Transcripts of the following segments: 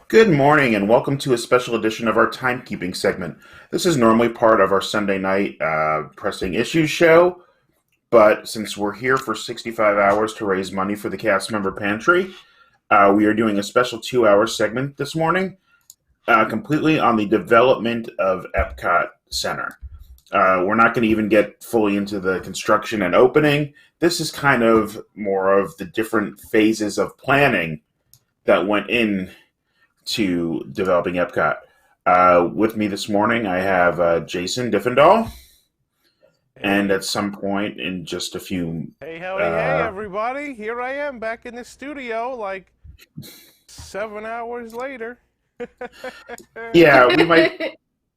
Good morning, and welcome to a special edition of our Timekeeping segment. This is normally part of our Sunday night pressing issues show, but since we're here for 65 hours to raise money for the cast member Pantry, we are doing a special 2-hour segment this morning, completely on the development of Epcot Center. We're not going to even get fully into the construction and opening. This is kind of more of the different phases of planning that went in to developing Epcot. With me this morning, I have Jason Diffendahl, and Hey, at some point in just a few, hey, howdy, hey, uh, everybody. Here I am back in the studio like 7 hours later. yeah,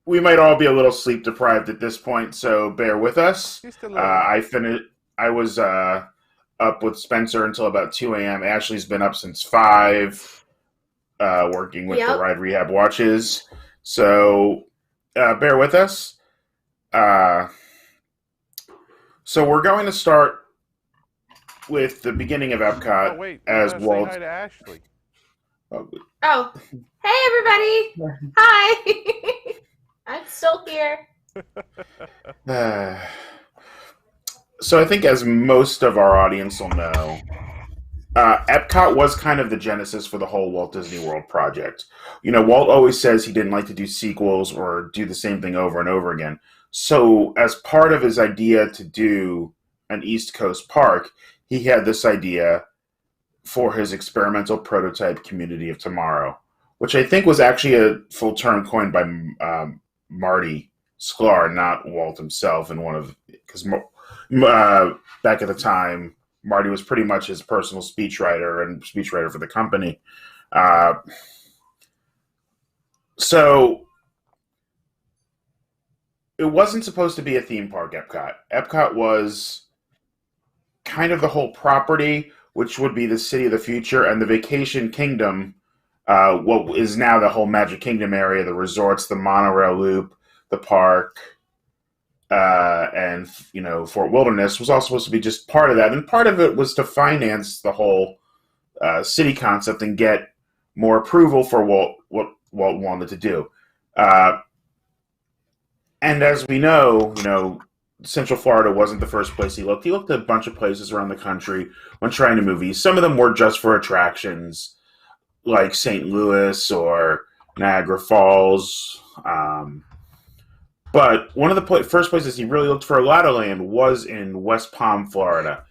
we might all be a little sleep deprived at this point, so bear with us. Just a Uh, little. I finished. I was up with Spencer until about 2 a.m. Ashley's been up since 5, working with the Yep. Ride Rehab watches. So bear with us. Uh, so we're going to start with the beginning of Oh, Epcot wait, we as gotta say Walt. hi to Ashley. Oh, hey everybody. Hi. I'm still here. So I think, as most of our audience will know, Epcot was kind of the genesis for the whole Walt Disney World project. You know, Walt always says he didn't like to do sequels or do the same thing over and over again. So, as part of his idea to do an East Coast park, he had this idea for his experimental prototype Community of Tomorrow, which I think was actually a full term coined by Marty Sklar, not Walt himself, and one of because back at the time, Marty was pretty much his personal speechwriter and speechwriter for the company. Uh, so it wasn't supposed to be a theme park, Epcot. Epcot was kind of the whole property, which would be the city of the future, and the Vacation Kingdom, what is now the whole Magic Kingdom area, the resorts, the monorail loop, the park, and Fort Wilderness was all supposed to be just part of that, and part of it was to finance the whole city concept and get more approval for what Walt wanted to do. Uh, and as we know, Central Florida wasn't the first place he looked. He looked at a bunch of places around the country when trying to move east. Some of them were just for attractions, like St. Louis or Niagara Falls. But one of the first places he really looked for a lot of land was in West Palm, Florida.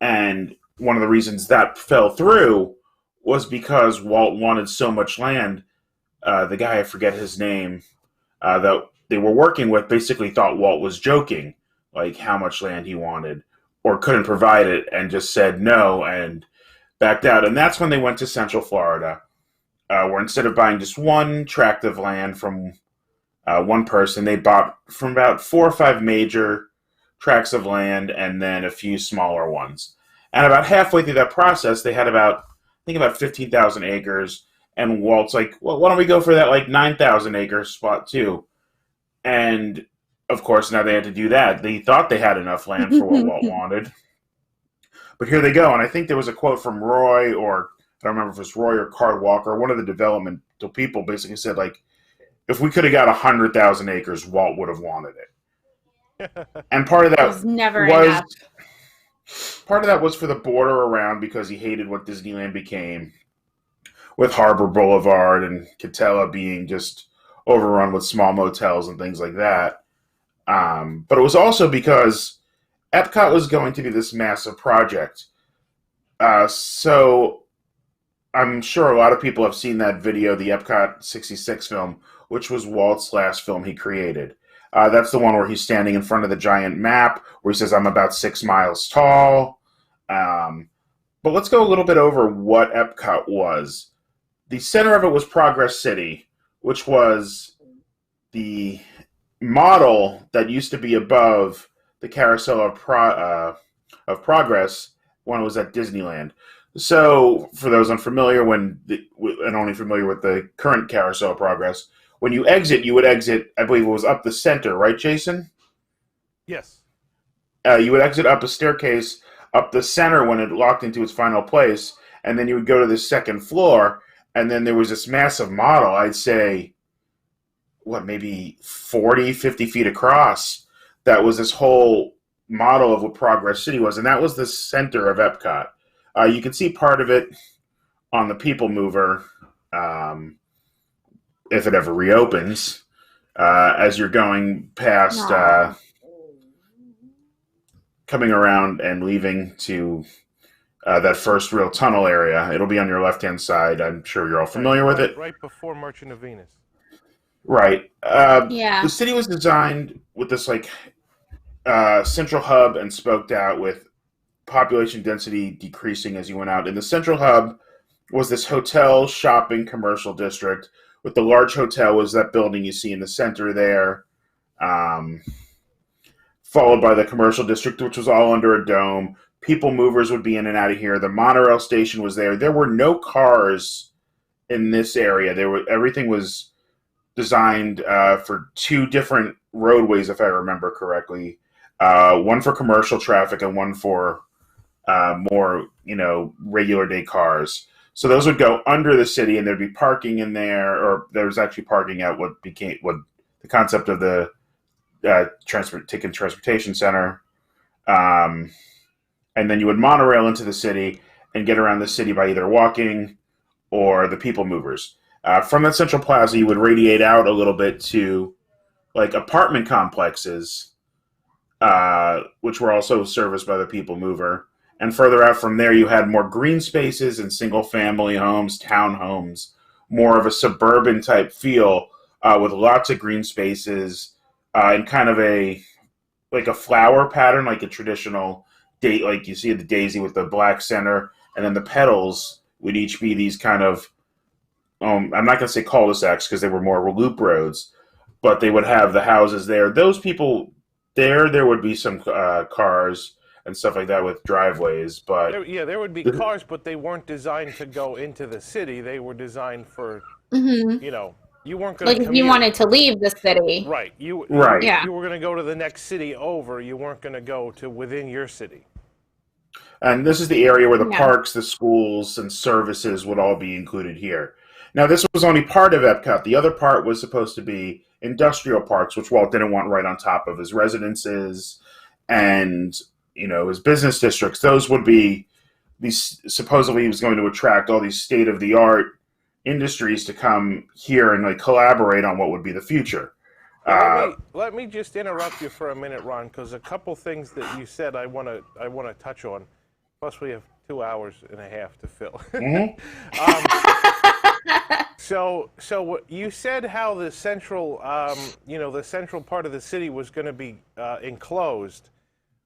And one of the reasons that fell through was because Walt wanted so much land. The guy, I forget his name, that they were working with basically thought Walt was joking, like how much land he wanted, or couldn't provide it, and just said no and backed out. And that's when they went to Central Florida, where instead of buying just one tract of land from one person, they bought from about 4 or 5 major tracts of land and then a few smaller ones. And about halfway through that process, they had I think about 15,000 acres. And Walt's like, well, why don't we go for that like 9,000 acre spot too? And of course, now they had to do that. They thought they had enough land for what Walt wanted. But here they go. And I think there was a quote from Roy, or I don't remember if it was Roy or Card Walker, one of the developmental people basically said, like, if we could have got 100,000 acres, Walt would have wanted it. And part of It that was never was enough. part of that was for the border around, because he hated what Disneyland became, with Harbor Boulevard and Catella being just overrun with small motels and things like that. But it was also because Epcot was going to be this massive project. So I'm sure a lot of people have seen that video, the Epcot 66 film, which was Walt's last film he created. That's the one where he's standing in front of the giant map, where he says, I'm about 6 miles tall. But let's go a little bit over what Epcot was. The center of it was Progress City, which was the model that used to be above the Carousel of Progress when it was at Disneyland. So, for those unfamiliar, and only familiar with the current Carousel of Progress, when you exit, you would exit, I believe it was up the center, right, Jason? Yes. You would exit up a staircase up the center when it locked into its final place, and then you would go to the second floor, and then there was this massive model, I'd say, maybe 40, 50 feet across, that was this whole model of what Progress City was, and that was the center of Epcot. You can see part of it on the People Mover, if it ever reopens, as you're going past, coming around and leaving to that first real tunnel area. It'll be on your left-hand side. I'm sure you're all familiar with it. Right before Merchant of Venus. Right. The city was designed with this central hub and spoked out, with population density decreasing as you went out. In the central hub was this hotel, shopping, commercial district, with the large hotel was that building you see in the center there, followed by the commercial district, which was all under a dome. People movers would be in and out of here. The monorail station was there. There were no cars in this area. Everything was designed for two different roadways, if I remember correctly. One for commercial traffic and one for more, regular day cars. So those would go under the city, and there'd be parking in there, or there was actually parking at what the concept of the transportation center. And then you would monorail into the city and get around the city by either walking or the People Movers. From that central plaza, you would radiate out a little bit to apartment complexes, which were also serviced by the People Mover. And further out from there, you had more green spaces and single-family homes, townhomes, more of a suburban type feel, with lots of green spaces, and kind of a flower pattern, like a traditional date, like you see the daisy with the black center, and then the petals would each be these kind of, I'm not going to say cul-de-sacs because they were more loop roads, but they would have the houses there. Those people there would be some cars and stuff like that with driveways, but there would be cars, but they weren't designed to go into the city. They were designed for, you weren't going to if you wanted to leave the city, right? You were going to go to the next city over. You weren't going to go to within your city. And this is the area where the parks, the schools, and services would all be included here. Now, this was only part of Epcot. The other part was supposed to be industrial parks, which Walt didn't want right on top of his residences and, his business districts. Those would be supposedly he was going to attract all these state-of-the-art industries to come here and collaborate on what would be the future. Let me just interrupt you for a minute, Ron, because a couple things that you said I want to touch on. Plus, we have 2 hours and a half to fill. Mm-hmm. So you said how the central, the central part of the city was going to be enclosed,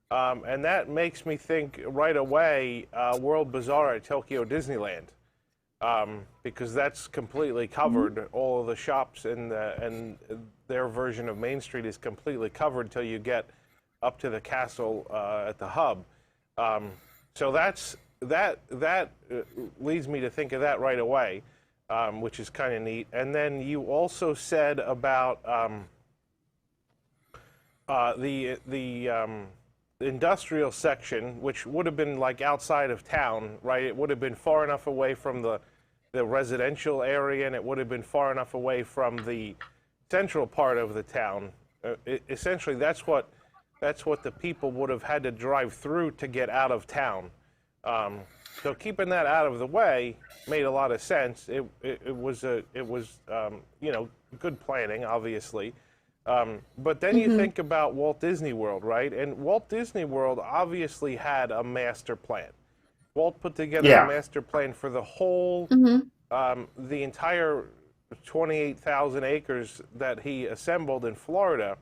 and that makes me think right away World Bazaar at Tokyo Disneyland, because that's completely covered. All of the shops and their version of Main Street is completely covered till you get up to the castle at the hub. So that leads me to think of that right away, which is kind of neat. And then you also said about the industrial section, which would have been outside of town, right? It would have been far enough away from the residential area, and it would have been far enough away from the central part of the town. Essentially, that's what the people would have had to drive through to get out of town. So keeping that out of the way made a lot of sense. It was good planning, obviously. But then you think about Walt Disney World, right? And Walt Disney World obviously had a master plan. Walt put together a master plan for the whole, the entire 28,000 acres that he assembled in Florida.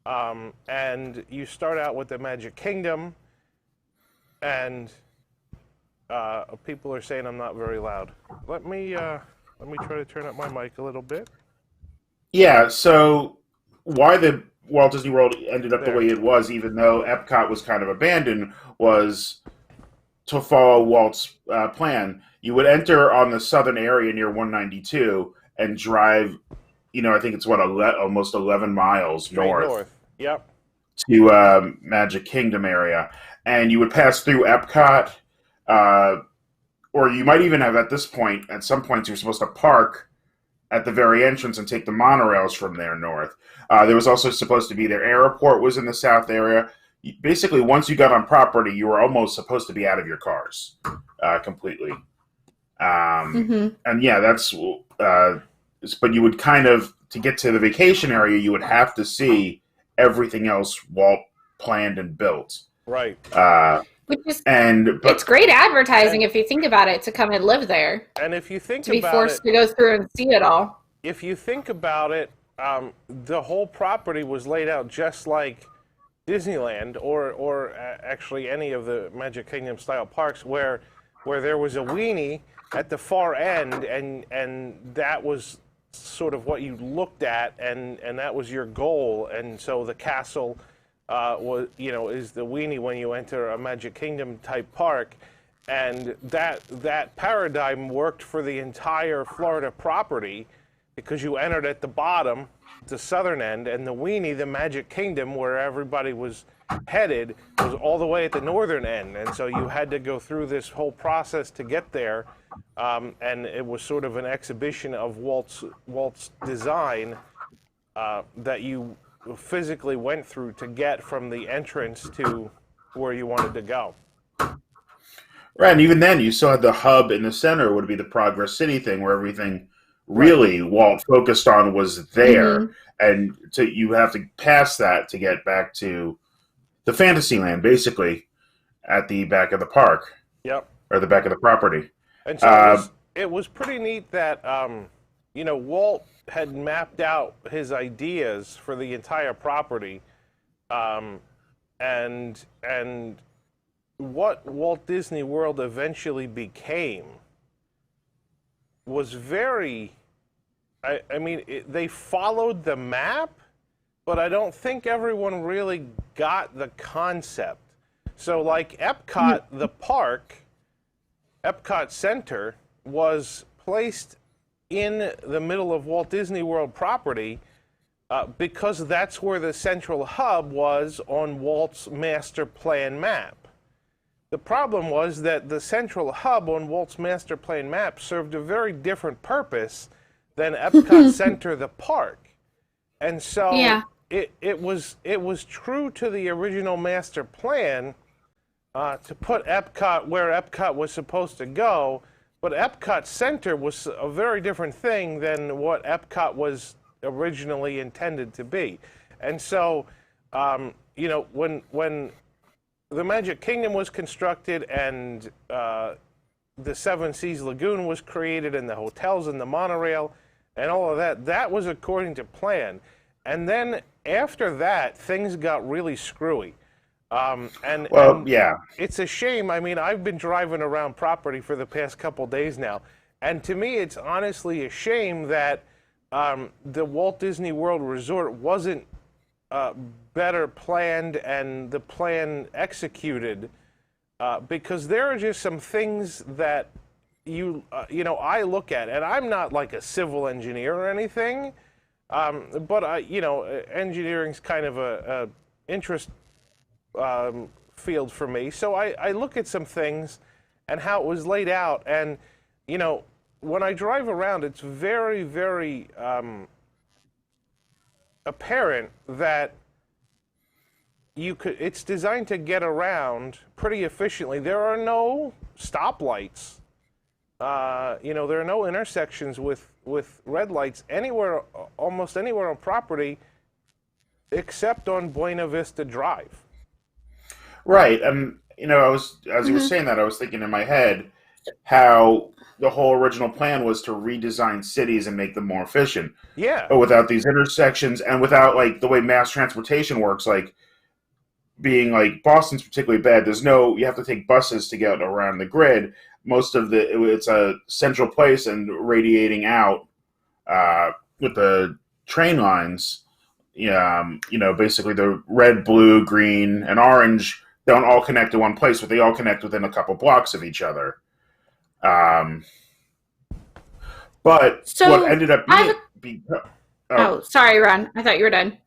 And you start out with the Magic Kingdom, and people are saying I'm not very loud. Let me try to turn up my mic a little bit. Yeah, so why the Walt Disney World ended up the way it was, even though Epcot was kind of abandoned, was to follow Walt's plan. You would enter on the southern area near 192 and drive, I think it's almost 11 miles north. Yep. To Magic Kingdom area. And you would pass through Epcot, or you might even have at this point, at some points, you're supposed to park at the very entrance and take the monorails from there north. There was also supposed to be their airport was in the south area. Basically, once you got on property, you were almost supposed to be out of your cars completely. And yeah, that's. But you would kind of, to get to the vacation area, you would have to see everything else Walt planned and built. Right. It's great advertising if you think about it, to come and live there. And if you think to be forced to go through and see it all. If you think about it, the whole property was laid out just like Disneyland, or actually any of the Magic Kingdom style parks, where there was a weenie at the far end, and that was sort of what you looked at, and that was your goal. And so the castle was, is the weenie when you enter a Magic Kingdom type park, and that paradigm worked for the entire Florida property, because you entered at the bottom, the southern end, and the weenie, the Magic Kingdom, where everybody was headed, was all the way at the northern end, and so you had to go through this whole process to get there, and it was sort of an exhibition of Walt's design that you physically went through to get from the entrance to where you wanted to go. Right, and even then, you saw the hub in the center would be the Progress City thing, where everything really Walt focused on was there, and you have to pass that to get back to the Fantasyland, basically, at the back of the park. Yep. Or the back of the property. And so it was pretty neat that, Walt had mapped out his ideas for the entire property, and what Walt Disney World eventually became was very, they followed the map, but I don't think everyone really got the concept. So like Epcot, the park, Epcot Center, was placed in the middle of Walt Disney World property because that's where the central hub was on Walt's master plan map. The problem was that the central hub on Walt's master plan map served a very different purpose than Epcot Center, the park. And so it was true to the original master plan to put Epcot where Epcot was supposed to go, but Epcot Center was a very different thing than what Epcot was originally intended to be. And so, when the Magic Kingdom was constructed and the Seven Seas Lagoon was created and the hotels and the monorail and all of that, that was according to plan. And then after that, things got really screwy. And it's a shame. I've been driving around property for the past couple days now, and to me, it's honestly a shame that the Walt Disney World Resort wasn't better planned and the plan executed, because there are just some things that I look at, and I'm not like a civil engineer or anything, but engineering's kind of a interest field for me. So I look at some things and how it was laid out, and when I drive around, it's very, very apparent that it's designed to get around pretty efficiently. There are no stoplights. There are no intersections with red lights anywhere, almost anywhere on property, except on Buena Vista Drive. Right, and as you were saying that, I was thinking in my head how the whole original plan was to redesign cities and make them more efficient. Yeah. But without these intersections and without the way mass transportation works, being Boston's particularly bad. You have to take buses to get around the grid. Most of it's a central place and radiating out with the train lines. Basically the red, blue, green, and orange don't all connect to one place, but they all connect within a couple blocks of each other. But what ended up sorry, Ron. I thought you were done.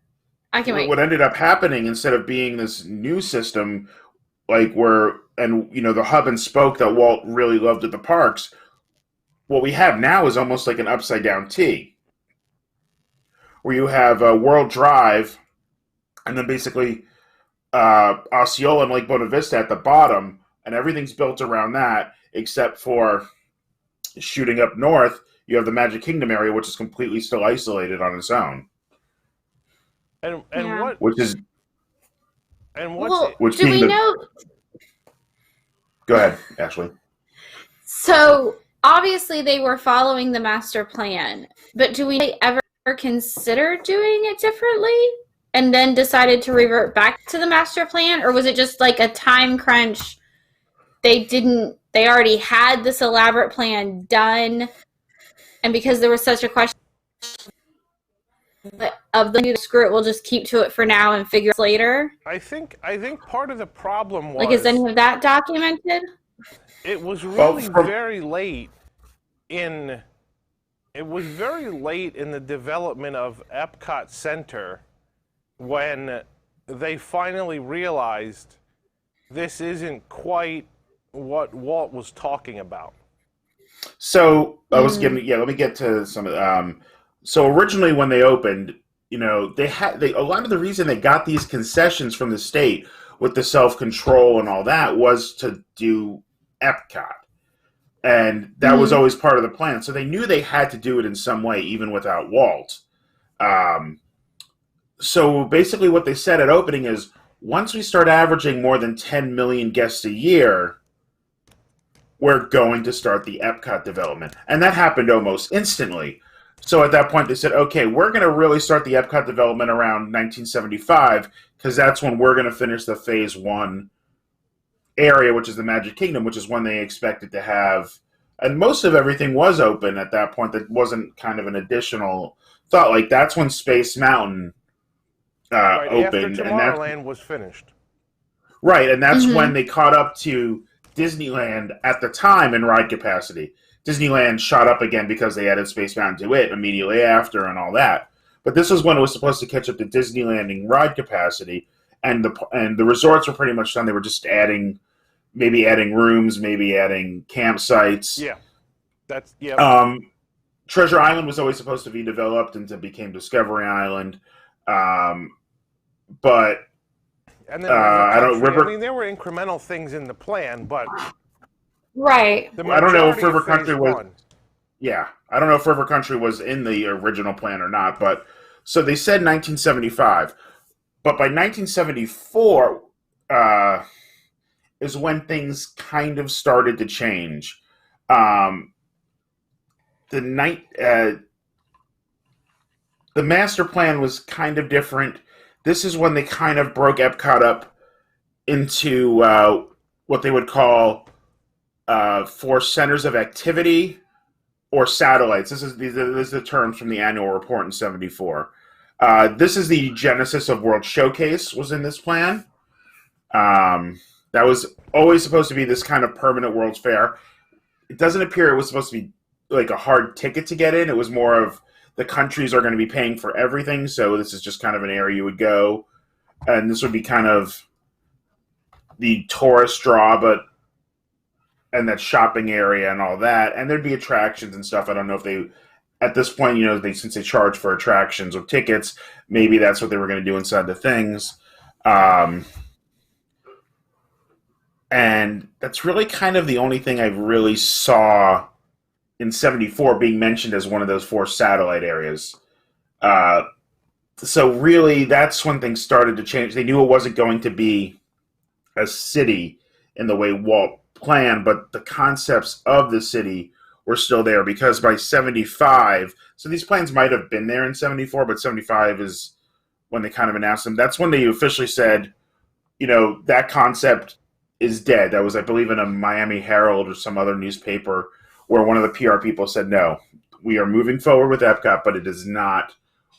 I can wait. What ended up happening, instead of being this new system, where and the hub and spoke that Walt really loved at the parks. What we have now is almost like an upside down T, where you have World Drive, and then basically Osceola and Lake Buena Vista at the bottom, and everything's built around that, except for shooting up north, you have the Magic Kingdom area, which is completely still isolated on its own. And Yeah. what? Which is And what's Well, which do being we the- know? Go ahead, Ashley. So obviously they were following the master plan, but do we ever consider doing it differently and then decided to revert back to the master plan, or was it just like a time crunch? They already had this elaborate plan done, and because there was such a question of the screw it, we'll just keep to it for now and figure it later. I think part of the problem was, Like, is any of that documented? it was Well, really from- very late in the development of Epcot Center when they finally realized this isn't quite what Walt was talking about. So let me get to some of so originally when they opened, a lot of the reason they got these concessions from the state with the self-control and all that was to do Epcot. And that was always part of the plan. So they knew they had to do it in some way, even without Walt. So basically what they said at opening is, once we start averaging more than 10 million guests a year, we're going to start the Epcot development. And that happened almost instantly. So at that point they said, okay, we're going to really start the Epcot development around 1975, because that's when we're going to finish the phase 1 area, which is the Magic Kingdom, which is when they expected to have, and most of everything was open at that point. That wasn't kind of an additional thought. Like, that's when Space Mountain Right opened, after Tomorrowland was finished. right, and that's when they caught up to Disneyland at the time in ride capacity. Disneyland shot up again because they added Space Mountain to it immediately after and all that. But this was when it was supposed to catch up to Disneyland in ride capacity, and the resorts were pretty much done. They were just adding rooms, maybe adding campsites. Yeah, Treasure Island was always supposed to be developed and became Discovery Island. But and then I don't remember. I mean, there were incremental things in the plan, but Right. I don't know if majority of River phase Country was. one- Yeah, I don't know if River Country was in the original plan or not, but so they said 1975, but by 1974 is when things kind of started to change. The master plan was kind of different. This is when they kind of broke Epcot up into what they would call 4 centers of activity or satellites. These are the terms from the annual report in 74. This is the genesis of World Showcase was in this plan. That was always supposed to be this kind of permanent World's Fair. It doesn't appear it was supposed to be like a hard ticket to get in. It was more of the countries are going to be paying for everything, so this is just kind of an area you would go. And this would be kind of the tourist draw, and that shopping area and all that. And there'd be attractions and stuff. I don't know if they, at this point, since they charge for attractions or tickets, maybe that's what they were going to do inside the things. And that's really kind of the only thing I really saw in 74 being mentioned as one of those 4 satellite areas. So really, that's when things started to change. They knew it wasn't going to be a city in the way Walt planned, but the concepts of the city were still there, because by 75, so these plans might have been there in 74, but 75 is when they kind of announced them. That's when they officially said, that concept is dead. That was, I believe, in a Miami Herald or some other newspaper, where one of the PR people said, no, we are moving forward with Epcot, but it is not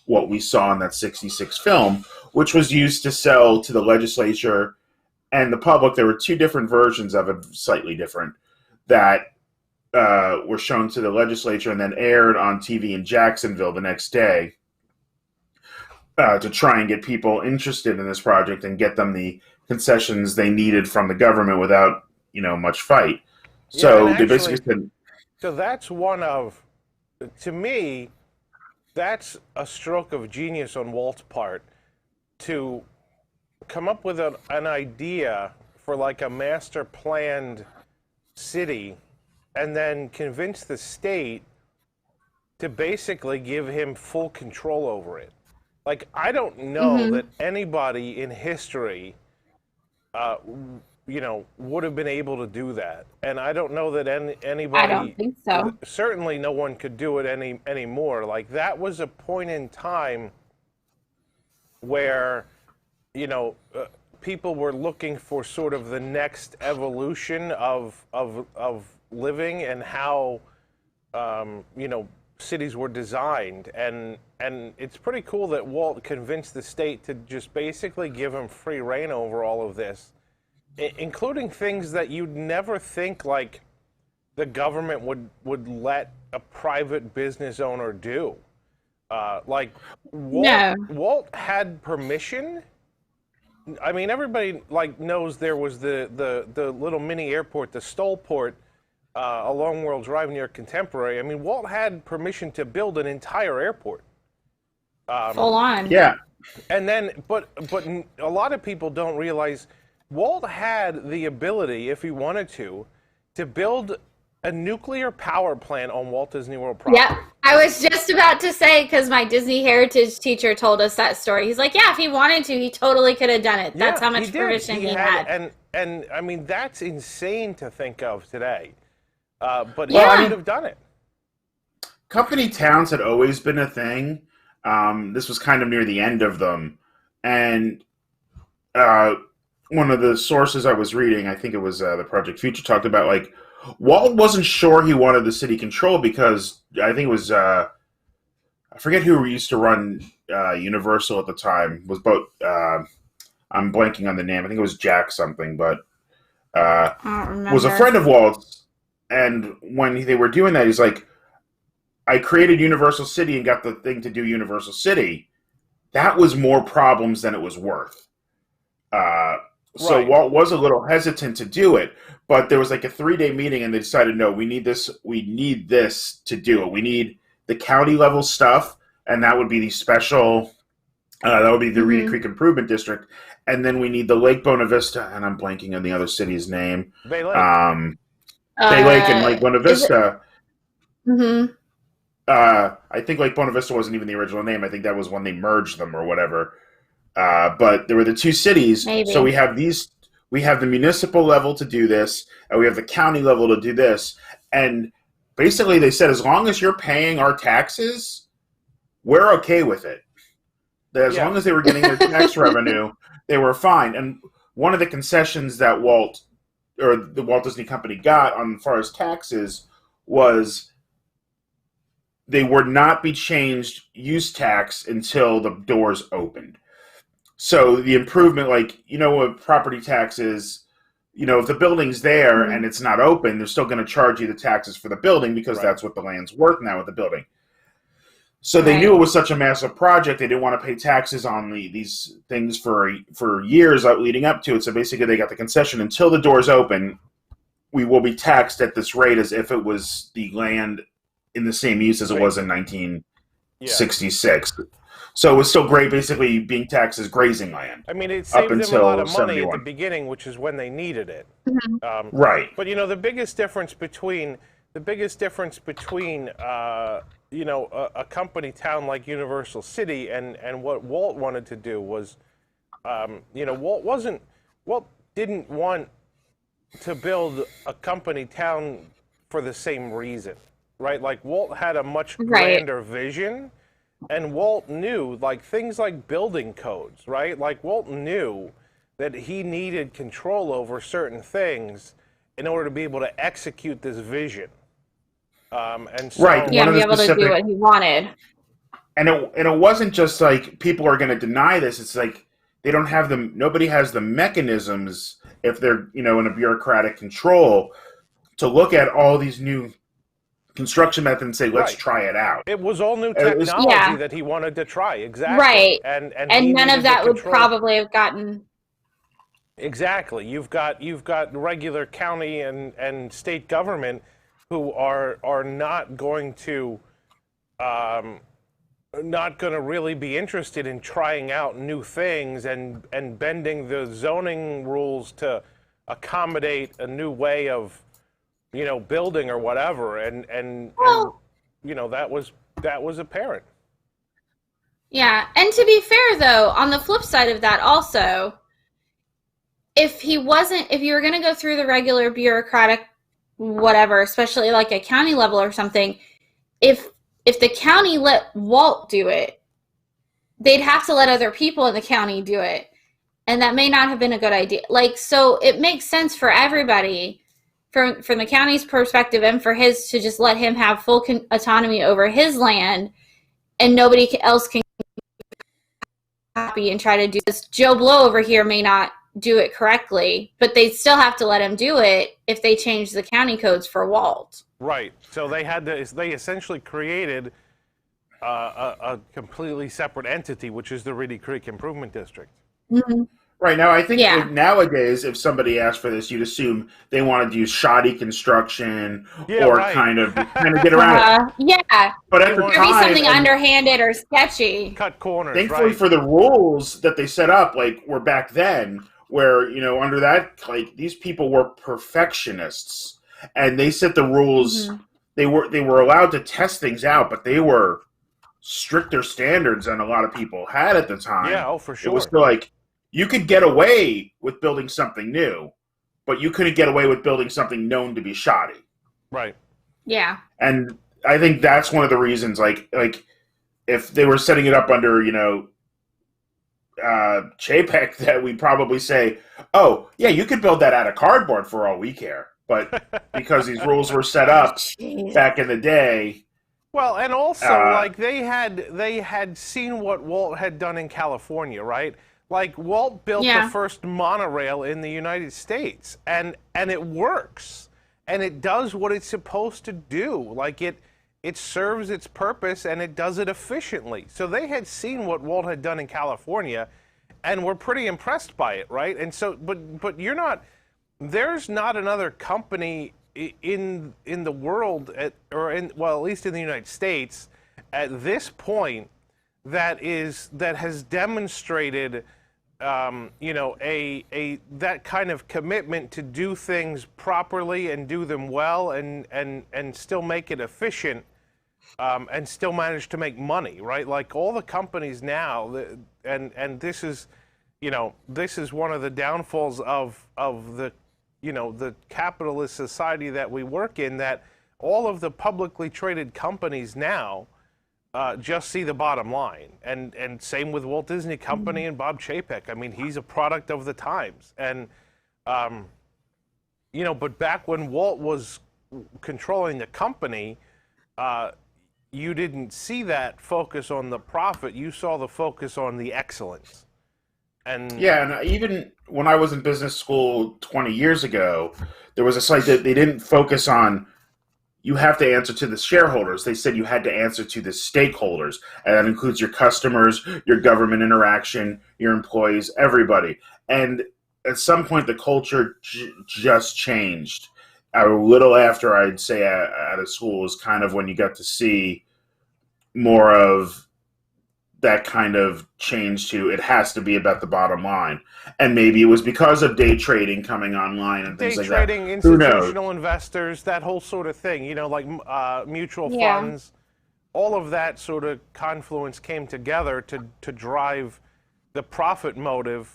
what we saw in that 66 film, which was used to sell to the legislature and the public. There were 2 different versions of it, slightly different, that were shown to the legislature and then aired on TV in Jacksonville the next day to try and get people interested in this project and get them the concessions they needed from the government without, much fight. Yeah, So and they actually, basically said, so that's one of, to me, that's a stroke of genius on Walt's part to come up with an idea for like a master planned city and then convince the state to basically give him full control over it. Like, I don't know that anybody in history, would have been able to do that. And I don't know that anybody... I don't think so. Certainly no one could do it anymore. Like, that was a point in time where, people were looking for sort of the next evolution of living and how, cities were designed. And it's pretty cool that Walt convinced the state to just basically give him free reign over all of this, including things that you'd never think like the government would let a private business owner do. Like Walt had permission. I mean, everybody like knows there was the little mini airport, the Stollport, along World Drive near Contemporary. I mean, Walt had permission to build an entire airport. Full on. yeah, And then, but a lot of people don't realize Walt had the ability, if he wanted to build a nuclear power plant on Walt Disney World property. Yeah, I was just about to say, because my Disney heritage teacher told us that story. He's like, yeah, if he wanted to, he totally could have done it. That's how much permission he had. And I mean, that's insane to think of today. But he Yeah. would have done it. company towns had always been a thing. This was kind of near the end of them. And one of the sources I was reading, I think it was the Project Future, talked about, like, Walt wasn't sure he wanted the city control because I think it was, I forget who used to run Universal at the time. Was both, I'm blanking on the name. I think it was Jack something, but I don't remember. was a friend of Walt's. And when they were doing that, he's like, I created Universal City and got the thing to do Universal City. That was more problems than it was worth. So Right. Walt was a little hesitant to do it, but there was like a 3-day meeting and they decided, no, we need this to do it. We need the county level stuff, and that would be the special, that would be the Reedy Creek Improvement District. And then we need the Lake Buena Vista, and I'm blanking on the other city's name. Bay Lake. Bay Lake and Lake Buena Vista. I think Lake Buena Vista wasn't even the original name. I think that was when they merged them or whatever. But there were the two cities. Maybe. So we have the municipal level to do this, and we have the county level to do this. And basically they said, as long as you're paying our taxes, we're okay with it. As long as they were getting their tax revenue, they were fine. And one of the concessions that the Walt Disney Company got on as far as taxes was they would not be changed use tax until the doors opened. So the improvement, like, what property taxes, if the building's there and it's not open, they're still going to charge you the taxes for the building because that's what the land's worth now with the building. So they knew it was such a massive project. They didn't want to pay taxes on these things for years leading up to it. So basically they got the concession until the doors open. We will be taxed at this rate as if it was the land in the same use as it was in 1966. So it was still great, basically being taxed as grazing land. I mean, it saved them a until lot of money 71. at the beginning, which is when they needed it. Right. But the biggest difference between a company town like Universal City and what Walt wanted to do was, Walt didn't want to build a company town for the same reason, right? Like, Walt had a much grander vision. And Walt knew, like, things like building codes, right? Like, Walt knew that he needed control over certain things in order to be able to execute this vision. And so, be able to do what he wanted. And it wasn't just like people are going to deny this. It's like they don't have nobody has the mechanisms if they're, in a bureaucratic control to look at all these new construction methods and say, let's try it out. It was all new technology that he wanted to try, exactly. Right. And none of that would probably have gotten Exactly. You've got regular county and state government who are um, not going to really be interested in trying out new things and bending the zoning rules to accommodate a new way of building or whatever. And Well, that was apparent. yeah. And to be fair, though, on the flip side of that, also, if you were going to go through the regular bureaucratic whatever, especially like a county level or something, if the county let Walt do it, they'd have to let other people in the county do it, and that may not have been a good idea. Like, so it makes sense for everybody, from the county's perspective and for his, to just let him have full autonomy over his land, and nobody else can copy and try to do this. Joe Blow over here may not do it correctly, but they still have to let him do it if they change the county codes for Walt. Right. So they essentially created a completely separate entity, which is the Reedy Creek Improvement District. Mm-hmm. Right now, I think Yeah. nowadays, if somebody asked for this, you'd assume they wanted to use shoddy construction or right. kind of get around it. Yeah. But at the Or be time, something underhanded or sketchy. Cut corners. thankfully right. for the rules that they set up, like were back then, where under that, like these people were perfectionists, and they set the rules. Mm-hmm. They were allowed to test things out, but they were stricter standards than a lot of people had at the time. Yeah, oh, for sure. It was still like you could get away with building something new, but you couldn't get away with building something known to be shoddy. Right. Yeah. And I think that's one of the reasons, like if they were setting it up under, JPEG, that we'd probably say, oh, yeah, you could build that out of cardboard for all we care. But because these rules were set up back in the day. Well, and also, like, they had seen what Walt had done in California, right? Like, Walt built the first monorail in the United States, and it works. And it does what it's supposed to do. Like, it serves its purpose, and it does it efficiently. So they had seen what Walt had done in California, and were pretty impressed by it, right? And so, but you're not, there's not another company in the world, at least in the United States, at this point, that has demonstrated, that kind of commitment to do things properly and do them well, and still make it efficient, and still manage to make money, right? Like all the companies now, and this is one of the downfalls of the the capitalist society that we work in, that all of the publicly traded companies now just see the bottom line. And same with Walt Disney Company and Bob Chapek. I mean, he's a product of the times. And, but back when Walt was controlling the company, you didn't see that focus on the profit. You saw the focus on the excellence. And even when I was in business school 20 years ago, there was a site that they didn't focus on, you have to answer to the shareholders. They said you had to answer to the stakeholders, and that includes your customers, your government interaction, your employees, everybody. And at some point, the culture just changed. A little after, I'd say, out of school is kind of when you got to see more of that kind of change to, it has to be about the bottom line. And maybe it was because of day trading coming online and things like that. Day trading, institutional investors, that whole sort of thing, like mutual funds, all of that sort of confluence came together to drive the profit motive,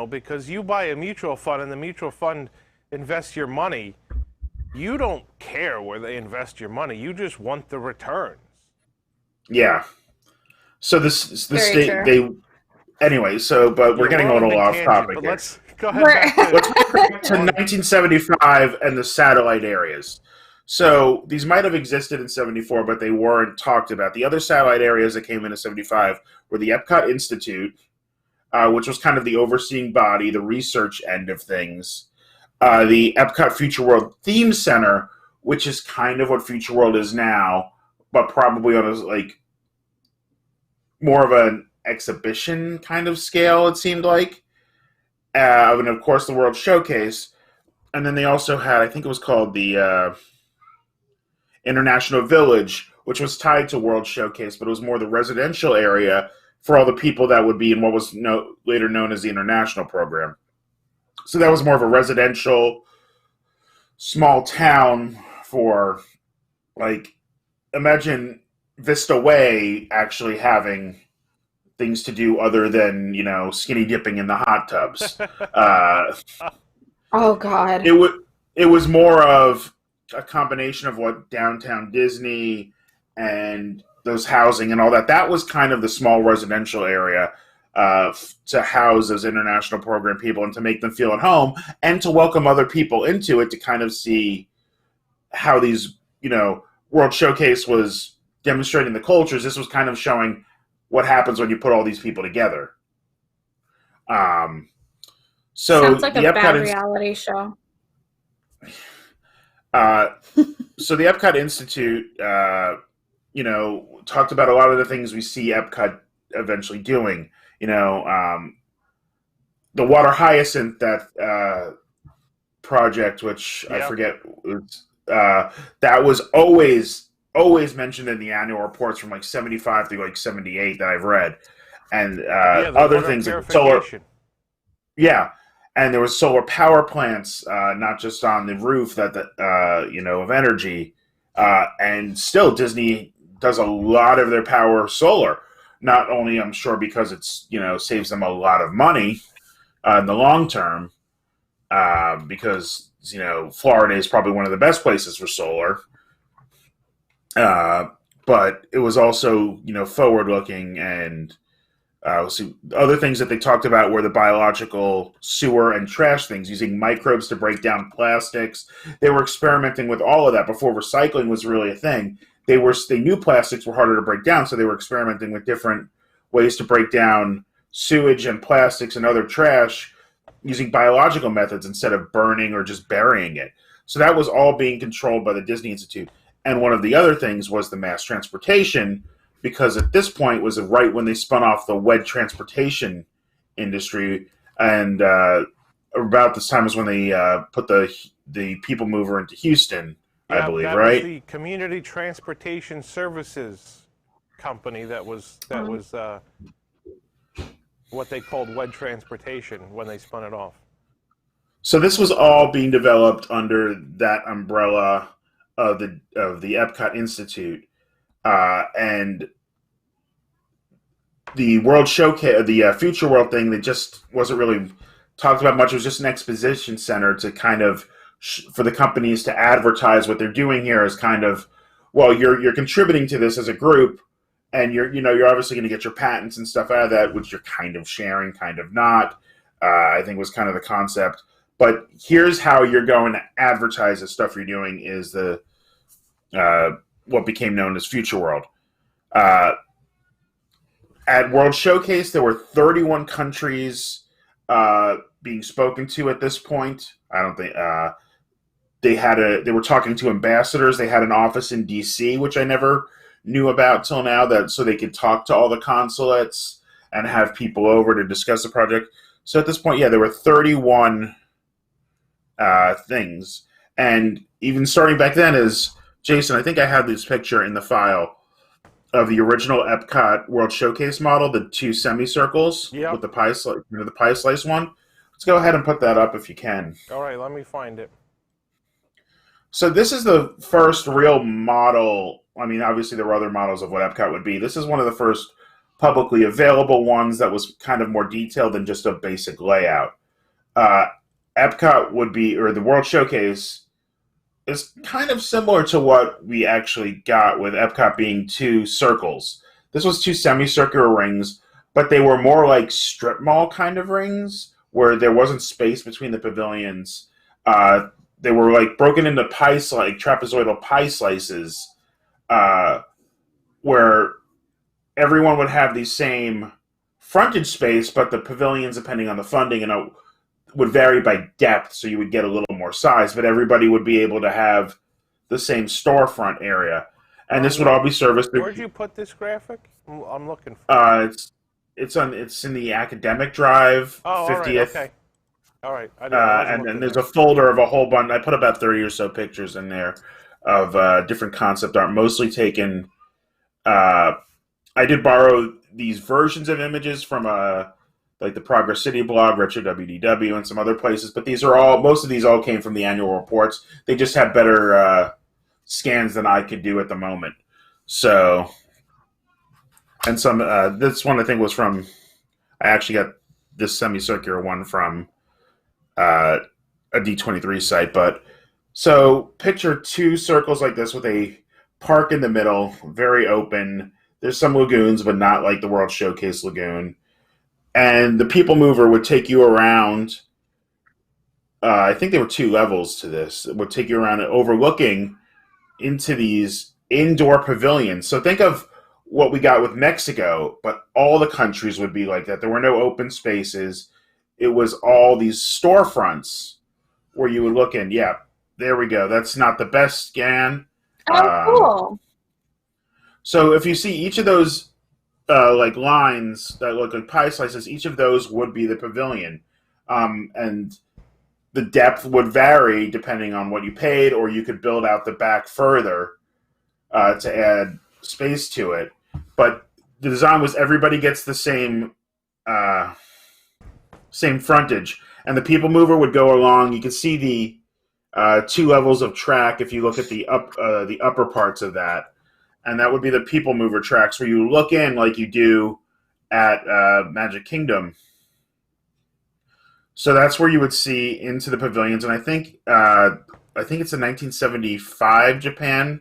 because you buy a mutual fund and the mutual fund invests your money, you don't care where they invest your money, you just want the returns. Yeah. So but we're getting a little off topic here. Let's go ahead. Let's go back to 1975 and the satellite areas. So these might have existed in 74, but they weren't talked about. The other satellite areas that came into 75 were the Epcot Institute, which was kind of the overseeing body, the research end of things. The Epcot Future World Theme Center, which is kind of what Future World is now, but probably on a more of an exhibition kind of scale, it seemed like. and of course the World Showcase. And then they also had, I think it was called the International Village, which was tied to World Showcase, but it was more the residential area for all the people that would be in what was later known as the International Program. So that was more of a residential, small town for, like, imagine Vista Way actually having things to do other than, skinny dipping in the hot tubs. Oh, God. It was more of a combination of what downtown Disney and those housing and all that. That was kind of the small residential area to house those international program people and to make them feel at home and to welcome other people into it to kind of see how these, World Showcase was demonstrating the cultures. This was kind of showing what happens when you put all these people together. Sounds like a bad reality show. So the Epcot Institute, talked about a lot of the things we see Epcot eventually doing. The Water Hyacinth, that project, which I forget, that was always mentioned in the annual reports from like 75 through like 78 that I've read, and other things like solar. Yeah. And there was solar power plants, not just on the roof of energy. And still Disney does a lot of their power solar. Not only, I'm sure, because it's, saves them a lot of money in the long term, because, Florida is probably one of the best places for solar. But it was also, forward looking and other things that they talked about were the biological sewer and trash things, using microbes to break down plastics. They were experimenting with all of that before recycling was really a thing. They knew plastics were harder to break down, so they were experimenting with different ways to break down sewage and plastics and other trash using biological methods instead of burning or just burying it. So that was all being controlled by the Disney Institute. And one of the other things was the mass transportation, because at this point was right when they spun off the wet transportation industry, and about this time is when they put the People Mover into Houston, I believe, that right? Was the Community Transportation Services company that was what they called wet transportation when they spun it off. So this was all being developed under that umbrella of the Epcot Institute. And the World Showcase, the Future World thing, that just wasn't really talked about much. It was just an exposition center to kind of for the companies to advertise what they're doing here as kind of, well, you're contributing to this as a group, and you're obviously going to get your patents and stuff out of that, which you're kind of sharing, kind of not. I think was kind of the concept. But here's how you're going to advertise the stuff you're doing is the what became known as Future World. At World Showcase, there were 31 countries being spoken to at this point. I don't think they were talking to ambassadors. They had an office in DC, which I never knew about till now, so they could talk to all the consulates and have people over to discuss the project. So at this point, there were 31 things. And even starting back then is, Jason, I think I have this picture in the file of the original Epcot World Showcase model, the two semicircles with the pie slice, the pie slice one. Let's go ahead and put that up if you can. All right, let me find it. So this is the first real model. I mean, obviously there were other models of what Epcot would be. This is one of the first publicly available ones that was kind of more detailed than just a basic layout. Epcot would be, or the World Showcase is kind of similar to what we actually got with Epcot being two circles. This was two semicircular rings, but they were more like strip mall kind of rings where there wasn't space between the pavilions. They were like broken into trapezoidal pie slices, where everyone would have the same frontage space, but the pavilions, depending on the funding, would vary by depth, so you would get a little more size, but everybody would be able to have the same storefront area. And this would all be serviced through... Where'd you put this graphic? I'm looking for it's in the academic drive, 50th. All right, okay. All right. I wasn't And then looking there's there. a folder of a whole bunch. I put about 30 or so pictures in there of different concept art, mostly taken. Uh, I did borrow these versions of images from like the Progress City blog, Retro WDW, and some other places. But most of these all came from the annual reports. They just had better scans than I could do at the moment. So, and this one I think was from. I actually got this semicircular one from a D23 site. But so picture two circles like this with a park in the middle, very open. There's some lagoons, but not like the World Showcase Lagoon. And the People Mover would take you around. I think there were 2 levels to this. It would take you around and overlooking into these indoor pavilions. So think of what we got with Mexico, but all the countries would be like that. There were no open spaces. It was all these storefronts where you would look in. Yeah, there we go. That's not the best scan. Oh, cool. So if you see each of those like lines that look like pie slices, each of those would be the pavilion. And the depth would vary depending on what you paid, or you could build out the back further to add space to it. But the design was everybody gets the same frontage, and the People Mover would go along. You can see the 2 levels of track if you look at the upper parts of that. And that would be the People Mover tracks where you look in like you do at Magic Kingdom. So that's where you would see into the pavilions. And I think it's a 1975 Japan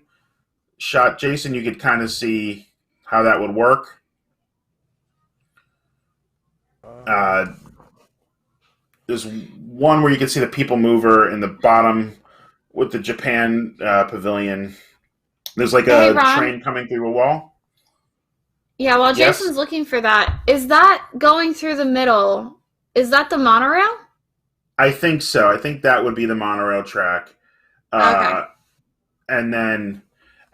shot. Jason, you could kind of see how that would work. There's one where you can see the People Mover in the bottom with the Japan pavilion. There's like a train coming through a wall. Yeah, while Jason's looking for that, is that going through the middle? Is that the monorail? I think so. I think that would be the monorail track. Okay. And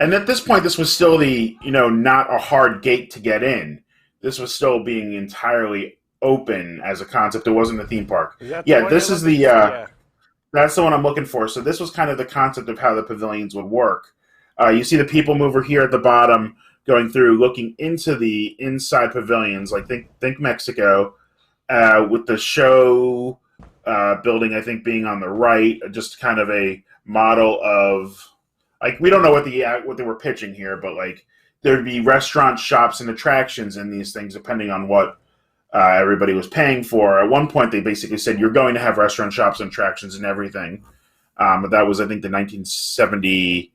at this point, this was still not a hard gate to get in. This was still being entirely open as a concept. It wasn't a theme park. This is that's the one I'm looking for. So this was kind of the concept of how the pavilions would work. You see the People Mover here at the bottom going through, looking into the inside pavilions, like think Mexico, with the show building, I think, being on the right, just kind of a model of, like, we don't know what they were pitching here, but like there'd be restaurants, shops, and attractions in these things depending on what everybody was paying for. At one point, they basically said you're going to have restaurant, shops, and attractions and everything. But that was, I think, the 1970.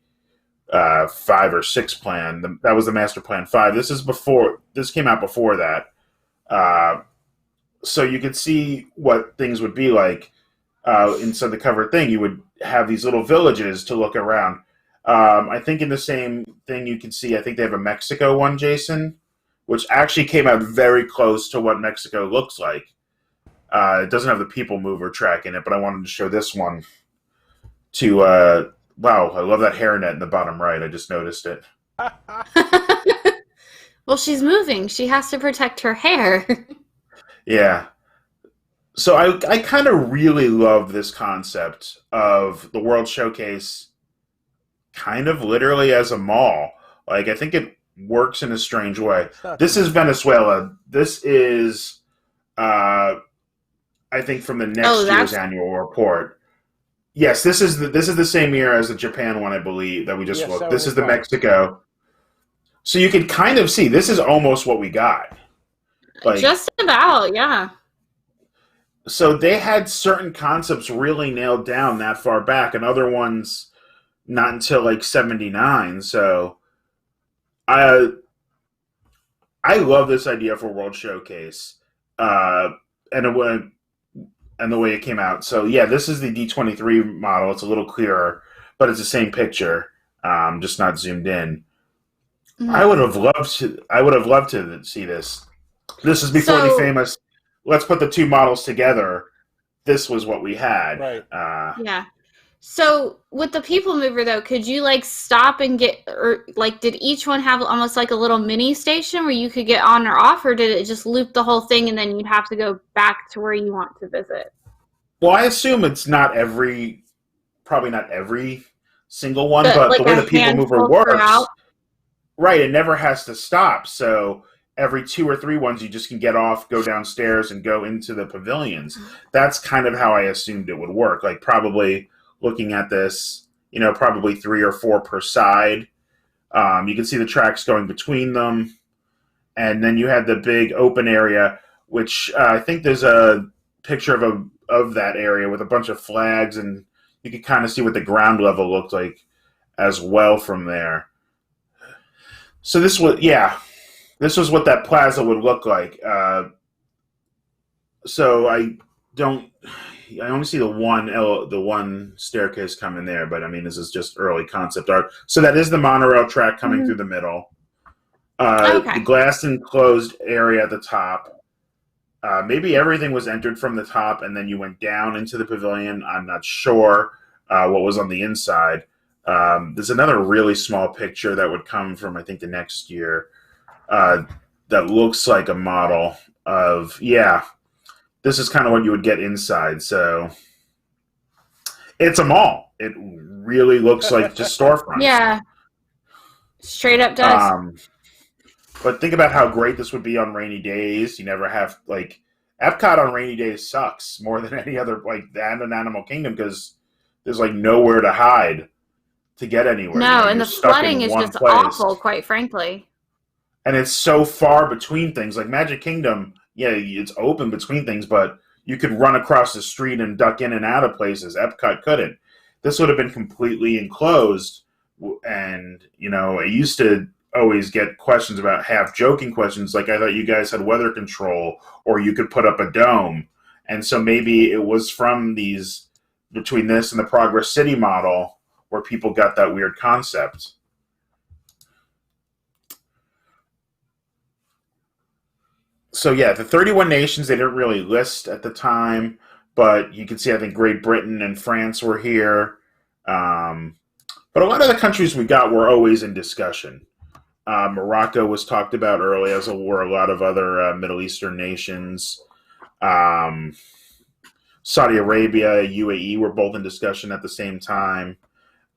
5 or 6 plan. That was the Master Plan 5. This came out before that. So you could see what things would be like inside the covered thing. You would have these little villages to look around. I think in the same thing you can see, I think they have a Mexico one, Jason, which actually came out very close to what Mexico looks like. It doesn't have the People Mover track in it, but I wanted to show this one to wow, I love that hairnet in the bottom right. I just noticed it. Well, she's moving. She has to protect her hair. Yeah. So I kind of really love this concept of the World Showcase kind of literally as a mall. Like, I think it works in a strange way. This is Venezuela. This is, I think, from the next year's annual report. Yes, this is the same year as the Japan one, I believe, that we just looked. This is the Mexico. So you can kind of see this is almost what we got. Like, just about, yeah. So they had certain concepts really nailed down that far back, and other ones not until like 79. So I love this idea for World Showcase, and the way it came out. So yeah, this is the D23 model. It's a little clearer, but it's the same picture, just not zoomed in. Mm-hmm. I would have loved to see this. This is before the famous, let's put the 2 models together. This was what we had. Right. Yeah. So with the People Mover, though, could you like stop and did each one have almost like a little mini station where you could get on or off, or did it just loop the whole thing and then you'd have to go back to where you want to visit? Well, I assume it's probably not every single one, But but like the way a the People Mover handful works, throughout? right, it never has to stop. So every 2 or 3 ones, you just can get off, go downstairs, and go into the pavilions. That's kind of how I assumed it would work. Like probably looking at this, probably 3 or 4 per side. You can see the tracks going between them. And then you had the big open area, which I think there's a picture of that area with a bunch of flags, and you could kind of see what the ground level looked like as well from there. So this was what that plaza would look like. So I only see the one staircase coming there, but I mean this is just early concept art. So that is the monorail track coming through the middle. The glass enclosed area at the top. Maybe everything was entered from the top, and then you went down into the pavilion. I'm not sure what was on the inside. There's another really small picture that would come from, I think, the next year that looks like a model of, this is kind of what you would get inside. So it's a mall. It really looks like just storefronts. Yeah. Straight up does. But think about how great this would be on rainy days. You never have, like, Epcot on rainy days sucks more than any other, like, than an Animal Kingdom, because there's, like, nowhere to hide to get anywhere. No, and the flooding is just awful, quite frankly. And it's so far between things. Like Magic Kingdom, it's open between things, but you could run across the street and duck in and out of places. Epcot couldn't. This would have been completely enclosed. And, I used to always get questions about half-joking questions, like I thought you guys had weather control, or you could put up a dome. And so maybe it was from between this and the Progress City model, where people got that weird concept. So the 31 nations, they didn't really list at the time, but you can see, I think, Great Britain and France were here. But a lot of the countries we got were always in discussion. Morocco was talked about early, as were a lot of other Middle Eastern nations. Saudi Arabia, UAE were both in discussion at the same time.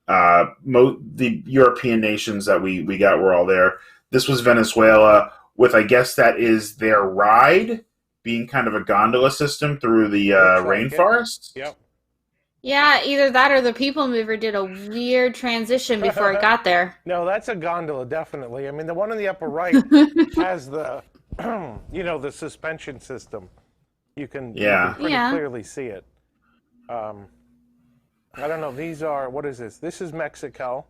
The European nations that we got were all there. This was Venezuela, with, I guess that is their ride, being kind of a gondola system through the rainforest. Yep. Yeah, either that or the People Mover did a weird transition before it got there. No, that's a gondola, definitely. I mean, the one in the upper right has the, the suspension system. You can pretty clearly see it. I don't know. These are, what is this? This is Mexico.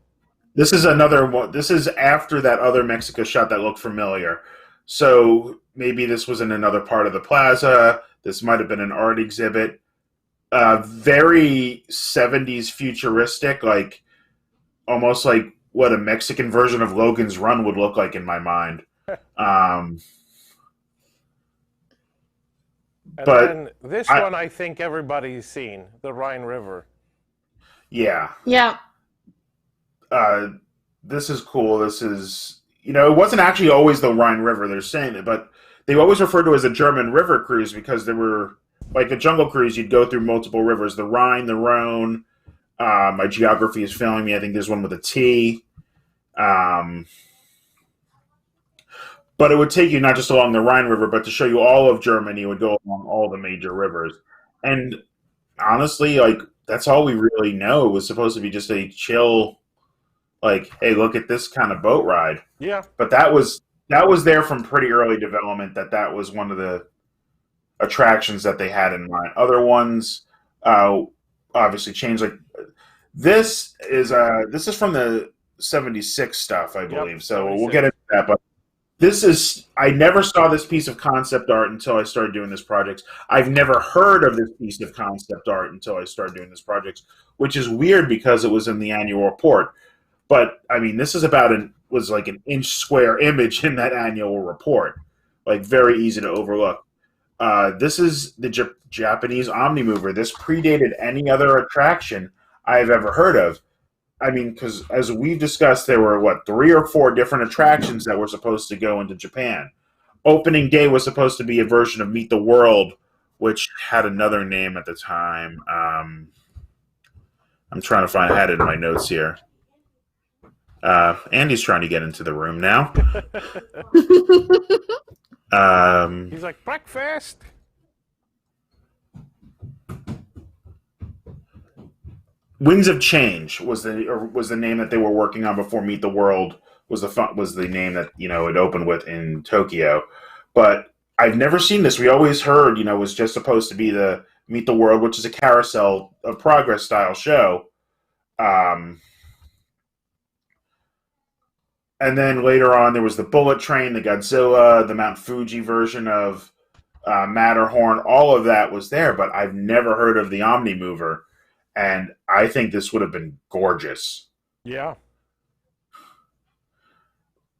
This is another one. This is after that other Mexico shot that looked familiar. So maybe this was in another part of the plaza. This might have been an art exhibit. Very 70s futuristic, like almost like what a Mexican version of Logan's Run would look like in my mind. But then this one, I think everybody's seen, the Rhine River. Yeah. Yeah. This is cool. This is, it wasn't actually always the Rhine River, they're saying it, but they always referred to it as a German river cruise because there were, like a Jungle Cruise, you'd go through multiple rivers, the Rhine, the Rhone. My geography is failing me. I think there's one with a T. But it would take you not just along the Rhine River, but to show you all of Germany, it would go along all the major rivers. And honestly, like, that's all we really know. It was supposed to be just a chill, like, hey, look at this kind of boat ride. Yeah. But that was there from pretty early development, that was one of the attractions that they had in mind. Other ones obviously changed. Like this is from the 76 stuff, I believe. Yep, so 76. We'll get into that. But I never saw this piece of concept art until I started doing this project. I've never heard of this piece of concept art until I started doing this project, which is weird because it was in the annual report. But I mean, this is was like an inch square image in that annual report, like very easy to overlook. This is the Japanese Omnimover. This predated any other attraction I've ever heard of. I mean, because as we've discussed, there were, 3 or 4 different attractions that were supposed to go into Japan. Opening day was supposed to be a version of Meet the World which had another name at the time. I'm trying to find. I had it in my notes here. Andy's trying to get into the room now. He's like, breakfast. Winds of Change was the name that they were working on before Meet the World was the name that it opened with in Tokyo. But I've never seen this. We always heard it was just supposed to be the Meet the World, which is a carousel of progress style show. And then later on, there was the Bullet Train, the Godzilla, the Mount Fuji version of Matterhorn. All of that was there, but I've never heard of the Omni Mover. And I think this would have been gorgeous. Yeah.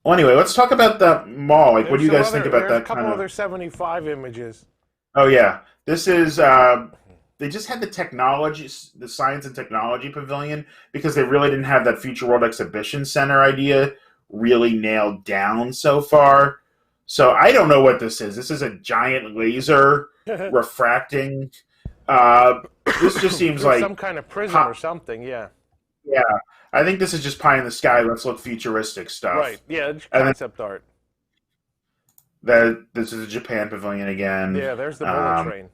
Well, anyway, let's talk about the mall. What do you guys think about that? There's a couple other 75 images. Oh, yeah. This is... they just had the technology, the science and technology pavilion, because they really didn't have that Future World Exhibition Center idea really nailed down so far. So I don't know what this is. This is a giant laser refracting. This just seems like some kind of prism or something. Yeah. Yeah, I think this is just pie in the sky. Let's look futuristic stuff. Right. Yeah. Concept art. This is a Japan pavilion again. Yeah. There's the bullet train.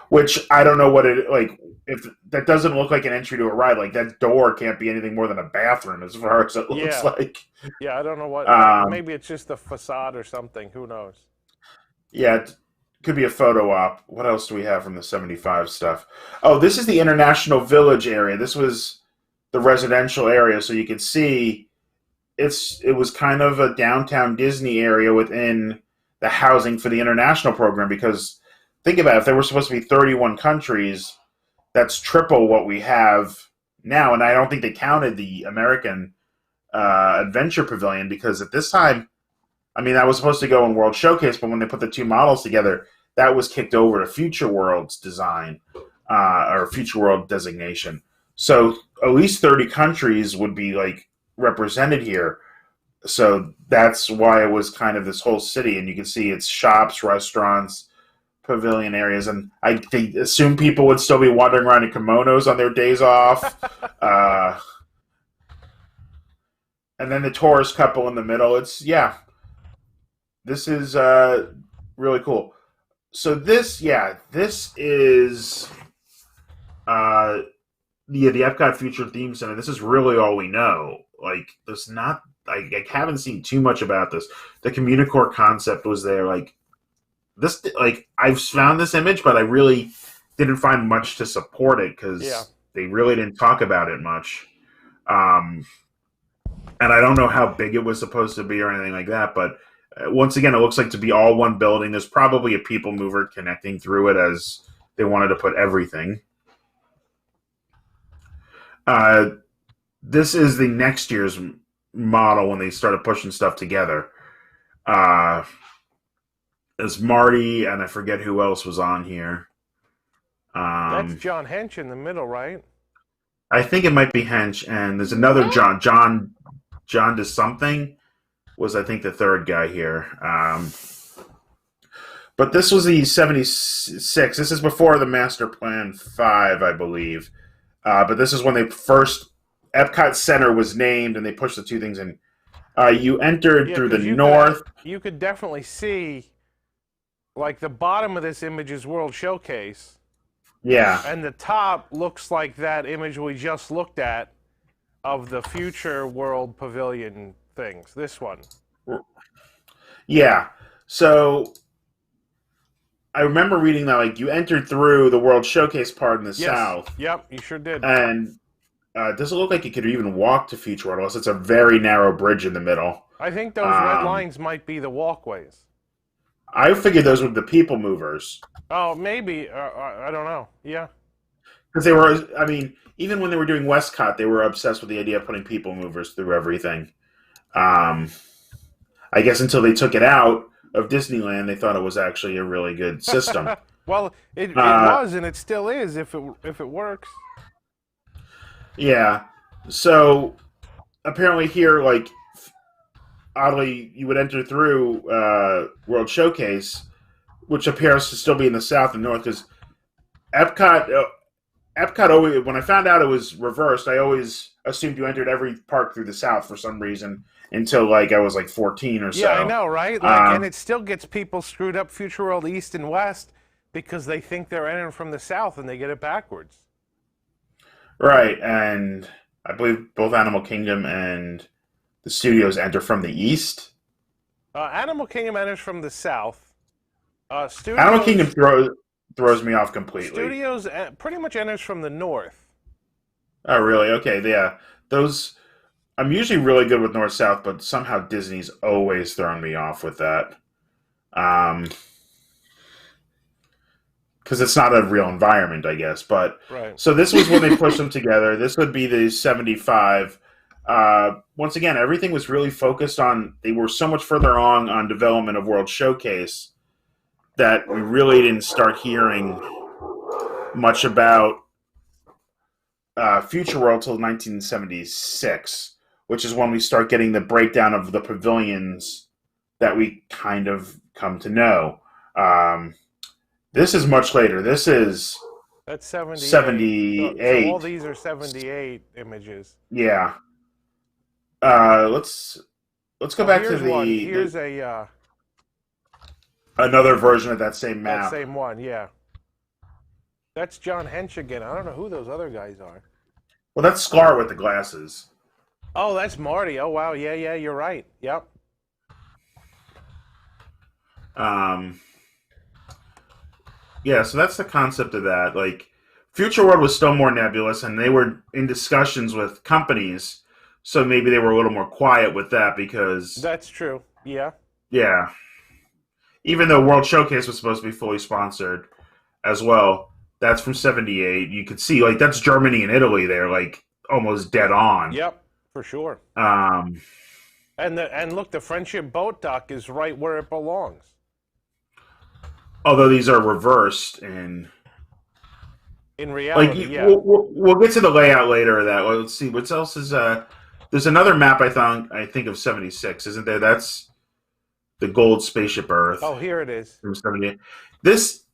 Which I don't know what it like. If that doesn't look like an entry to a ride, like that door can't be anything more than a bathroom as far as it looks like. Yeah, I don't know what. Maybe it's just the facade or something. Who knows? Yeah, it could be a photo op. What else do we have from the 75 stuff? Oh, this is the International Village area. This was the residential area, so you can see it was kind of a downtown Disney area within the housing for the international program, because think about it, if there were supposed to be 31 countries, that's triple what we have now. And I don't think they counted the American Adventure Pavilion, because at this time, I mean, that was supposed to go in World Showcase, but when they put the two models together, that was kicked over to Future World's design or Future World designation. So at least 30 countries would be represented here. So that's why it was kind of this whole city. And you can see it's shops, restaurants, pavilion areas, and I assume people would still be wandering around in kimonos on their days off. And then the tourist couple in the middle. This is really cool. So this is the Epcot Future Theme Center. This is really all we know. I haven't seen too much about this. The Communicore concept was there. I've found this image, but I really didn't find much to support it, because they really didn't talk about it much. And I don't know how big it was supposed to be or anything like that, but once again, it looks like to be all one building. There's probably a people mover connecting through it, as they wanted to put everything. This is the next year's model when they started pushing stuff together. It's Marty, and I forget who else was on here. That's John Hench in the middle, right? I think it might be Hench, and there's another John. John does something was, I think, the third guy here. But this was the 76. This is before the Master Plan 5, I believe. But this is when they first Epcot Center was named, and they pushed the two things in. You entered through the north. You could definitely see, the bottom of this image is World Showcase. Yeah. And the top looks like that image we just looked at of the Future World Pavilion things. This one. Yeah. So I remember reading that you entered through the World Showcase part in the south. Yep, you sure did. And it doesn't look like you could even walk to Future World, unless it's a very narrow bridge in the middle. I think those red lines might be the walkways. I figured those were the people movers. Oh, maybe. I don't know. Yeah. Because they were, even when they were doing Westcott, they were obsessed with the idea of putting people movers through everything. I guess until they took it out of Disneyland, they thought it was actually a really good system. Well, it was, and it still is if it works. Yeah. So apparently here, oddly, you would enter through World Showcase, which appears to still be in the south and north, because Epcot always, when I found out it was reversed, I always assumed you entered every park through the south for some reason until I was 14 or so. Yeah, I know, right? And it still gets people screwed up, Future World East and West, because they think they're entering from the south and they get it backwards. Right, and I believe both Animal Kingdom and the studios enter from the east. Animal Kingdom enters from the south. Animal Kingdom throws me off completely. Studios pretty much enters from the north. Oh, really? Okay, yeah. Those, I'm usually really good with north-south, but somehow Disney's always thrown me off with that. Because it's not a real environment, I guess. But right. So this was when they pushed them together. This would be the 75. Once again, everything was really focused on, they were so much further on development of World Showcase that we really didn't start hearing much about Future World till 1976, which is when we start getting the breakdown of the pavilions that we kind of come to know. This is much later. That's 78. So all these are 78 images. Yeah. Let's go back to the. Here's another version of that same map. That same one, yeah. That's John Hench again. I don't know who those other guys are. Well, that's Scar with the glasses. Oh, that's Marty. Oh, wow. Yeah, you're right. Yep. Yeah, so that's the concept of that. Future World was still more nebulous, and they were in discussions with companies, so maybe they were a little more quiet with that because... That's true, yeah. Yeah. Even though World Showcase was supposed to be fully sponsored as well, that's from 78. You could see, that's Germany and Italy there, almost dead on. Yep, for sure. And look, the Friendship Boat Dock is right where it belongs. Although these are reversed in reality, yeah. We'll get to the layout later of that. Well, let's see what else is. There's another map I think of 76, isn't there? That's the gold spaceship Earth. Oh, here it is. From 78. This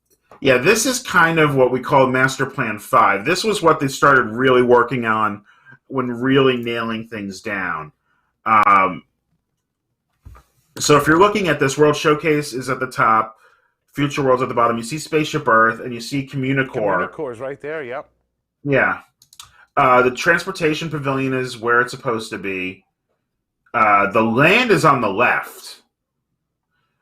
is kind of what we call Master Plan 5. This was what they started really working on when really nailing things down. So if you're looking at this, World Showcase is at the top. Future World's at the bottom. You see Spaceship Earth, and you see Communicore. Communicore's right there, yep. Yeah. The Transportation Pavilion is where it's supposed to be. The land is on the left,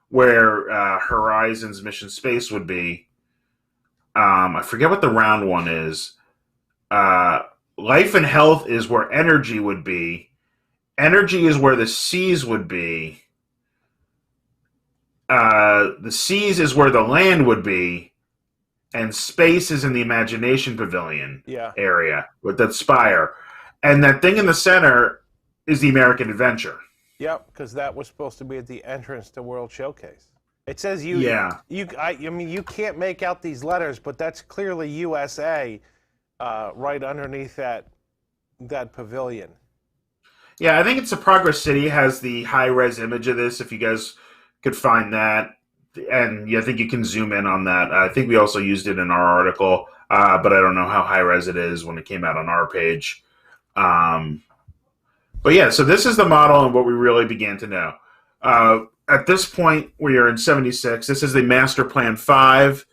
where Horizons Mission Space would be. I forget what the round one is. Life and Health is where Energy would be. Energy is where the Seas would be. The Seas is where the land would be, and Space is in the Imagination Pavilion area with that spire. And that thing in the center is the American Adventure. Yep, because that was supposed to be at the entrance to World Showcase. It says you can't make out these letters, but that's clearly USA right underneath that pavilion. Yeah, I think it's a Progress City has the high-res image of this, if you guys could find that, and I think you can zoom in on that. I think we also used it in our article, but I don't know how high-res it is when it came out on our page. But yeah, so this is the model and what we really began to know. At this point, we are in 76. This is the Master Plan 5.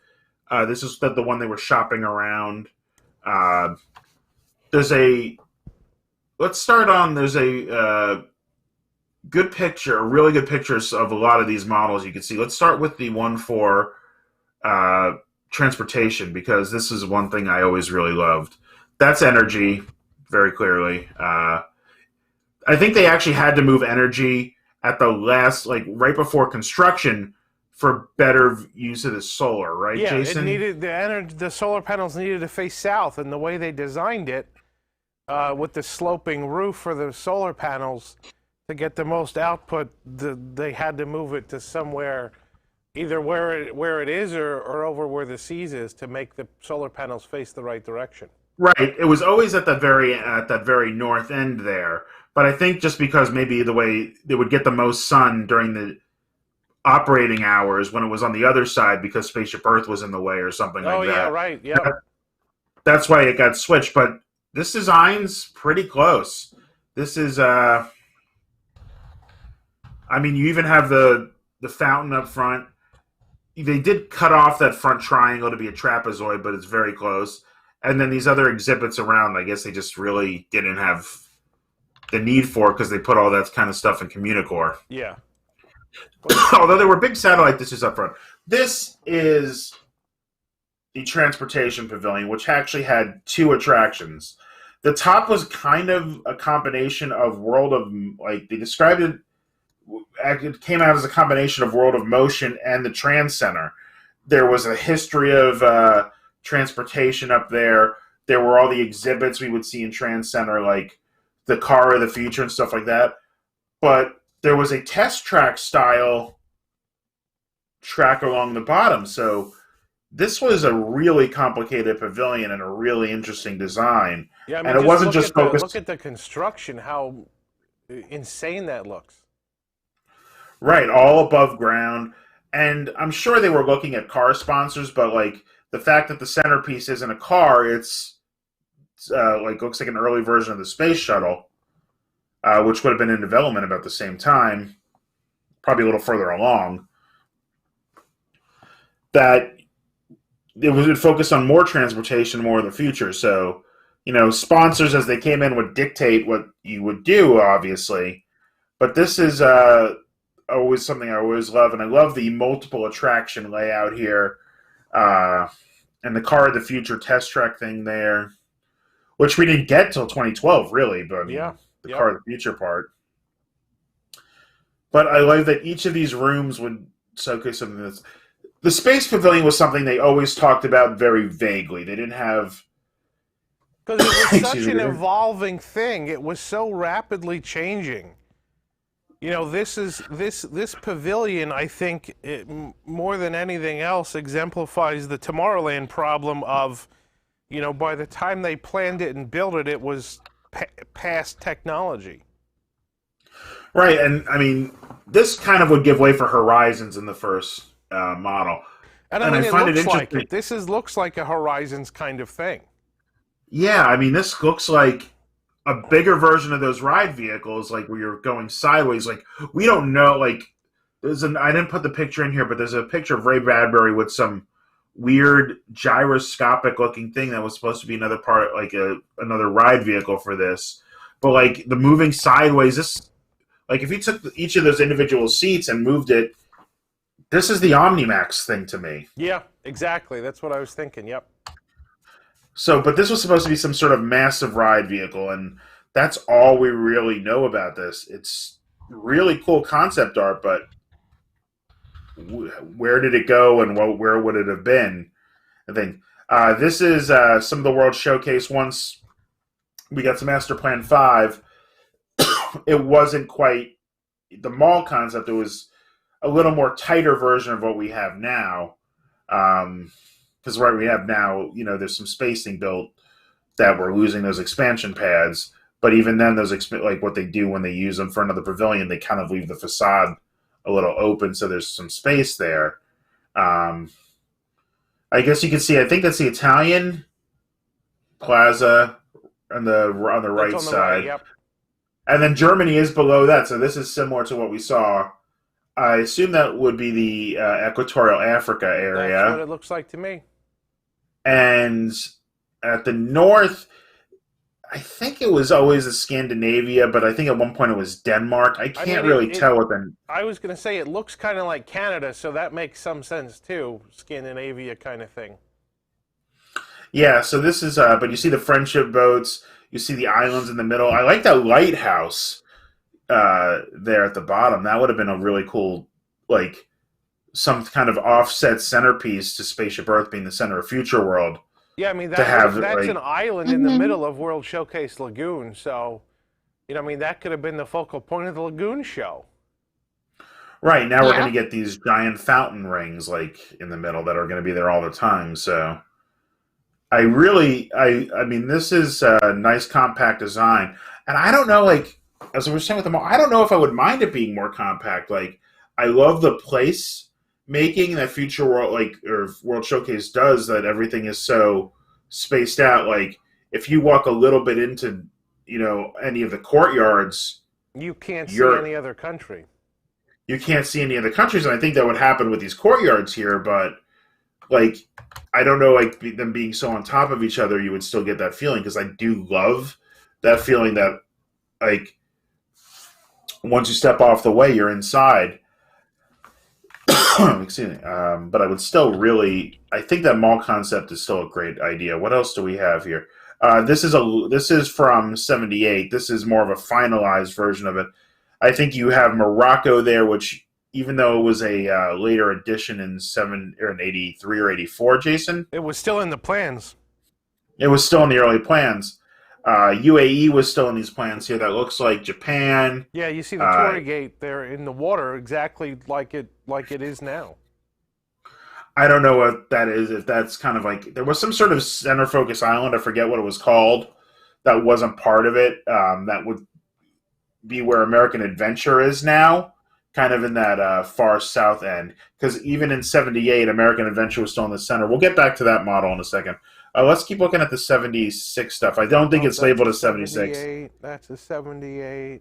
This is the one they were shopping around. There's a good picture, really good pictures of a lot of these models you can see. Let's start with the one for transportation, because this is one thing I always really loved. That's Energy, very clearly. I think they actually had to move Energy at the last, right before construction, for better use of the solar, right, Jason? Yeah, the solar panels needed to face south, and the way they designed it, with the sloping roof for the solar panels, to get the most output, they had to move it to somewhere, either where it is or over where the Seas is, to make the solar panels face the right direction. Right. It was always at that very north end there. But I think just because maybe the way they would get the most sun during operating hours when it was on the other side because Spaceship Earth was in the way or something like that. Oh, yeah, right, yeah. That's why it got switched, but this design's pretty close. This is, I mean, you even have the fountain up front. They did cut off that front triangle to be a trapezoid, but it's very close. And then these other exhibits around, I guess they just really didn't have the need for because they put all that kind of stuff in Communicore. Yeah. Although there were big satellite dishes up front. This is the Transportation Pavilion, which actually had 2 attractions. The top was kind of a combination of World of, like, they described it, it came out as a combination of World of Motion and the Trans Center. There was a history of transportation up there. There were all the exhibits we would see in Trans Center, like the car of the future and stuff like that. But there was a test track style track along the bottom. So this was a really complicated pavilion and a really interesting design. Yeah, I mean, and it wasn't just focused. Look at the construction, how insane that looks. Right, all above ground. And I'm sure they were looking at car sponsors, but like the fact that the centerpiece isn't a car, it's like looks like an early version of the space shuttle, which would have been in development about the same time, probably a little further along. That it would focus on more transportation, more in the future. So, you know, sponsors as they came in would dictate what you would do, obviously. But this is always something I always love, and I love the multiple attraction layout here, and the Car of the Future test track thing there, which we didn't get till 2012, really. But I mean, the Car of the Future part. But I love that each of these rooms would showcase something that's. The Space Pavilion was something they always talked about very vaguely. They didn't have. Because it was such an evolving thing. It was so rapidly changing. You know, this pavilion, I think, more than anything else, exemplifies the Tomorrowland problem of, you know, by the time they planned it and built it, it was past technology. Right, and I mean, this kind of would give way for Horizons in the first model. And I mean, it looks like it. This looks like a Horizons kind of thing. Yeah, I mean, this looks like a bigger version of those ride vehicles, like where you're going sideways. Like, we don't know, like, I didn't put the picture in here, but there's a picture of Ray Bradbury with some weird gyroscopic looking thing that was supposed to be another part, like another ride vehicle for this. But like the moving sideways, this, like if you took each of those individual seats and moved it, this is the Omnimax thing to me. Yeah, exactly. That's what I was thinking. Yep. So, but this was supposed to be some sort of massive ride vehicle, and that's all we really know about this. It's really cool concept art, but where did it go, and where would it have been? I think this is some of the World Showcase. Once we got to Master Plan 5, it wasn't quite the mall concept. It was a little more tighter version of what we have now. Because what we have now, you know, there's some spacing built that we're losing those expansion pads. But even then, those like what they do when they use them for another pavilion, they kind of leave the facade a little open, so there's some space there. I guess you can see. I think that's the Italian Plaza on the right side. Right, yep. And then Germany is below that, so this is similar to what we saw. I assume that would be the Equatorial Africa area. That's what it looks like to me. And at the north, I think it was always a Scandinavia, but I think at one point it was Denmark. I can't really tell what then. I was going to say it looks kind of like Canada, so that makes some sense too. Scandinavia kind of thing. Yeah, so this is, but you see the friendship boats, you see the islands in the middle. I like that lighthouse there at the bottom. That would have been a really cool, like, some kind of offset centerpiece to Spaceship Earth being the center of Future World. Yeah, I mean, that's like, an island in the middle of World Showcase Lagoon, so, you know, I mean, that could have been the focal point of the Lagoon show. Right, now we're going to get these giant fountain rings, like, in the middle that are going to be there all the time, so I mean, this is a nice compact design, and I don't know, like, as we were saying with them all, I don't know if I would mind it being more compact. Like, I love the place making that Future World or World Showcase does, that everything is so spaced out. Like if you walk a little bit into any of the courtyards, you can't see any other country. You can't see any other countries, and I think that would happen with these courtyards here. But like, I don't know, like them being so on top of each other, you would still get that feeling, because I do love that feeling that like once you step off the way, you're inside. Excuse me. But I would still I think that mall concept is still a great idea. What else do we have here? This is from '78. This is more of a finalized version of it. I think you have Morocco there, which, even though it was a later addition in '83 or '84, Jason, it was still in the plans. It was still in the early plans. UAE was still in these plans here. That looks like Japan. Yeah, you see the Torii Gate there in the water, exactly like it is now. I don't know what that is. If that's kind of like, there was some sort of center focus island, I forget what it was called, that wasn't part of it. That would be where American Adventure is now, kind of in that far south end. Because even in '78, American Adventure was still in the center. We'll get back to that model in a second. Let's keep looking at the '76 stuff. I don't think it's labeled as '76. That's a '78.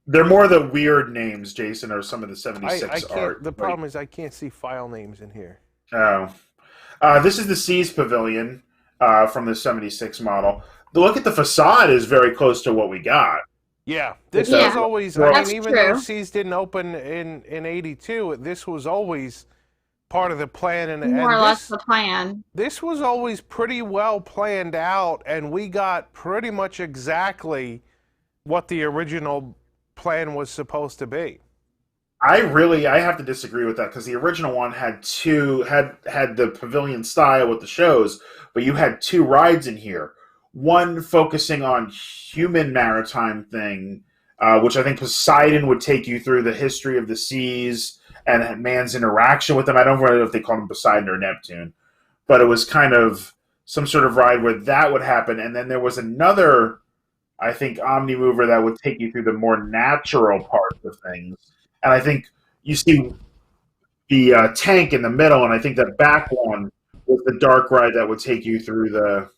They're more the weird names, Jason, or some of the '76 art. The problem is I can't see file names in here. Oh. This is the Seas Pavilion from the '76 model. The look at the facade is very close to what we got. Yeah, this was always, even true. though Seas didn't open in '82, this was always part of the plan. And more or less the plan. This was always pretty well planned out, and we got pretty much exactly what the original plan was supposed to be. I have to disagree with that, because the original one had the pavilion style with the shows, but you had two rides in here. One focusing on human maritime thing, which I think Poseidon would take you through the history of the seas and man's interaction with them. I don't know if they called him Poseidon or Neptune, but it was kind of some sort of ride where that would happen. And then there was another, I think, Omnimover that would take you through the more natural parts of things. And I think you see the tank in the middle, and I think that back one was the dark ride that would take you through the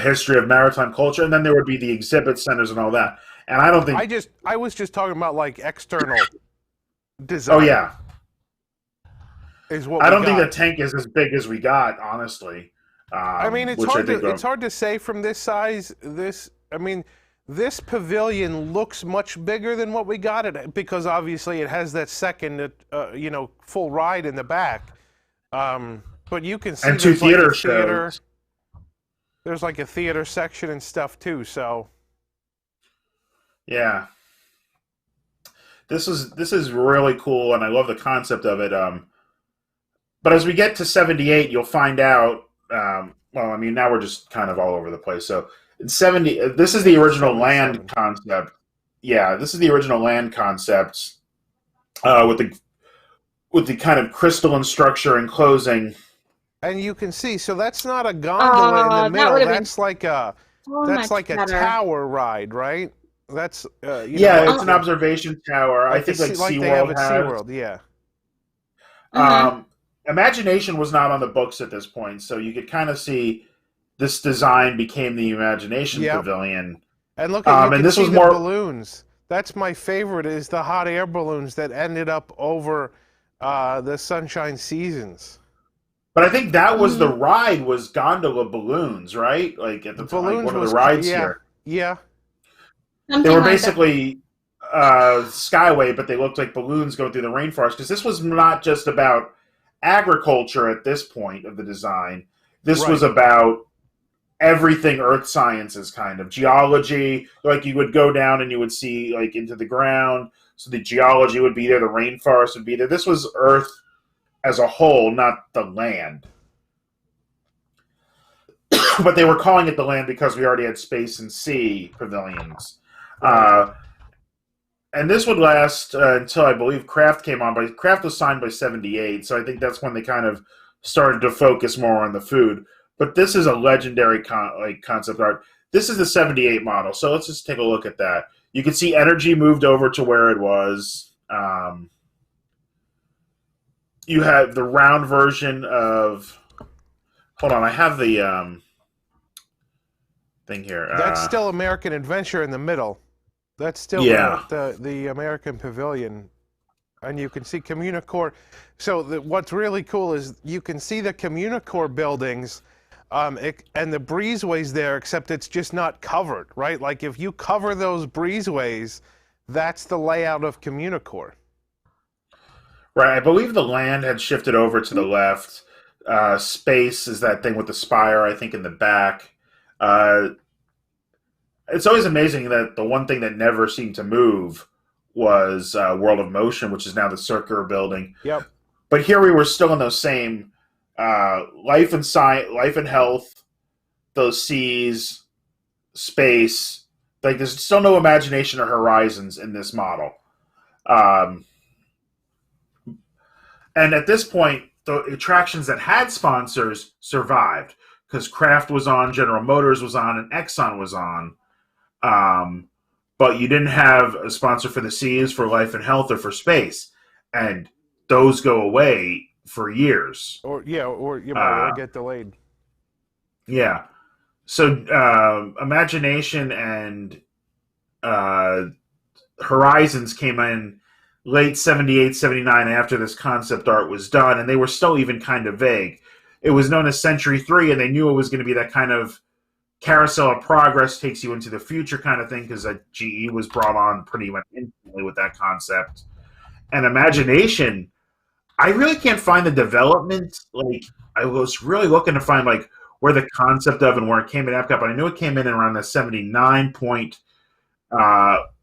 history of maritime culture, and then there would be the exhibit centers and all that. And I don't think I was just talking about like external design. Oh yeah, is what I don't think the tank is as big as we got, honestly. I mean, it's hard to say from this size. This pavilion looks much bigger than what we got it, because obviously it has that second, full ride in the back. But you can see and two theater shows. There's like a theater section and stuff too. So yeah, this is really cool, and I love the concept of it. But as we get to '78, you'll find out. Now we're just kind of all over the place. So in '70, this is the original land concept. Yeah, this is the original land concept with the kind of crystalline structure and closing. And you can see, so that's not a gondola in the middle. That's like a tower ride, right? That's it's an observation tower. I think like SeaWorld has. SeaWorld, yeah. Imagination was not on the books at this point, so you could kind of see this design became the Imagination Pavilion. And look at and this was more balloons. That's my favorite, is the hot air balloons that ended up over the Sunshine Seasons. But I think that was the ride, was gondola balloons, right? Like at the time, one of the rides here. Yeah. They were basically Skyway, but they looked like balloons going through the rainforest, because this was not just about agriculture at this point of the design. This was about everything earth sciences, kind of geology. Like you would go down and you would see like into the ground, so the geology would be there, the rainforest would be there. This was earth as a whole, not the land. But they were calling it the land because we already had space and sea pavilions. And this would last until, I believe, Kraft came on. But Kraft was signed by '78, so I think that's when they kind of started to focus more on the food. But this is a legendary concept art. This is the '78 model, so let's just take a look at that. You can see energy moved over to where it was. You had the round version of. Hold on, I have the thing here. That's still American Adventure in the middle. That's still Yeah. the American Pavilion. And you can see Communicore. So what's really cool is you can see the Communicore buildings and the breezeways there, except it's just not covered, right? Like if you cover those breezeways, that's the layout of Communicore. Right, I believe the land had shifted over to the left. Space is that thing with the spire, I think, in the back. It's always amazing that the one thing that never seemed to move was World of Motion, which is now the Circular building. Yep. But here we were still in those same life and science, life and health, those seas, space. Like there's still no imagination or horizons in this model. And at this point, the attractions that had sponsors survived because Kraft was on, General Motors was on, and Exxon was on. But you didn't have a sponsor for the seas, for life and health, or for space. And those go away for years. Or get delayed. Yeah. So Imagination and Horizons came in late 78, 79 after this concept art was done, and they were still even kind of vague. It was known as Century 3, and they knew it was going to be that kind of carousel of progress, takes you into the future kind of thing, because GE was brought on pretty much instantly with that concept. And Imagination, I really can't find the development. Like, I was really looking to find like where the concept of and where it came in Epcot, but I knew it came in around the 79 point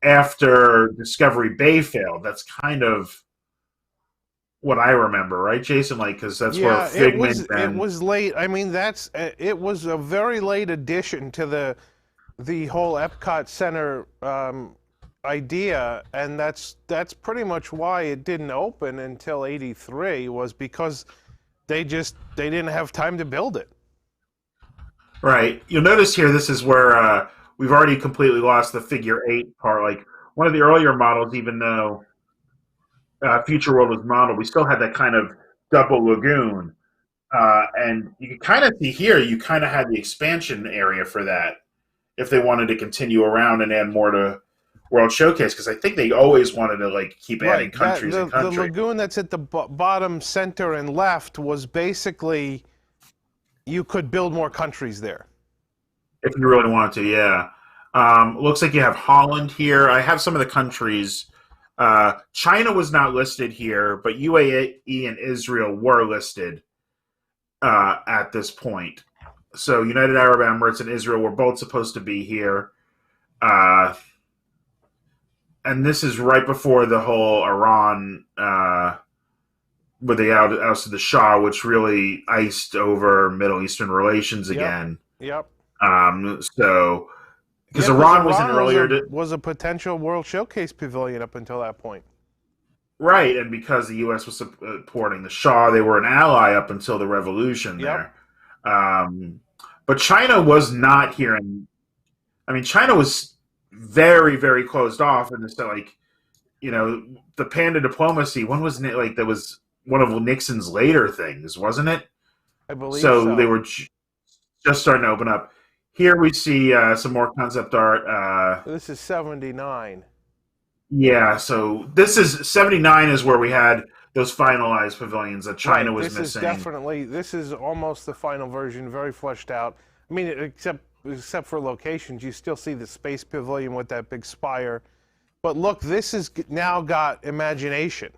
after Discovery Bay failed. That's kind of what I remember, right, Jason? Like, because that's where Figment it was late. I mean, it was a very late addition to the whole Epcot Center idea, and that's pretty much why it didn't open until '83, was because they didn't have time to build it. Right. You'll notice here, this is where we've already completely lost the figure 8 part. Like, one of the earlier models, even though Future World was modeled, we still had that kind of double lagoon. And you can kind of see here, you kind of had the expansion area for that if they wanted to continue around and add more to World Showcase, because I think they always wanted to like keep adding countries and countries. The lagoon that's at the bottom center and left was basically, you could build more countries there. If you really wanted to, yeah. Looks like you have Holland here. I have some of the countries. China was not listed here, but UAE and Israel were listed at this point. So United Arab Emirates and Israel were both supposed to be here. And this is right before the whole Iran, where they ousted the Shah, which really iced over Middle Eastern relations again. Yep. So, because Iran was an earlier... was a potential World Showcase pavilion up until that point. Right, and because the U.S. was supporting the Shah, they were an ally up until the revolution there. But China was not here. China was very, very closed off, and it's like, the panda diplomacy. When was it? Like, that was one of Nixon's later things, wasn't it? I believe so. So they were just starting to open up. Here we see some more concept art. This is 79. Yeah, so this is 79 is where we had those finalized pavilions that China was missing. This is almost the final version, very fleshed out. I mean, except for locations, you still see the space pavilion with that big spire. But look, this has now got Imagination.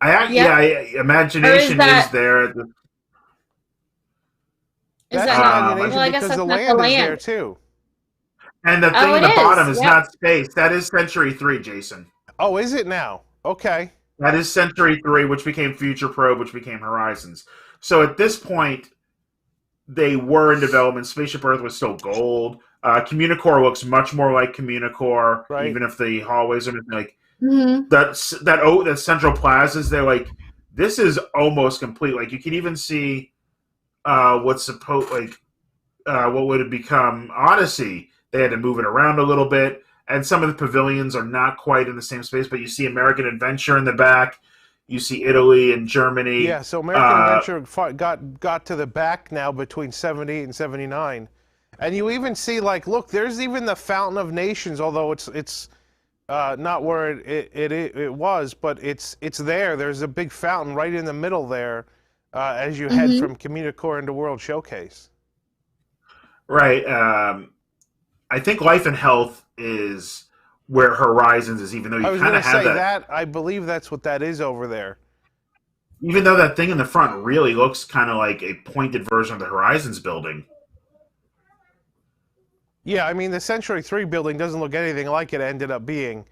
Imagination is there. That's Imagination because the land is there too. And the thing at the bottom is not space. That is Century 3, Jason. Oh, is it now? Okay. That is Century 3, which became Future Probe, which became Horizons. So at this point, they were in development. Spaceship Earth was still gold. Communicore looks much more like Communicore, right, even if the hallways are like that Central Plazas. They're like, this is almost complete. Like, you can even see what would have become Odyssey. They had to move it around a little bit, and some of the pavilions are not quite in the same space, but you see American Adventure in the back. You see Italy and Germany. Yeah, so American Adventure got to the back now between 78 and 79. And you even see, like, look, there's even the Fountain of Nations, although it's not where it was, but it's there. There's a big fountain right in the middle there as you head from Communicore into World Showcase. Right. I think Life and Health is where Horizons is, even though you kind of have that. I believe that's what that is over there. Even though that thing in the front really looks kind of like a pointed version of the Horizons building. Yeah, I mean, the Century 3 building doesn't look anything like it ended up being.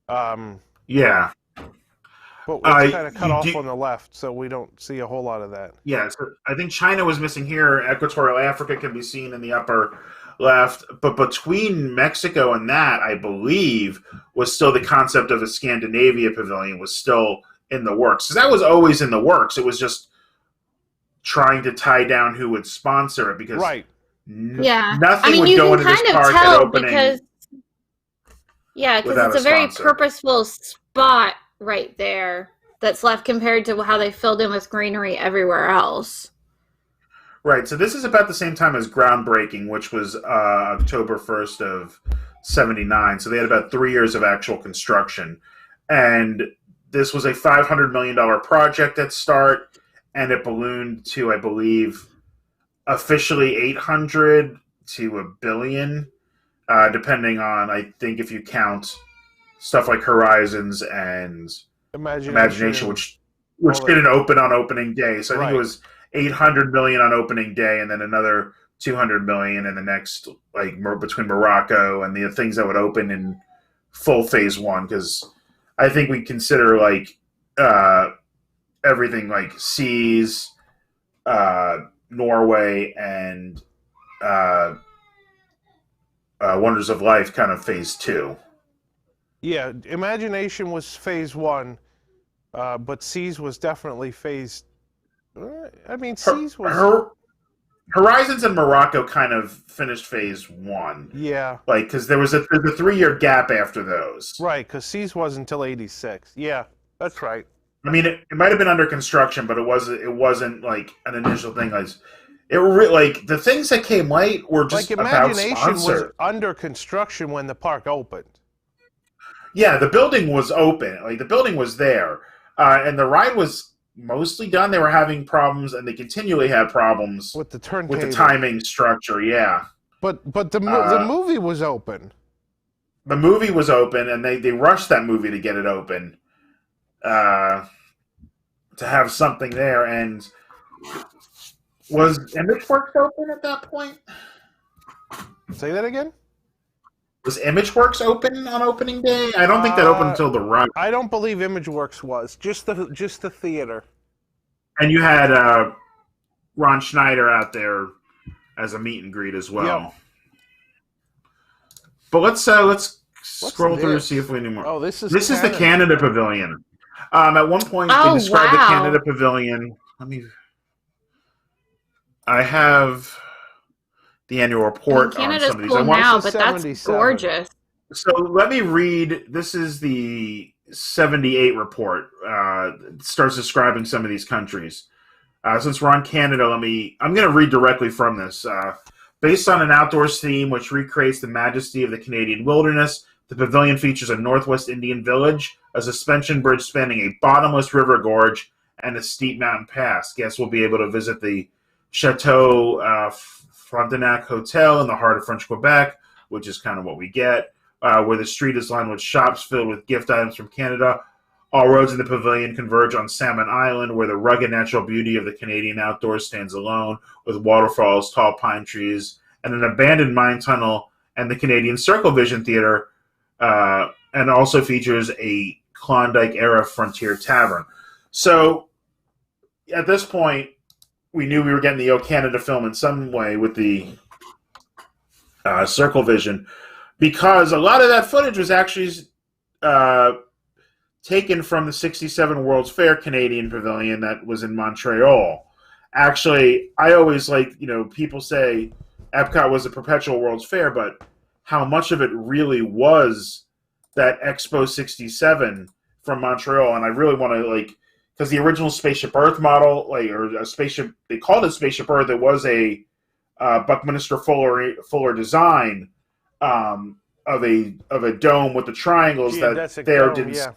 Yeah. But it's kind of cut off on the left, so we don't see a whole lot of that. Yeah, so I think China was missing here. Equatorial Africa can be seen in the upper left. But between Mexico and that, I believe, was still the concept of a Scandinavia pavilion was still in the works. So that was always in the works. It was just trying to tie down who would sponsor it because nothing would go into this park at opening. Because it's a very purposeful spot right there that's left compared to how they filled in with greenery everywhere else. Right, so this is about the same time as groundbreaking, which was October 1st of 79. So they had about 3 years of actual construction. And this was a $500 million project at start, and it ballooned to, I believe, officially 800 to $1 billion, depending on, I think, if you count stuff like Horizons and Imagination, which didn't open on opening day. So I think it was $800 million on opening day, and then another $200 million in the next, like, between Morocco and the things that would open in full phase one. Because I think we consider like everything like Seas, Norway, and Wonders of Life kind of phase two. Yeah, Imagination was phase one, but Seas was definitely phase. I mean, Seas was. Horizons and Morocco kind of finished phase one. Yeah. Like, because there's a 3-year gap after those. Right, because Seas was until 86. Yeah, that's right. I mean, it might have been under construction, but it wasn't like an initial thing. Like the things that came late were just like about Imagination sponsor. Was under construction when the park opened. Yeah, the building was open. Like the building was there, and the ride was mostly done. They were having problems, and they continually had problems with the turntable, with the timing structure. Yeah, but the movie was open. The movie was open, and they rushed that movie to get it open, to have something there. And was ImageWorks open at that point? Say that again. Was ImageWorks open on opening day? I don't think that opened until the run. I don't believe ImageWorks was. Just the theater. And you had Ron Schneider out there as a meet and greet as well. Yep. But let's scroll through and see if we need more. Oh, this is the Canada Pavilion. At one point, they described the Canada Pavilion. I have the annual report on some of these. Cool now, but that's gorgeous. So let me read. This is the 78 report. It starts describing some of these countries. Since we're on Canada, I'm going to read directly from this. Based on an outdoors theme which recreates the majesty of the Canadian wilderness, the pavilion features a Northwest Indian village, a suspension bridge spanning a bottomless river gorge, and a steep mountain pass. Guests will be able to visit the Chateau Frontenac Hotel in the heart of French Quebec, which is kind of what we get, where the street is lined with shops filled with gift items from Canada. All roads in the pavilion converge on Salmon Island, where the rugged natural beauty of the Canadian outdoors stands alone, with waterfalls, tall pine trees, and an abandoned mine tunnel, and the Canadian Circle Vision Theater, and also features a Klondike-era frontier tavern. So, at this point, we knew we were getting the O Canada film in some way with the Circle Vision, because a lot of that footage was actually taken from the 67 World's Fair Canadian Pavilion that was in Montreal. Actually, I always people say Epcot was a perpetual World's Fair, but how much of it really was that Expo 67 from Montreal. And I really want to, because the original Spaceship Earth model, or a spaceship, they called it Spaceship Earth. It was a Buckminster Fuller design of a dome with the triangles Geodesic that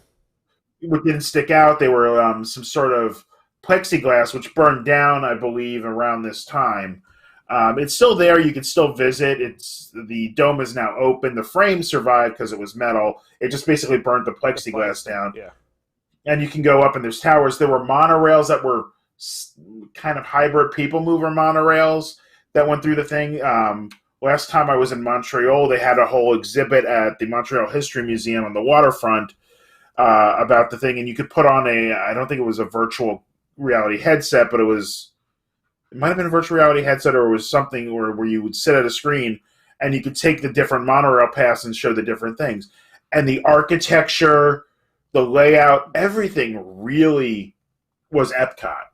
didn't stick out. They were some sort of plexiglass, which burned down, I believe, around this time. It's still there. You can still visit. The dome is now open. The frame survived because it was metal. It just basically burnt the plexiglass down. Yeah. And you can go up, and there's towers. There were monorails that were kind of hybrid people mover monorails that went through the thing. Last time I was in Montreal, they had a whole exhibit at the Montreal History Museum on the waterfront about the thing, and you could put on I don't think it was a virtual reality headset, but it might have been a virtual reality headset, or it was something where you would sit at a screen and you could take the different monorail paths and show the different things. And the architecture, the layout, everything really was Epcot.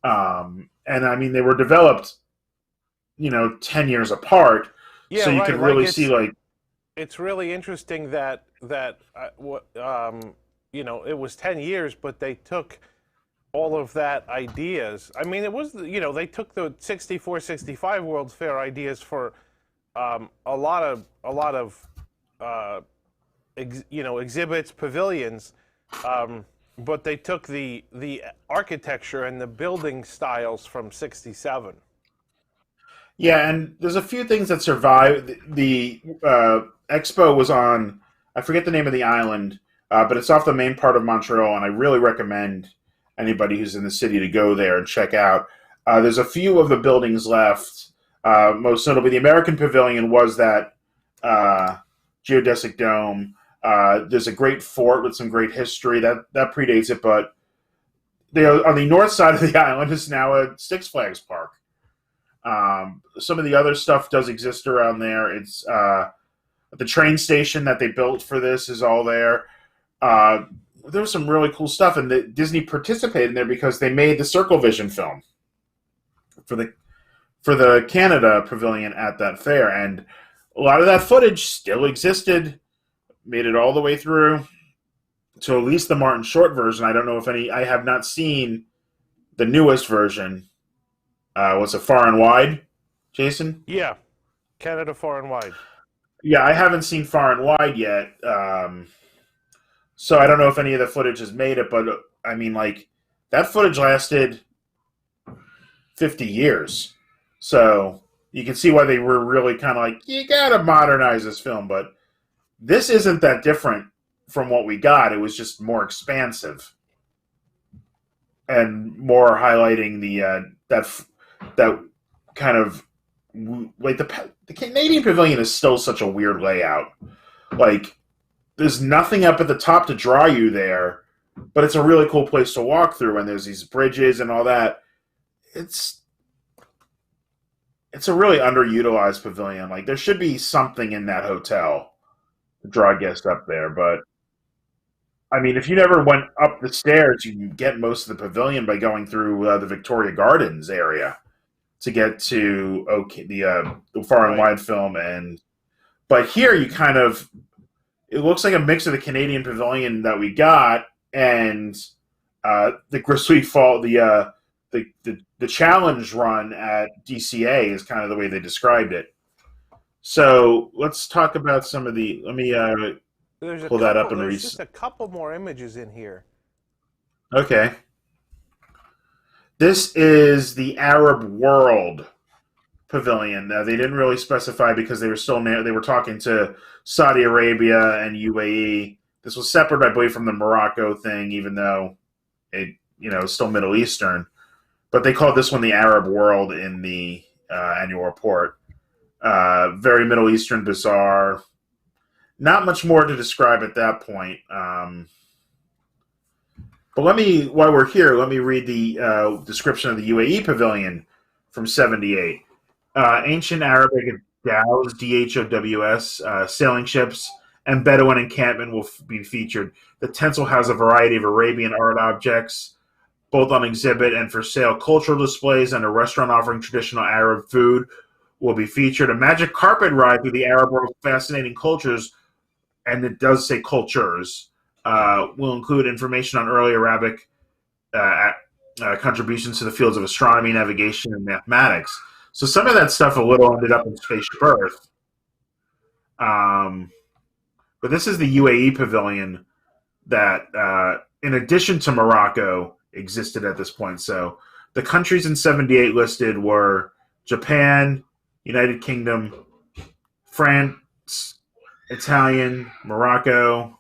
And I mean, they were developed, 10 years apart. Yeah, so you could really see it's really interesting that it was 10 years, but they took all of that ideas. I mean, it was, they took the 64, 65 World's Fair ideas for a lot of exhibits, pavilions, but they took the architecture and the building styles from 67. Yeah, and there's a few things that survived. The expo was on, I forget the name of the island, but it's off the main part of Montreal, and I really recommend anybody who's in the city to go there and check out. There's a few of the buildings left. Most notably, the American Pavilion was that geodesic dome. There's a great fort with some great history. That predates it, but on the north side of the island is now a Six Flags park. Some of the other stuff does exist around there. It's the train station that they built for this is all there. There was some really cool stuff, and Disney participated in there because they made the Circle Vision film for the Canada Pavilion at that fair, and a lot of that footage still existed, made it all the way through to at least the Martin Short version. I don't know if I have not seen the newest version. Was it Far and Wide, Jason? Yeah, Canada Far and Wide. Yeah, I haven't seen Far and Wide yet, so I don't know if any of the footage has made it, but I mean, that footage lasted 50 years. So you can see why they were really kind of you gotta modernize this film, but this isn't that different from what we got. It was just more expansive and more highlighting that kind of the Canadian Pavilion is still such a weird layout. There's nothing up at the top to draw you there, but it's a really cool place to walk through, and there's these bridges and all that. It's a really underutilized pavilion. There should be something in that hotel to draw guests up there, but I mean, if you never went up the stairs, you can get most of the pavilion by going through the Victoria Gardens area to get to the Far and Wide film. But here you it looks like a mix of the Canadian Pavilion that we got and the Grizzly Fall, the challenge run at DCA is kind of the way they described it. So let's talk about some of the. Let me pull that up and read. There's just a couple more images in here. Okay. This is the Arab World Pavilion. They didn't really specify because they were talking to Saudi Arabia and UAE. This was separate, I believe, from the Morocco thing, even though it is still Middle Eastern. But they called this one the Arab World in the annual report. Very Middle Eastern, bizarre. Not much more to describe at that point. But while we're here, let me read the description of the UAE Pavilion from '78. Ancient Arabic dhows, DHOWS, sailing ships, and Bedouin encampment will be featured. The tents will house a variety of Arabian art objects, both on exhibit and for sale, cultural displays, and a restaurant offering traditional Arab food will be featured. A magic carpet ride through the Arab world's fascinating cultures, and it does say cultures, will include information on early Arabic contributions to the fields of astronomy, navigation, and mathematics. So some of that stuff a little ended up in Spaceship Earth. But this is the UAE pavilion that, in addition to Morocco, existed at this point. So the countries in 78 listed were Japan, United Kingdom, France, Italian, Morocco,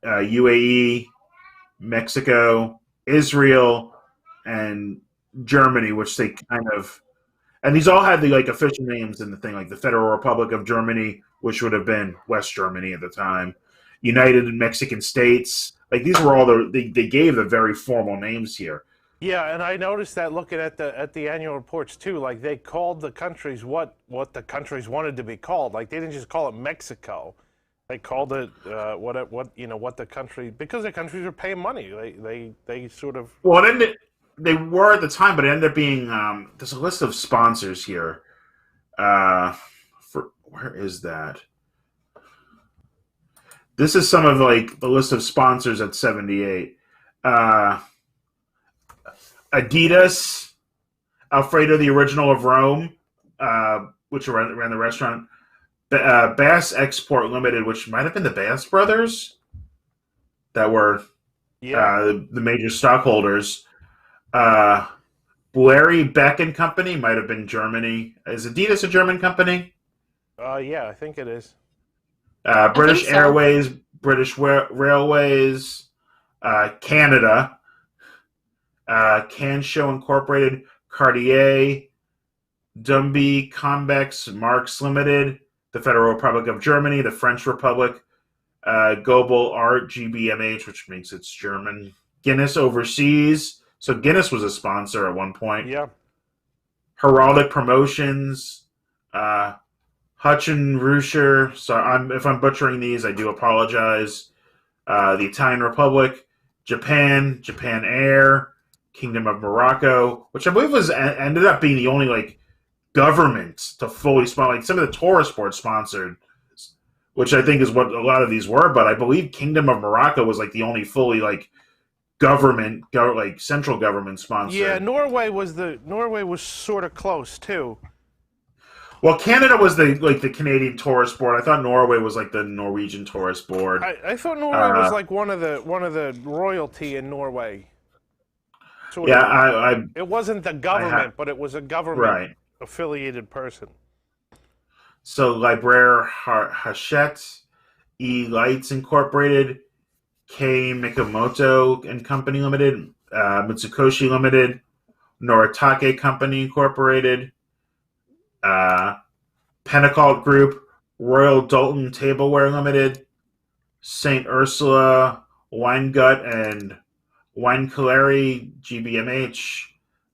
UAE, Mexico, Israel, and Germany, which they kind of, and these all had the like official names in the thing, like the Federal Republic of Germany, which would have been West Germany at the time, United Mexican States. Like these were all they gave the very formal names here. Yeah, and I noticed that looking at the annual reports too. Like they called the countries what the countries wanted to be called. Like they didn't just call it Mexico. They called it what the country, because the countries are paying money. They sort of, well, they were at the time, but it ended up being there's a list of sponsors here. For where is that? This is some of like the list of sponsors at 78. Adidas, Alfredo, the original of Rome, which ran the restaurant. Bass Export Limited, which might have been the Bass Brothers that were the major stockholders. Blairy Beck and Company might have been Germany. Is Adidas a German company? Yeah, I think it is. British Airways, British Railways, Canada, Can Show Incorporated, Cartier, Dumby, Convex, Marks Limited, the Federal Republic of Germany, the French Republic, Global Art, GmbH, which makes it's German, Guinness Overseas. So Guinness was a sponsor at one point. Yeah. Heraldic Promotions, Hutchin Ruscher. So if I'm butchering these, I do apologize. The Italian Republic, Japan Air, Kingdom of Morocco, which I believe ended up being the only like government to fully sponsor. Like some of the tourist boards sponsored, which I think is what a lot of these were. But I believe Kingdom of Morocco was like the only fully like government, like central government sponsored. Yeah, Norway was sort of close too. Well, Canada was the Canadian Tourist Board. I thought Norway was like the Norwegian Tourist Board. I thought Norway was like one of the royalty in Norway. It wasn't the government, but it was a government affiliated person. So Libraire Hachette, E-Lights Incorporated, K Mikamoto and Company Limited, Mitsukoshi Limited, Noritake Company Incorporated, Pentecalt Group, Royal Dalton Tableware Limited, St. Ursula Winegut and Winecullery GmbH,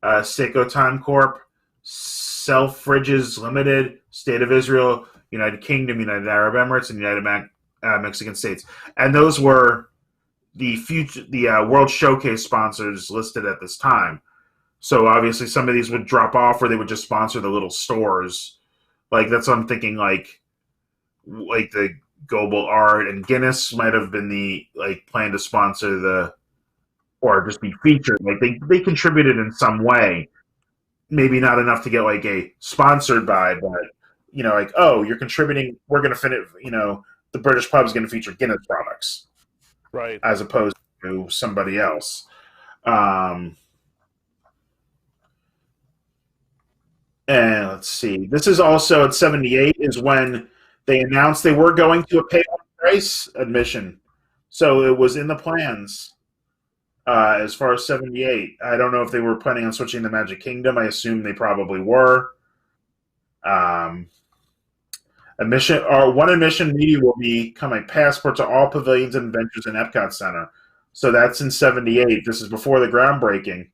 Seiko Time Corp, Selfridges Limited, State of Israel, United Kingdom, United Arab Emirates, and United Mexican States. And those were the World Showcase sponsors listed at this time. So obviously some of these would drop off, or they would just sponsor the little stores. Like that's what I'm thinking. Like the Global Art and Guinness might have been the plan to sponsor or just be featured. Like they contributed in some way. Maybe not enough to get like a sponsored by, but you're contributing. We're going to finish. The British pub is going to feature Guinness products, right? As opposed to somebody else. And let's see. This is also at 78 is when they announced they were going to a pay price admission. So it was in the plans as far as 78. I don't know if they were planning on switching to Magic Kingdom. I assume they probably were. One admission media will become a passport to all pavilions and adventures in Epcot Center. So that's in 78. This is before the groundbreaking.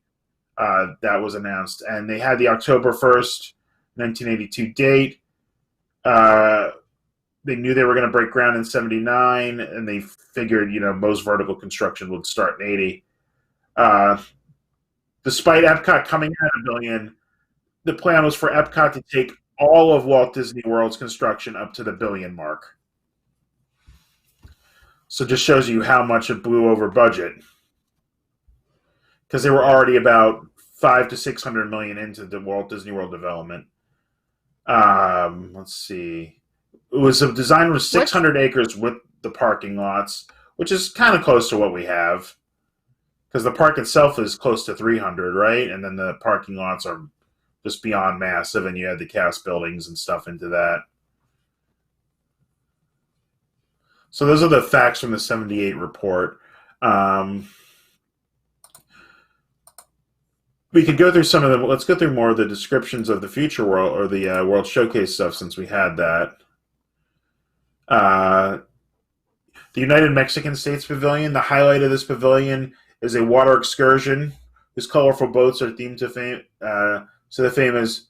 That was announced, and they had the October 1st, 1982 date. They knew they were going to break ground in 79, and they figured, most vertical construction would start in 80. Despite Epcot coming out of $1 billion, the plan was for Epcot to take all of Walt Disney World's construction up to the billion mark. So just shows you how much it blew over budget, because they were already about 500 to 600 million into the Walt Disney World development. Let's see. It was a design was 600 acres with the parking lots, which is kind of close to what we have, because the park itself is close to 300, right? And then the parking lots are just beyond massive, and you had the cast buildings and stuff into that. So those are the facts from the 78 report. We could go through some of them. Let's go through more of the descriptions of the future world, or the World Showcase stuff, since we had that. The United Mexican States Pavilion. The highlight of this pavilion is a water excursion whose colorful boats are themed to the famous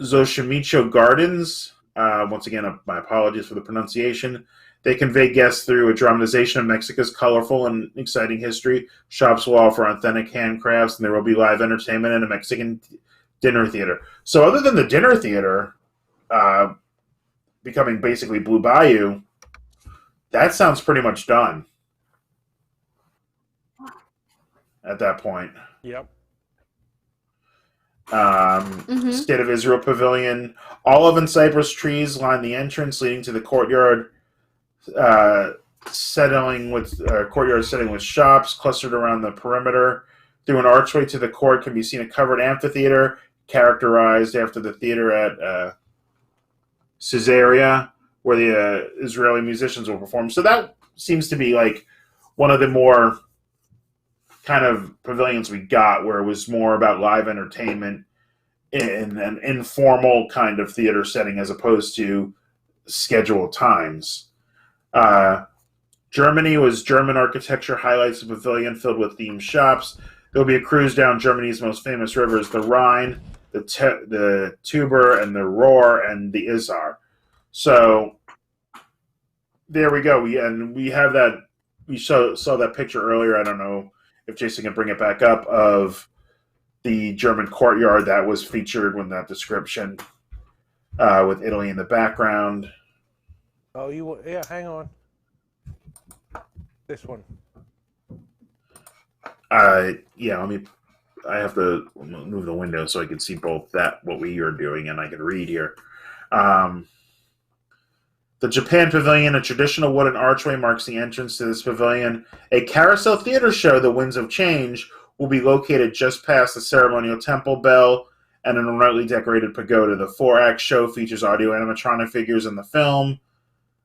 Xochimilco Gardens. Once again, my apologies for the pronunciation. They convey guests through a dramatization of Mexico's colorful and exciting history. Shops will offer authentic handcrafts, and there will be live entertainment and a Mexican dinner theater. So other than the dinner theater becoming basically Blue Bayou, that sounds pretty much done at that point. Yep. State of Israel Pavilion. Olive and cypress trees line the entrance leading to the courtyard, setting with shops clustered around the perimeter. Through an archway to the court can be seen a covered amphitheater characterized after the theater at Caesarea, where the Israeli musicians will perform. So that seems to be like one of the more kind of pavilions we got, where it was more about live entertainment in an informal kind of theater setting as opposed to scheduled times. Germany was German architecture highlights the pavilion filled with themed shops. There'll be a cruise down Germany's most famous rivers, the Rhine, the Tiber, and the Ruhr, and the Isar. So there we go. We have that. We saw that picture earlier. I don't know if Jason can bring it back up, of the German courtyard that was featured in that description, with Italy in the background. Oh, yeah, hang on. This one. Yeah, I have to move the window so I can see both what we are doing, and I can read here. The Japan Pavilion, a traditional wooden archway, marks the entrance to this pavilion. A carousel theater show, The Winds of Change, will be located just past the ceremonial temple bell and an ornately decorated pagoda. The 4-act show features audio animatronic figures in the film.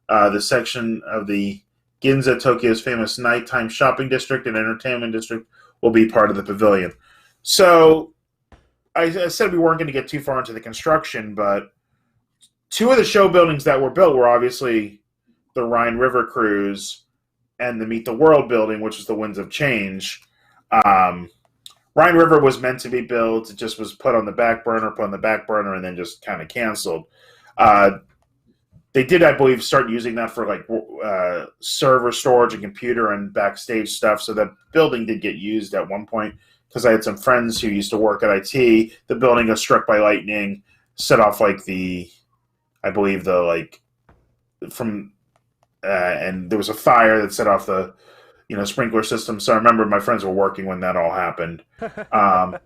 The section of the Ginza, Tokyo's famous nighttime shopping district and entertainment district, will be part of the pavilion. So I said we weren't going to get too far into the construction, but two of the show buildings that were built were obviously the Rhine River Cruise and the Meet the World building, which is the Winds of Change. Rhine River was meant to be built. It just was put on the back burner, and then just kind of canceled. They did, I believe, start using that for like server storage and computer and backstage stuff. So that building did get used at one point, because I had some friends who used to work at IT. The building was struck by lightning, set off like and there was a fire that set off the sprinkler system. So I remember my friends were working when that all happened. But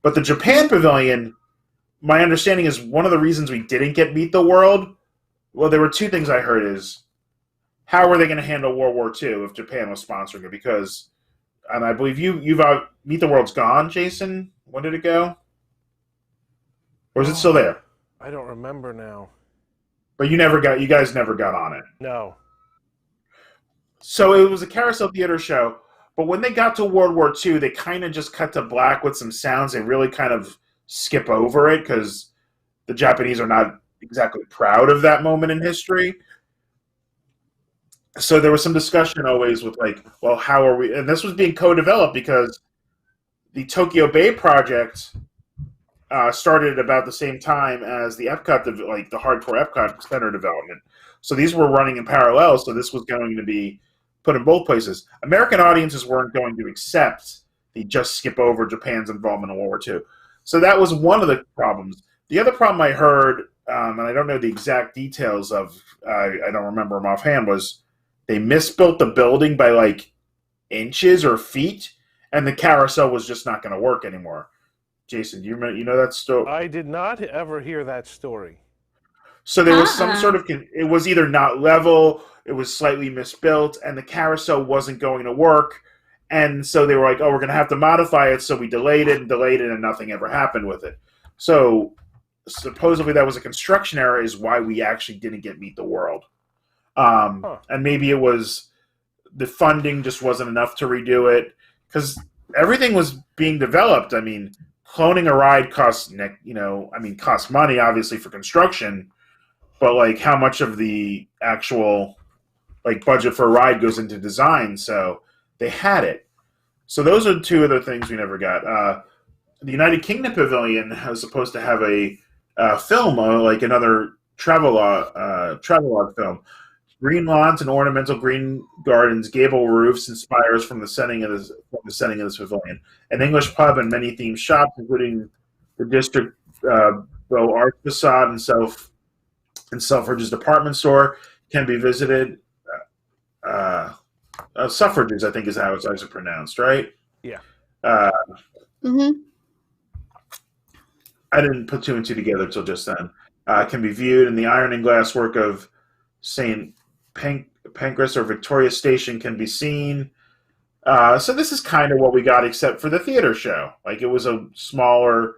the Japan Pavilion, my understanding is one of the reasons we didn't get Meet the World. Well, there were two things I heard is, how are they going to handle World War II if Japan was sponsoring it? Because, and I believe you've Meet the World's gone, Jason. When did it go? Or is it still there? I don't remember now. But you guys never got on it. No. So it was a carousel theater show, but when they got to World War II, they kind of just cut to black with some sounds. They really kind of skip over it because the Japanese are not exactly proud of that moment in history. So there was some discussion always with like, well, how are we? And this was being co-developed because the Tokyo Bay project started at about the same time as the Epcot, the hardcore Epcot Center development. So these were running in parallel. So this was going to be put in both places. American audiences weren't going to accept the just skip over Japan's involvement in World War II. So that was one of the problems. The other problem I heard, and I don't know the exact details of, I don't remember them offhand, was they misbuilt the building by like inches or feet, and the carousel was just not going to work anymore. Jason, you know that story? I did not ever hear that story. So there was some sort of, it was either not level, it was slightly misbuilt, and the carousel wasn't going to work. And so they were like, oh, we're going to have to modify it. So we delayed it, and nothing ever happened with it. So supposedly that was a construction error, is why we actually didn't get Meet the World. And maybe it was the funding just wasn't enough to redo it, because everything was being developed. I mean, cloning a ride costs, costs money, obviously, for construction. But like, how much of the actual like budget for a ride goes into design? So they had it. So those are two other things we never got. The United Kingdom Pavilion was supposed to have a film, like another travelogue film. Green lawns and ornamental green gardens, gable roofs, and spires from the setting of this pavilion. An English pub and many themed shops, including the District Beau Art facade and Selfridge's department store, can be visited. Suffrages, I think, is how it's actually pronounced, right? Yeah. Mm-hmm. I didn't put two and two together until just then. Can be viewed in the iron and glass work of St. Pancras, or Victoria Station can be seen. So this is kind of what we got, except for the theater show. Like, it was a smaller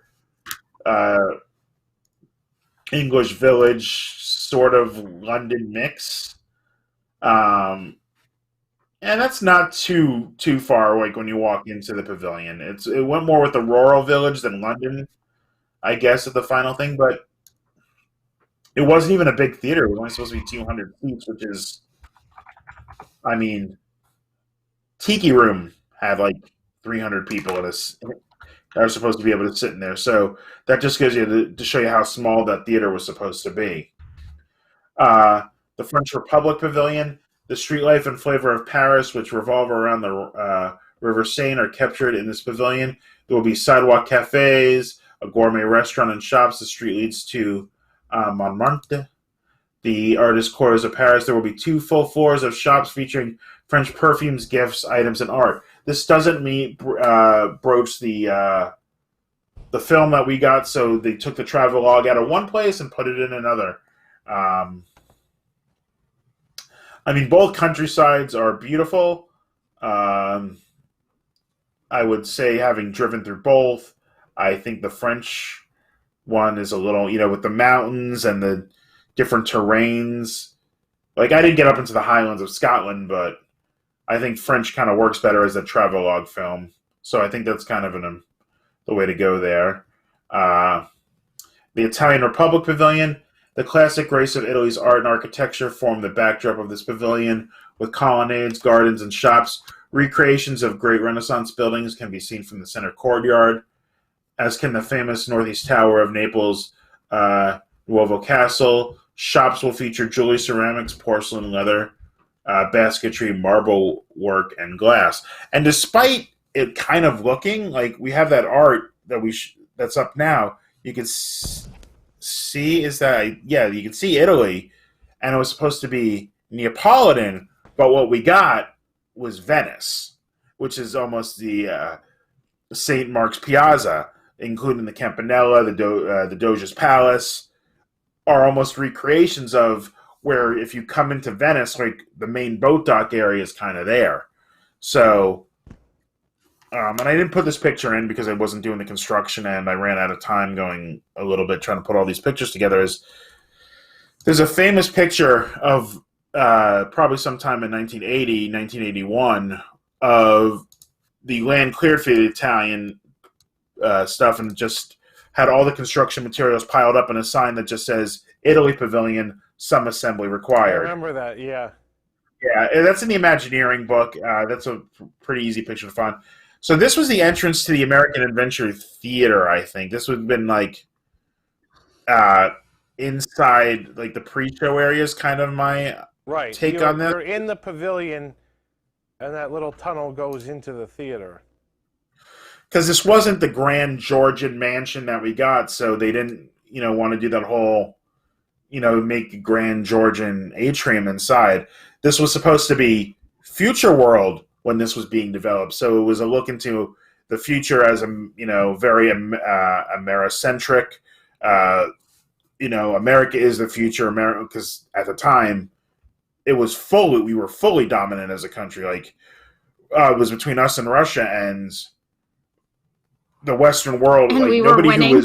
English village sort of London mix. And that's not too far, like, when you walk into the pavilion. It went more with the rural village than London, I guess, at the final thing, but it wasn't even a big theater. It was only supposed to be 200 seats, which is, I mean, Tiki Room had like 300 people in this. That are supposed to be able to sit in there. So that just gives you to show you how small that theater was supposed to be. The French Republic Pavilion, the street life and flavor of Paris, which revolve around the River Seine, are captured in this pavilion. There will be sidewalk cafes, a gourmet restaurant, and shops. The street leads to Montmartre, the artist quarters of Paris. There will be 2 full floors of shops featuring French perfumes, gifts, items, and art. This doesn't broach the film that we got, so they took the travelogue out of one place and put it in another. I mean, both countrysides are beautiful. I would say, having driven through both, I think the French one is a little, with the mountains and the different terrains. Like, I didn't get up into the Highlands of Scotland, but I think French kind of works better as a travelogue film. So I think that's kind of the way to go there. The Italian Republic Pavilion. The classic grace of Italy's art and architecture form the backdrop of this pavilion, with colonnades, gardens, and shops. Recreations of great Renaissance buildings can be seen from the center courtyard, as can the famous Northeast Tower of Naples' Nuovo Castle. Shops will feature jewelry, ceramics, porcelain, leather, basketry, marble work, and glass. And despite it kind of looking like we have that art that's up now, you can see you can see Italy, and it was supposed to be Neapolitan, but what we got was Venice, which is almost the St. Mark's Piazza, including the Campanella, the Doge's Palace, are almost recreations of where, if you come into Venice, like, the main boat dock area is kind of there. So, and I didn't put this picture in because I wasn't doing the construction and I ran out of time going a little bit trying to put all these pictures together. There's a famous picture of probably sometime in 1980, 1981, of the land cleared for the Italian stuff, and just had all the construction materials piled up in a sign that just says Italy Pavilion, some assembly required. I remember that, yeah. Yeah, that's in the Imagineering book. That's a pretty easy picture to find. So this was the entrance to the American Adventure Theater, I think. This would have been like inside, like, the pre-show areas, kind of my take on that. You're in the pavilion, and that little tunnel goes into the theater. because this wasn't the grand Georgian mansion that we got, so they didn't, want to do that whole, make a grand Georgian atrium inside. This was supposed to be future world when this was being developed, so it was a look into the future as a, very Americentric. America is the future. America, because at the time, we were fully dominant as a country. Like it was between us and Russia, and the Western world. And like we were winning.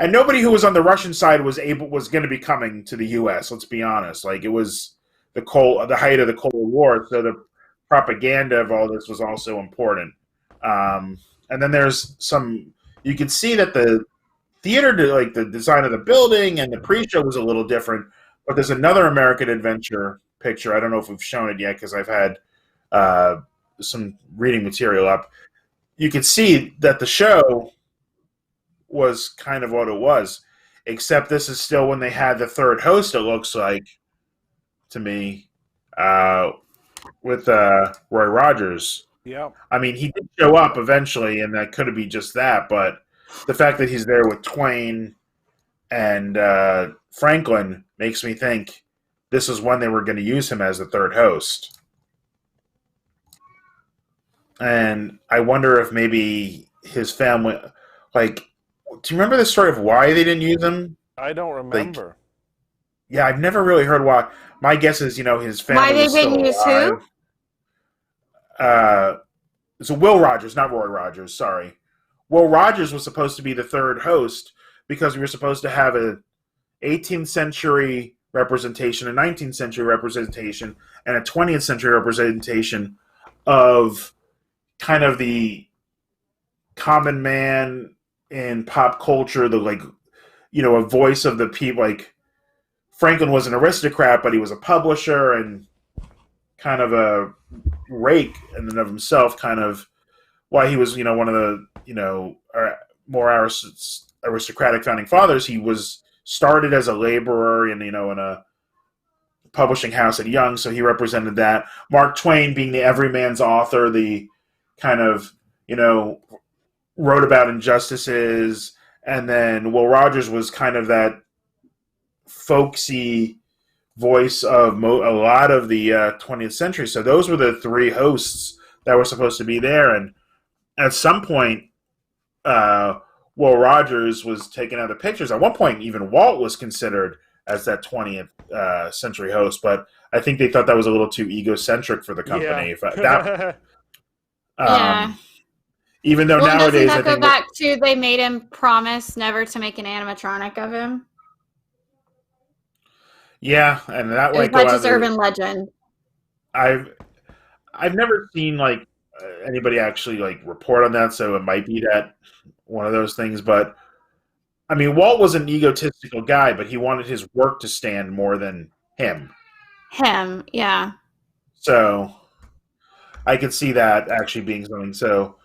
Nobody who was on the Russian side was going to be coming to the U.S. Let's be honest. Like it was the height of the Cold War, so the propaganda of all this was also important. And then there's you can see that the theater, like the design of the building and the pre-show was a little different. But there's another American Adventure picture. I don't know if we've shown it yet because I've had some reading material up. You can see that the show was kind of what it was, except this is still when they had the third host, it looks like, to me, with Roy Rogers. Yeah. I mean, he did show up eventually, and that could be just that, but the fact that he's there with Twain and Franklin makes me think this is when they were going to use him as the third host. And I wonder if maybe his family, like, do you remember the story of why they didn't use him? I don't remember. Yeah, I've never really heard why. My guess is, his family Why they was still didn't use alive. who? So Will Rogers, not Roy Rogers, sorry. Will Rogers was supposed to be the third host because we were supposed to have a 18th century representation, a 19th century representation, and a 20th century representation of kind of the common man in pop culture, a voice of the people. Like Franklin was an aristocrat, but he was a publisher and kind of a rake in and of himself, kind of why he was, one of the, more aristocratic founding fathers. He was started as a laborer in a publishing house at Young, so he represented that. Mark Twain being the everyman's author, the kind of, wrote about injustices, and then Will Rogers was kind of that folksy voice of a lot of the 20th century. So those were the three hosts that were supposed to be there, and at some point, Will Rogers was taken out of the pictures. At one point, even Walt was considered as that 20th century host, but I think they thought that was a little too egocentric for the company. Yeah. Yeah. Even though doesn't nowadays, that I think go back to they made him promise never to make an animatronic of him? Yeah, and that It's not just urban legend. I've never seen anybody actually report on that, so it might be that one of those things. But I mean, Walt was an egotistical guy, but he wanted his work to stand more than him. Yeah. So I could see that actually being something. So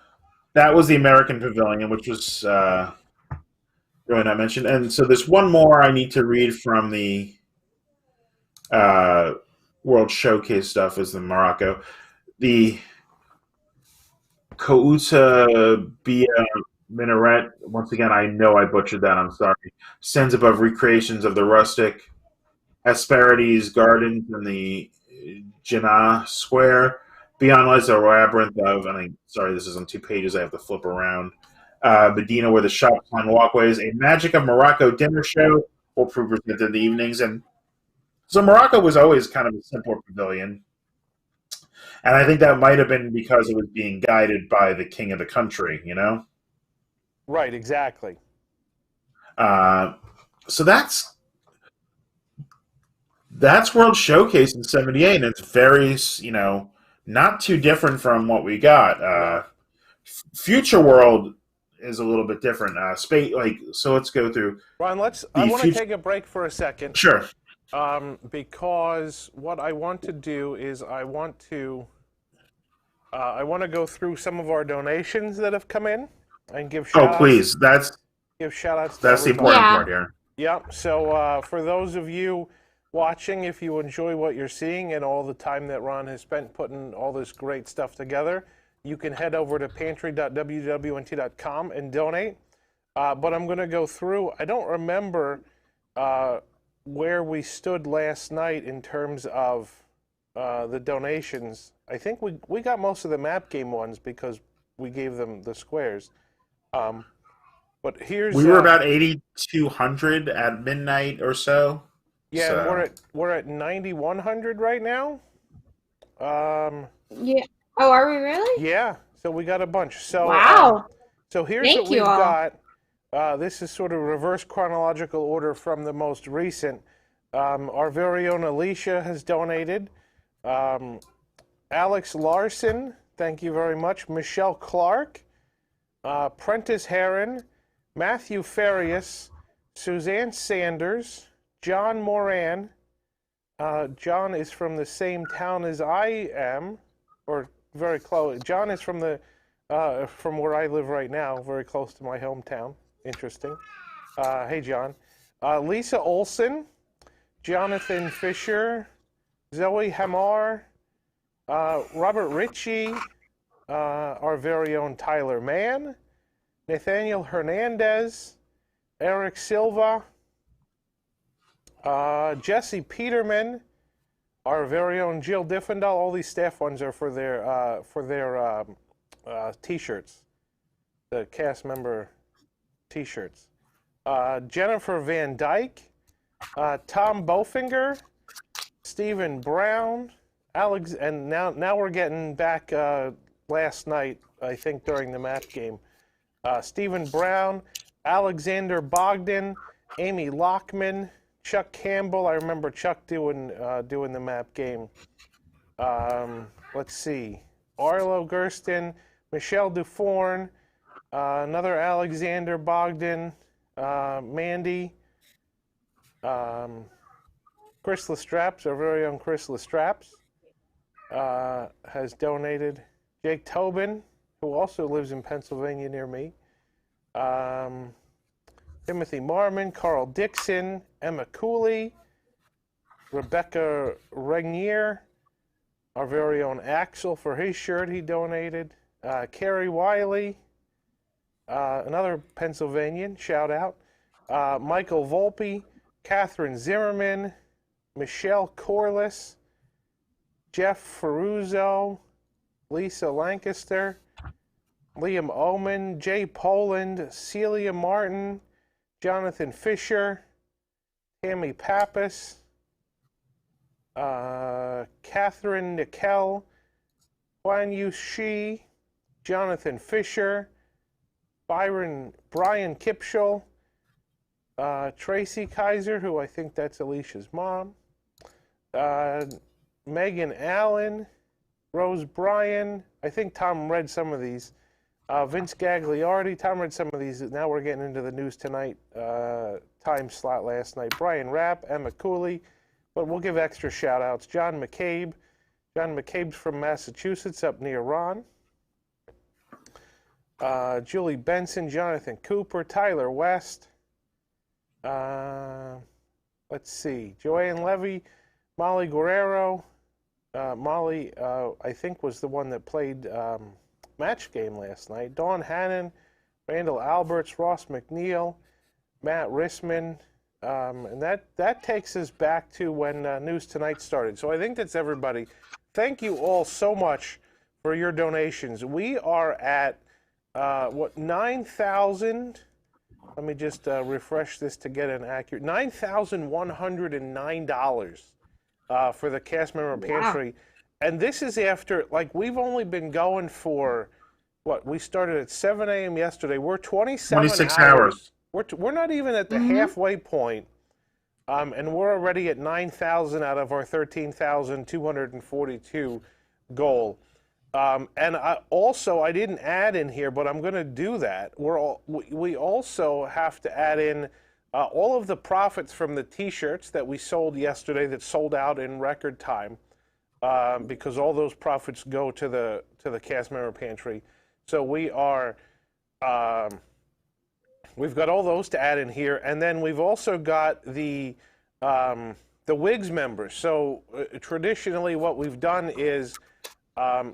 that was the American Pavilion, which was really not mentioned. And so there's one more I need to read from the World Showcase stuff is the Morocco. The Kouta Bia Minaret, once again, I know I butchered that, I'm sorry, stands above recreations of the rustic Hesperides Gardens in the Jinnah Square. Beyond lies a labyrinth of, this is on 2 pages, I have to flip around. Medina, where the shops line walkways. A Magic of Morocco dinner show will prove presented in the evenings. And so Morocco was always kind of a simpler pavilion. And I think that might have been because it was being guided by the king of the country, Right, exactly. So that's World Showcase in '78, and it's very, not too different from what we got. Future World is a little bit different. So let's go through. Ron, I want to take a break for a second. Sure. Because what I want to do is I want to go through some of our donations that have come in and give shout-outs. Oh, please. Give shout-outs to that's the everybody. important part here. Yep. So for those of you watching, if you enjoy what you're seeing and all the time that Ron has spent putting all this great stuff together, you can head over to pantry.wdwnt.com and donate. But I'm going to go through. I don't remember where we stood last night in terms of the donations. I think we got most of the map game ones because we gave them the squares. But here's we were about 8,200 at midnight or so. Yeah, so. and we're at 9,100 right now. Yeah. Oh, are we really? Yeah. So we got a bunch. So wow. So here's Thank what we've you all. got. This is sort of reverse chronological order from the most recent. Our very own Alicia has donated. Alex Larson, thank you very much. Michelle Clark, Prentice Heron, Matthew Farias, Suzanne Sanders, John Moran. John is from the same town as I am, or very close. John is from where I live right now, very close to my hometown. Interesting. Hey, John. Lisa Olson, Jonathan Fisher, Zoe Hamar, Robert Ritchie, our very own Tyler Mann, Nathaniel Hernandez, Eric Silva, Jesse Peterman, our very own Jill Diffendahl. All these staff ones are for their T-shirts, the cast member T-shirts. Jennifer Van Dyke, Tom Bofinger, Stephen Brown, Alex, and now we're getting back last night, I think, during the map game. Stephen Brown, Alexander Bogdan, Amy Lockman, Chuck Campbell. I remember Chuck doing the map game. Let's see. Arlo Gersten, Michelle Dufourn, another Alexander Bogdan, Mandy, Chris Lestraps, our very own Chris Lestraps, has donated. Jake Tobin, who also lives in Pennsylvania near me. Timothy Marmon, Carl Dixon, Emma Cooley, Rebecca Regnier, our very own Axel for his shirt he donated. Carrie Wiley, another Pennsylvanian, shout out. Michael Volpe, Catherine Zimmerman, Michelle Corliss, Jeff Ferruzzo, Lisa Lancaster, Liam Oman, Jay Poland, Celia Martin, Jonathan Fisher, Tammy Pappas, Catherine Nickel, Huan Yu Shi, Jonathan Fisher, Brian Kipschel, Tracy Kaiser, who I think that's Alicia's mom, Megan Allen, Rose Bryan. I think Tom read some of these. Vince Gagliardi. Tom read some of these. Now we're getting into the News Tonight time slot last night. Brian Rapp, Emma Cooley. But we'll give extra shout-outs. John McCabe. John McCabe's from Massachusetts, up near Ron. Julie Benson, Jonathan Cooper, Tyler West. Let's see. Joanne Levy, Molly Guerrero. Molly, I think, was the one that played match game last night. Dawn Hannon, Randall Alberts, Ross McNeil, Matt Rissman. And that takes us back to when News Tonight started. So I think that's everybody. Thank you all so much for your donations. We are at, 9,000? Let me just refresh this to get an accurate. $9,109 for the cast member Pantry. Wow. And this is after, we've only been going for, we started at 7 a.m. yesterday. We're 26 hours. We're not even at the halfway point, and we're already at 9,000 out of our 13,242 goal. And I didn't add in here, but I'm going to do that. We also have to add in all of the profits from the T-shirts that we sold yesterday that sold out in record time, because all those profits go to the cast member Pantry. So we are. We've got all those to add in here, and then we've also got the WIGS members. So traditionally, what we've done is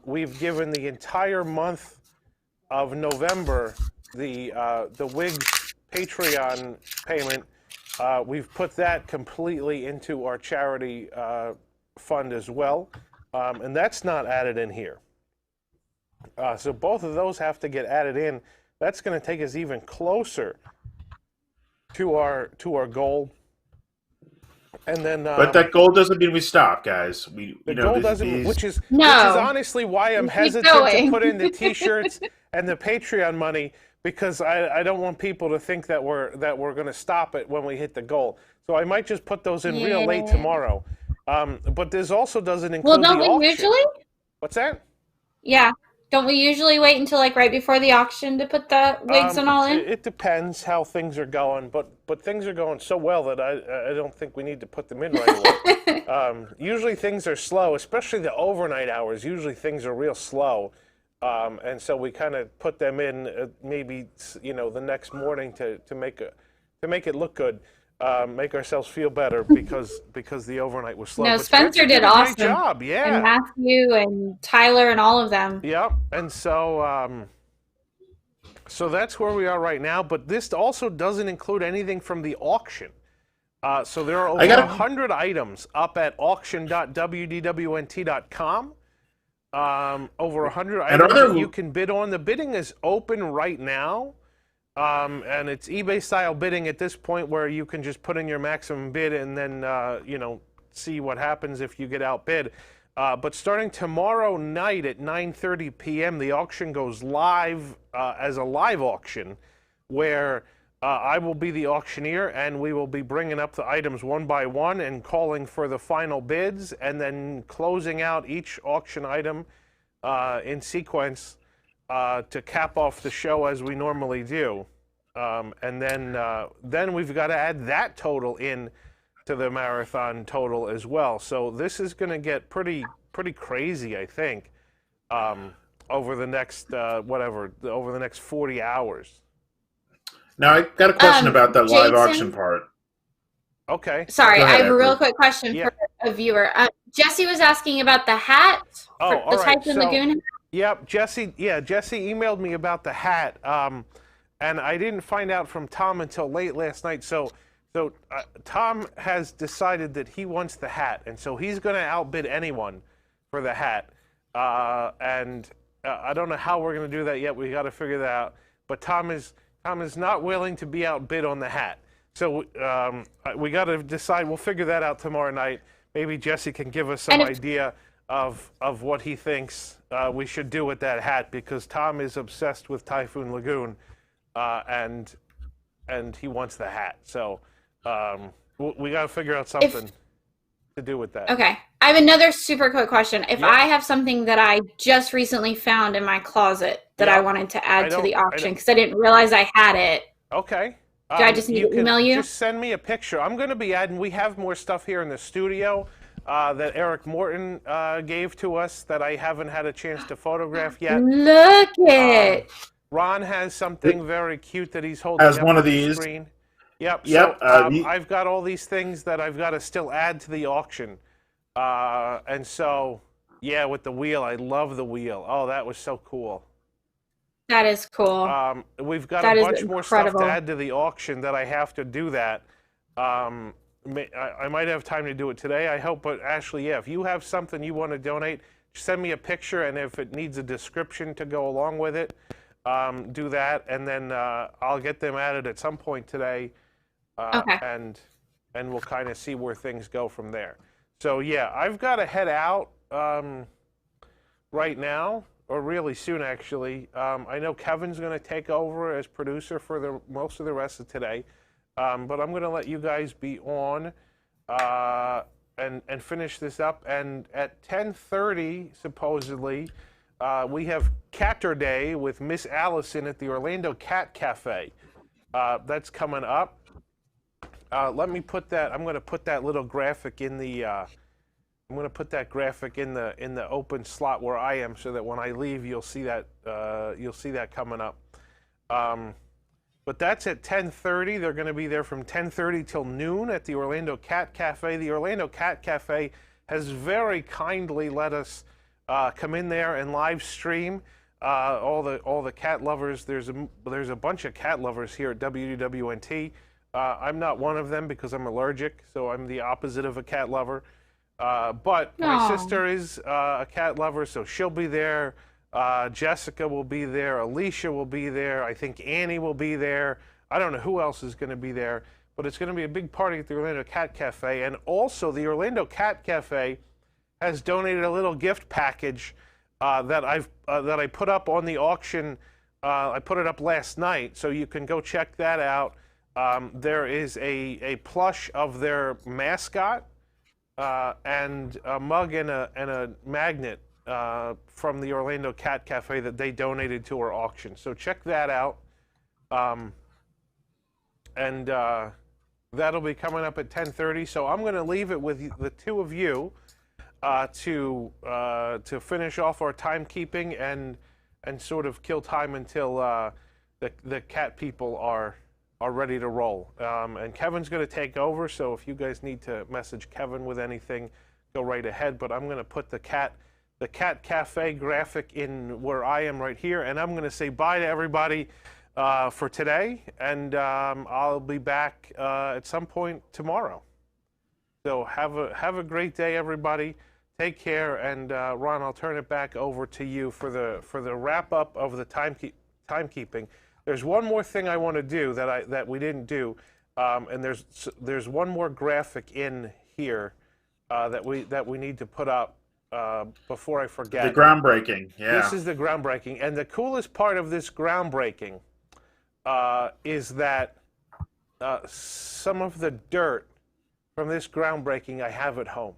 we've given the entire month of November the WIGS Patreon payment. We've put that completely into our charity fund as well, and that's not added in here. So both of those have to get added in. That's going to take us even closer to our goal. And then, but that goal doesn't mean we stop, guys. The goal doesn't, which is No. honestly why I'm Keep hesitant going. to put in the T-shirts and the Patreon money, because I don't want people to think that we're going to stop it when we hit the goal. So I might just put those in real late tomorrow. But this also doesn't include Well, the don't we auction. usually? What's that? Yeah. Don't we usually wait until like right before the auction to put the wigs and all in? It depends how things are going, but things are going so well that I don't think we need to put them in right away. Usually things are slow, especially the overnight hours. Usually things are real slow, and so we kind of put them in maybe the next morning to make it look good. Make ourselves feel better because the overnight was slow. No, But Spencer did a awesome. great job, yeah. And Matthew and Tyler and all of them. Yep, and so so that's where we are right now. But this also doesn't include anything from the auction. So there are over 100 items up at auction.wdwnt.com. Over 100 items that you can bid on. The bidding is open right now. And it's eBay-style bidding at this point, where you can just put in your maximum bid and then, see what happens if you get outbid. But starting tomorrow night at 9:30 p.m., the auction goes live as a live auction, where I will be the auctioneer, and we will be bringing up the items one by one and calling for the final bids, and then closing out each auction item in sequence to cap off the show as we normally do. And then we've got to add that total in to the marathon total as well. So this is going to get pretty crazy, I think, over the next over the next 40 hours. Now I got a question about that live Jason? auction part. Okay. Sorry, ahead, I have a real Edward. quick question for a viewer. Jesse was asking about the hat, Oh, the all right. Typhoon Lagoon hat. Yep, Jesse. Yeah, Jesse emailed me about the hat, and I didn't find out from Tom until late last night. So Tom has decided that he wants the hat, and so he's going to outbid anyone for the hat. And I don't know how we're going to do that yet. We got to figure that out. But Tom is not willing to be outbid on the hat. So we got to decide. We'll figure that out tomorrow night. Maybe Jesse can give us some idea of what he thinks we should do with that hat, because Tom is obsessed with Typhoon Lagoon, and he wants the hat. So we got to figure out something to do with that. Okay. I have another super quick question. If Yep. I have something that I just recently found in my closet that I wanted to add to the auction because I didn't realize I had it, Okay. do I just need to email you? Just send me a picture. I'm going to be adding, we have more stuff here in the studio that Eric Morton gave to us that I haven't had a chance to photograph yet. Look it. Ron has something very cute that he's holding As up one of on the these. screen. Yep. Yep, So I've got all these things that I've got to still add to the auction. And so, yeah, with the wheel, I love the wheel. Oh, that was so cool. That is cool. We've got That a is bunch more stuff incredible. to add to the auction that I have to do that. I might have time to do it today, I hope. But Ashley, yeah, if you have something you want to donate, send me a picture, and if it needs a description to go along with it, do that, and then I'll get them added at some point today, Okay. and we'll kind of see where things go from there. So yeah, I've got to head out right now, or really soon actually. I know Kevin's going to take over as producer for most of the rest of today, but I'm going to let you guys be on and finish this up. And at 10:30, supposedly, we have Catter Day with Miss Allison at the Orlando Cat Cafe. That's coming up. Let me put that. I'm going to put that little graphic in the. I'm going to put that graphic in the open slot where I am, so that when I leave, you'll see that coming up. But that's at 10:30. They're going to be there from 10:30 till noon at the Orlando Cat Cafe. The Orlando Cat Cafe has very kindly let us come in there and live stream. All the cat lovers. There's a bunch of cat lovers here at WDWNT. I'm not one of them because I'm allergic, so I'm the opposite of a cat lover. But my sister is a cat lover, so she'll be there. Jessica will be there. Alicia will be there. I think Annie will be there. I don't know who else is going to be there, but it's going to be a big party at the Orlando Cat Cafe. And also, the Orlando Cat Cafe has donated a little gift package that I put up on the auction. I put it up last night, so you can go check that out. There is a plush of their mascot and a mug and a magnet from the Orlando Cat Cafe that they donated to our auction. So check that out. And that'll be coming up at 10:30. So I'm going to leave it with the two of you to finish off our timekeeping and sort of kill time until the cat people are ready to roll. And Kevin's going to take over, so if you guys need to message Kevin with anything, go right ahead. But I'm going to put the cat cafe graphic in where I am right here, and I'm going to say bye to everybody for today, and I'll be back at some point tomorrow. So have a great day, everybody. Take care, and Ron, I'll turn it back over to you for the wrap up of the timekeeping. There's one more thing I want to do that we didn't do, and there's one more graphic in here that we need to put up before I forget. The groundbreaking, yeah. This is the groundbreaking, and the coolest part of this groundbreaking is that some of the dirt from this groundbreaking I have at home.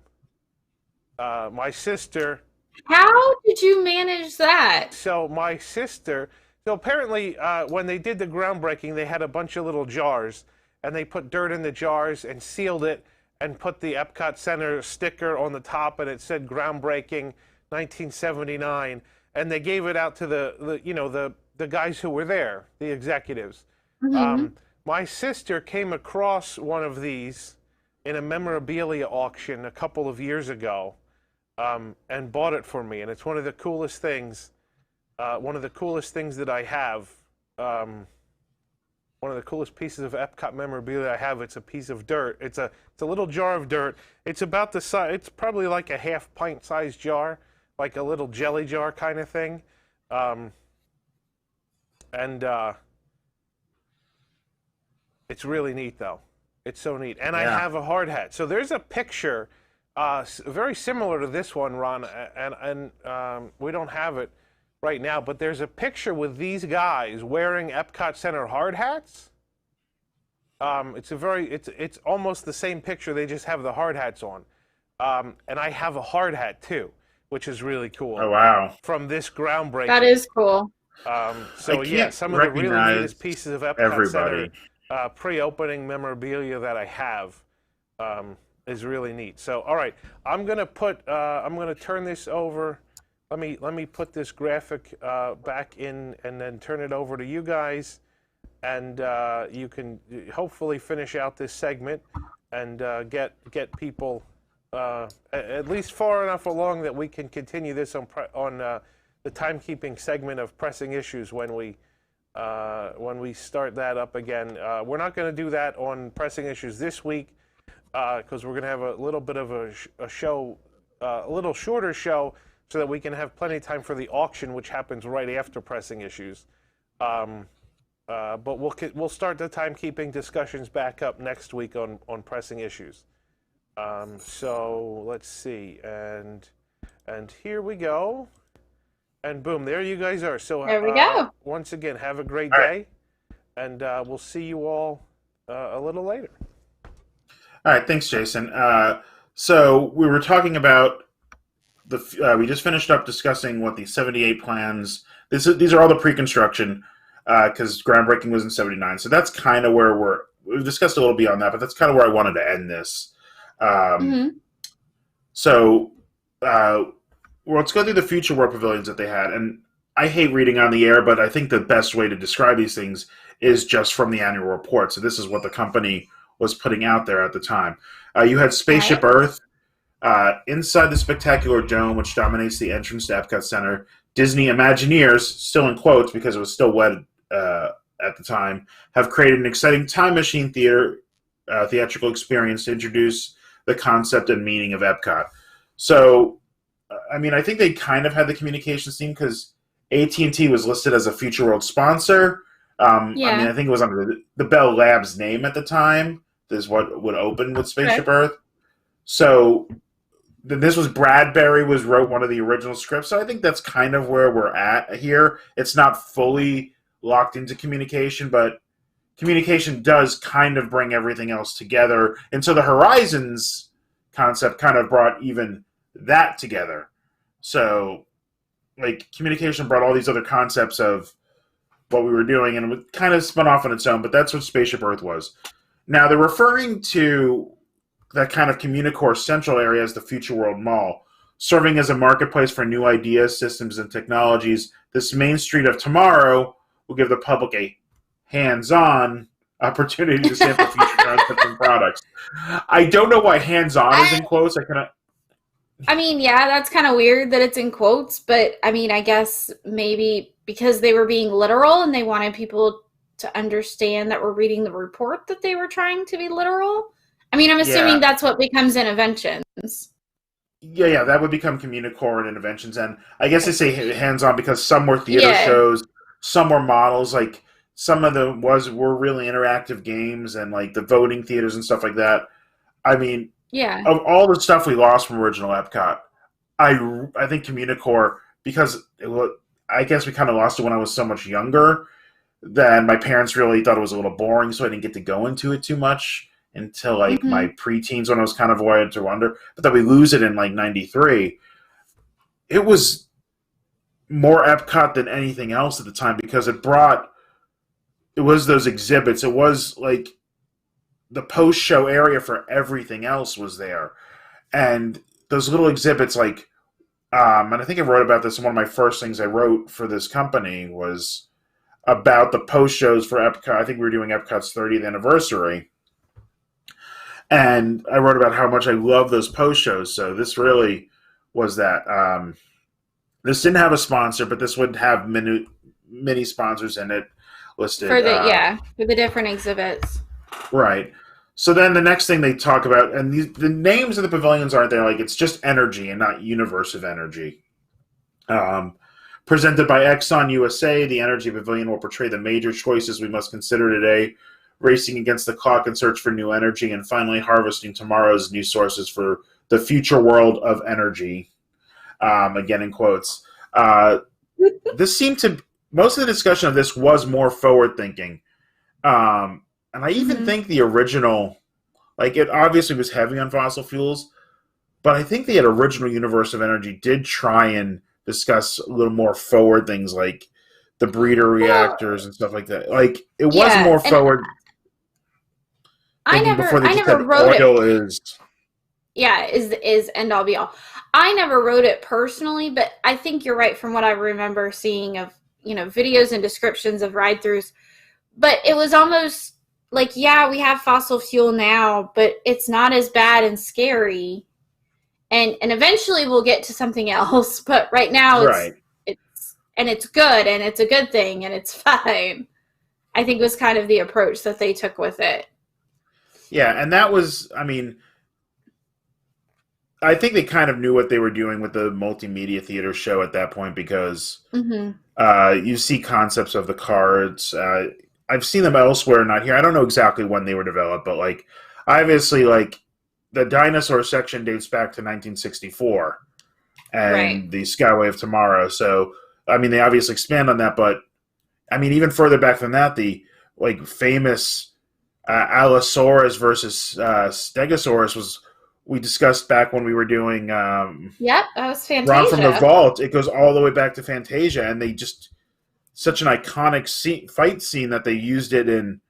My sister. How did you manage that? So my sister. So apparently, when they did the groundbreaking, they had a bunch of little jars, and they put dirt in the jars and sealed it, and put the Epcot Center sticker on the top, and it said groundbreaking 1979, and they gave it out to the guys who were there, the executives. Mm-hmm. My sister came across one of these in a memorabilia auction a couple of years ago, and bought it for me, and it's one of the coolest things. One of the coolest things that I have. One of the coolest pieces of Epcot memorabilia I have. It's a piece of dirt. It's a little jar of dirt. It's about the size. It's probably like a half pint sized jar, like a little jelly jar kind of thing. It's really neat though. It's so neat. And I have a hard hat. So there's a picture very similar to this one, Ron, and we don't have it right now, but there's a picture with these guys wearing Epcot Center hard hats. It's almost the same picture. They just have the hard hats on, and I have a hard hat too, which is really cool. Oh wow! From this groundbreaking. That is cool. So yeah, some of the really neatest pieces of Epcot Center pre-opening memorabilia that I have is really neat. So all right, I'm gonna turn this over. Let me put this graphic back in and then turn it over to you guys, and you can hopefully finish out this segment and get people at least far enough along that we can continue this on the timekeeping segment of pressing issues when we start that up again. We're not going to do that on pressing issues this week because we're going to have a little bit of a show, a little shorter show, so that we can have plenty of time for the auction, which happens right after pressing issues. But we'll start the timekeeping discussions back up next week on pressing issues. So let's see, and here we go, and boom, there you guys are. So there we go. Once again, have a great day, and we'll see you all a little later. All right, thanks, Jason. So we were talking about we just finished up discussing what the 78 plans. These are all the pre-construction because groundbreaking was in 79. So that's kind of where we've discussed a little beyond that, but that's kind of where I wanted to end this. So let's go through the future World Pavilions that they had. And I hate reading on the air, but I think the best way to describe these things is just from the annual report. So this is what the company was putting out there at the time. You had Spaceship Earth. Inside the spectacular dome, which dominates the entrance to Epcot Center, Disney Imagineers, still in quotes because it was still wet at the time, have created an exciting time machine theatrical experience to introduce the concept and meaning of Epcot. So, I mean, I think they kind of had the communications team because AT&T was listed as a Future World sponsor. I mean, I think it was under the Bell Labs name at the time. This is what would open with Spaceship Earth. So this was Bradbury wrote one of the original scripts. So I think that's kind of where we're at here. It's not fully locked into communication, but communication does kind of bring everything else together. And so the Horizons concept kind of brought even that together. So, like, communication brought all these other concepts of what we were doing, and it kind of spun off on its own, but that's what Spaceship Earth was. Now, they're referring to that kind of Communicore central area as the Future World Mall, serving as a marketplace for new ideas, systems, and technologies. This Main Street of tomorrow will give the public a hands-on opportunity to sample future concepts and products. I don't know why hands-on is in quotes. I mean, yeah, that's kind of weird that it's in quotes, but I mean, I guess maybe because they were being literal and they wanted people to understand that we're reading the report that they were trying to be literal. I mean, I'm assuming that's what becomes Interventions. Yeah, that would become Communicore and Interventions. And I guess they say hands-on because some were theater shows, some were models, like some of them were really interactive games and like the voting theaters and stuff like that. I mean, of all the stuff we lost from original Epcot, I think Communicore, because I guess we kind of lost it when I was so much younger, that my parents really thought it was a little boring, so I didn't get to go into it too much until like my preteens when I was kind of Voyage to Wonder. But then we lose it in like 93. It was more Epcot than anything else at the time because it was those exhibits. It was like the post-show area for everything else was there. And those little exhibits like, and I think I wrote about this in one of my first things I wrote for this company was about the post-shows for Epcot. I think we were doing Epcot's 30th anniversary. And I wrote about how much I love those post-shows. So this really was that. This didn't have a sponsor, but this would have many sponsors in it listed. For the different exhibits. Right. So then the next thing they talk about, and the names of the pavilions aren't there, like it's just energy and not Universe of Energy. Presented by Exxon USA, the Energy Pavilion will portray the major choices we must consider today, racing against the clock in search for new energy, and finally harvesting tomorrow's new sources for the future world of energy. Again, in quotes. This seemed to, most of the discussion of this was more forward-thinking. And I even think the original, like it obviously was heavy on fossil fuels, but I think the original Universe of Energy did try and discuss a little more forward things like the breeder reactors and stuff like that. Like it was more forward. I never wrote it. Is end all be all. I never wrote it personally, but I think you're right from what I remember seeing of, videos and descriptions of ride-throughs. But it was almost like, we have fossil fuel now, but it's not as bad and scary. And eventually we'll get to something else, but right now it's good and it's a good thing and it's fine. I think was kind of the approach that they took with it. Yeah, and that was, I mean, I think they kind of knew what they were doing with the multimedia theater show at that point because you see concepts of the cards. I've seen them elsewhere, not here. I don't know exactly when they were developed, but like obviously like the dinosaur section dates back to 1964 and the Skyway of Tomorrow. So, I mean, they obviously expand on that, but I mean, even further back than that, the like famous Allosaurus versus Stegosaurus we discussed back when we were doing that was Fantasia. Run from the Vault. It goes all the way back to Fantasia, and they just such an iconic fight scene that they used it in,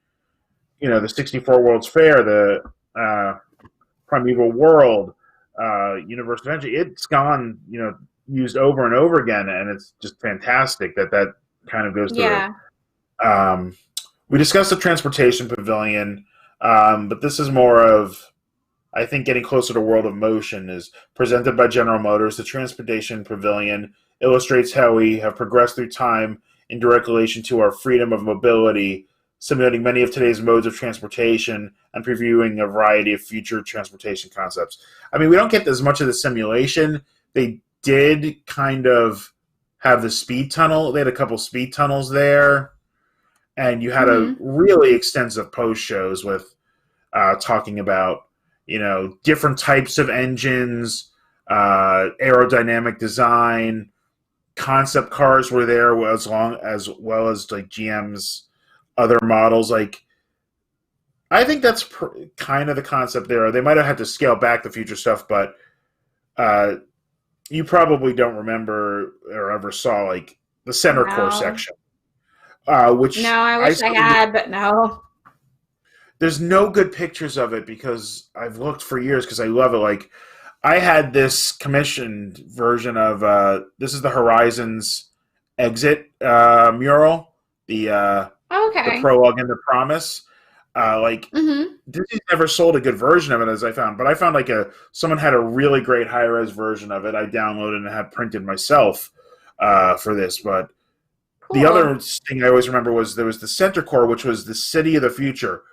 the 64 World's Fair, the Primeval World, Universe of Energy. It's gone, used over and over again, and it's just fantastic that kind of goes through. We discussed the transportation pavilion, but this is more of I think getting closer to World of Motion is presented by General Motors. The Transportation Pavilion illustrates how we have progressed through time in direct relation to our freedom of mobility, simulating many of today's modes of transportation and previewing a variety of future transportation concepts. I mean, we don't get as much of the simulation. They did kind of have the speed tunnel. They had a couple speed tunnels there. And you had a really extensive post shows with talking about, different types of engines, aerodynamic design, concept cars were there as well as like GM's other models. Like, I think that's kind of the concept there. They might have had to scale back the future stuff, but you probably don't remember or ever saw like the center core section. Which no, I wish I had, but no. There's no good pictures of it because I've looked for years because I love it. Like, I had this commissioned version of this is the Horizons exit mural, the prologue and the promise. Disney never sold a good version of it, as I found, but I found like someone had a really great high-res version of it. I downloaded and had printed myself for this, but. Cool. The other thing I always remember was there was the center core, which was the city of the future.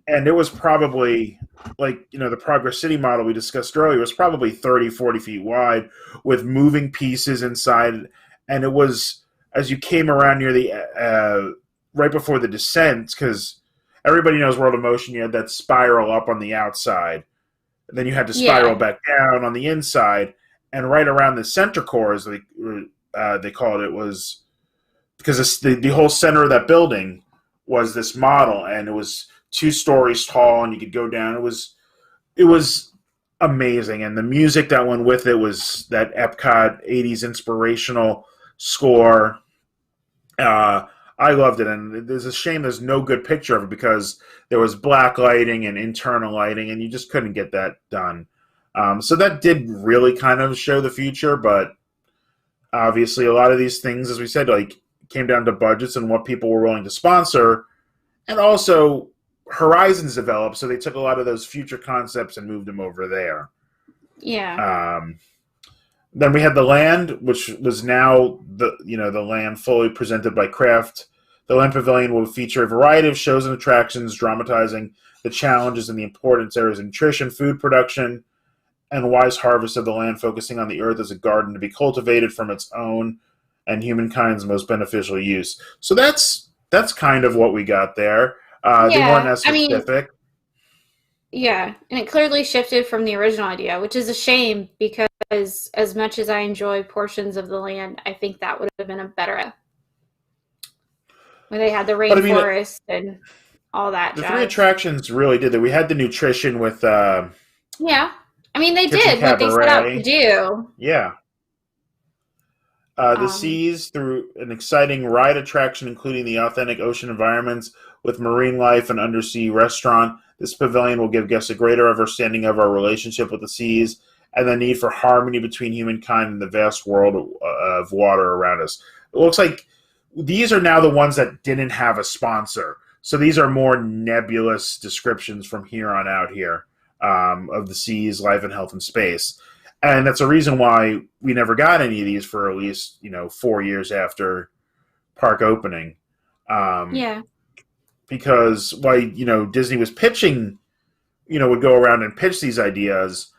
And it was probably, like, the Progress City model we discussed earlier was probably 30, 40 feet wide with moving pieces inside. And it was, as you came around near the, right before the descent, because everybody knows World of Motion, you had that spiral up on the outside. And then you had to spiral back down on the inside. And right around the center core, as they called it, was... because the whole center of that building was this model, and it was 2 stories tall, and you could go down. It was amazing, and the music that went with it was that Epcot 80s inspirational score. I loved it, and there's a shame there's no good picture of it because there was black lighting and internal lighting, and you just couldn't get that done. So that did really kind of show the future, but obviously a lot of these things, as we said, like, came down to budgets and what people were willing to sponsor. And also, Horizons developed, so they took a lot of those future concepts and moved them over there. Yeah. Then we had the land, which was now the land fully presented by Kraft. The Land Pavilion will feature a variety of shows and attractions dramatizing the challenges and the importance areas of nutrition, food production, and wise harvest of the land, focusing on the earth as a garden to be cultivated from its own and humankind's most beneficial use. So that's kind of what we got there. They weren't as specific. And it clearly shifted from the original idea, which is a shame because as much as I enjoy portions of the land, I think that would have been a better where they had the rainforest and all that. The 3 attractions really did that. We had the nutrition with they did what they set out to do. Yeah. The seas through an exciting ride attraction, including the authentic ocean environments with marine life and undersea restaurant. This pavilion will give guests a greater understanding of our relationship with the seas and the need for harmony between humankind and the vast world of water around us. It looks like these are now the ones that didn't have a sponsor. So these are more nebulous descriptions from here on out here of the seas, life and health and space. And that's a reason why we never got any of these for at least, 4 years after park opening. Because Disney was pitching, would go around and pitch these ideas,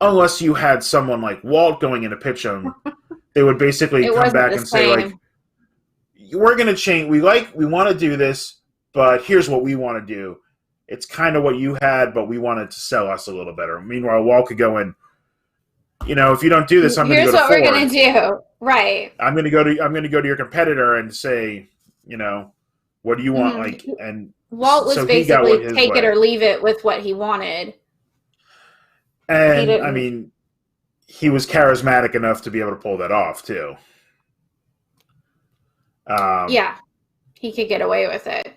unless you had someone like Walt going in to pitch them, they would basically come back and say, like, we're going to change. We want to do this, but here's what we want to do. It's kind of what you had, but we wanted to sell us a little better. Meanwhile, Walt could go in, if you don't do this, I'm going to go to Ford. Here's what we're going to do. Right. I'm going to go to your competitor and say, what do you want? And Walt was basically take it or leave it with what he wanted. And he was charismatic enough to be able to pull that off too. He could get away with it.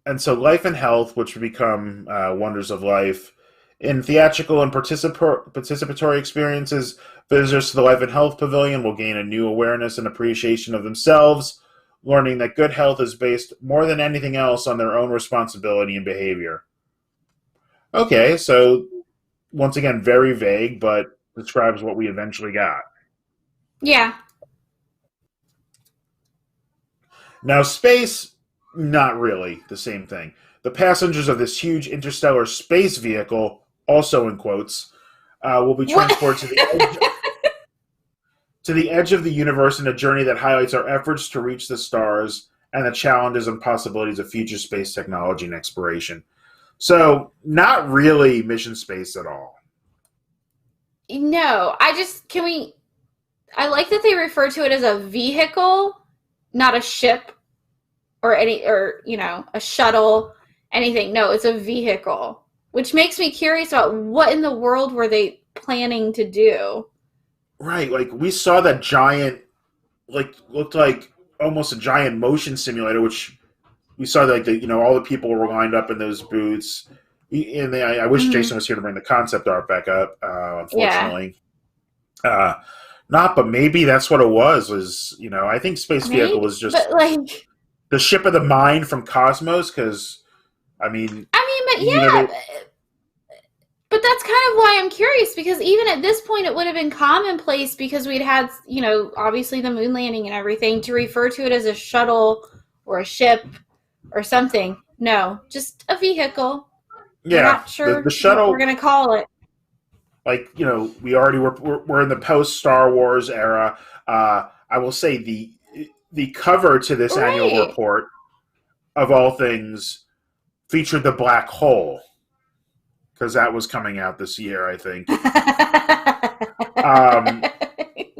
And so Life and Health, which would become Wonders of Life, in theatrical and participatory experiences, visitors to the Life and Health Pavilion will gain a new awareness and appreciation of themselves, learning that good health is based more than anything else on their own responsibility and behavior. Okay, so once again, very vague, but describes what we eventually got. Yeah. Now, space, not really the same thing. The passengers of this huge interstellar space vehicle, also in quotes, will be transported to the edge of the universe in a journey that highlights our efforts to reach the stars and the challenges and possibilities of future space technology and exploration. So, not really mission space at all. No, I like that they refer to it as a vehicle, not a ship or a shuttle, anything. No, it's a vehicle, which makes me curious about what in the world were they planning to do? Right, like we saw that giant, looked like almost a giant motion simulator, which we saw that all the people were lined up in those booths. I wish Jason was here to bring the concept art back up. Unfortunately, not. But maybe that's what it was. I think Space Vehicle was just the ship of the mind from Cosmos. Because but yeah. But that's kind of why I'm curious, because even at this point, it would have been commonplace, because we'd had, obviously the moon landing and everything, to refer to it as a shuttle or a ship or something. No, just a vehicle. Yeah, we're not sure the shuttle. What we're going to call it. We already we're in the post Star Wars era. I will say the cover to this annual report, of all things, featured the black hole. Because that was coming out this year, I think.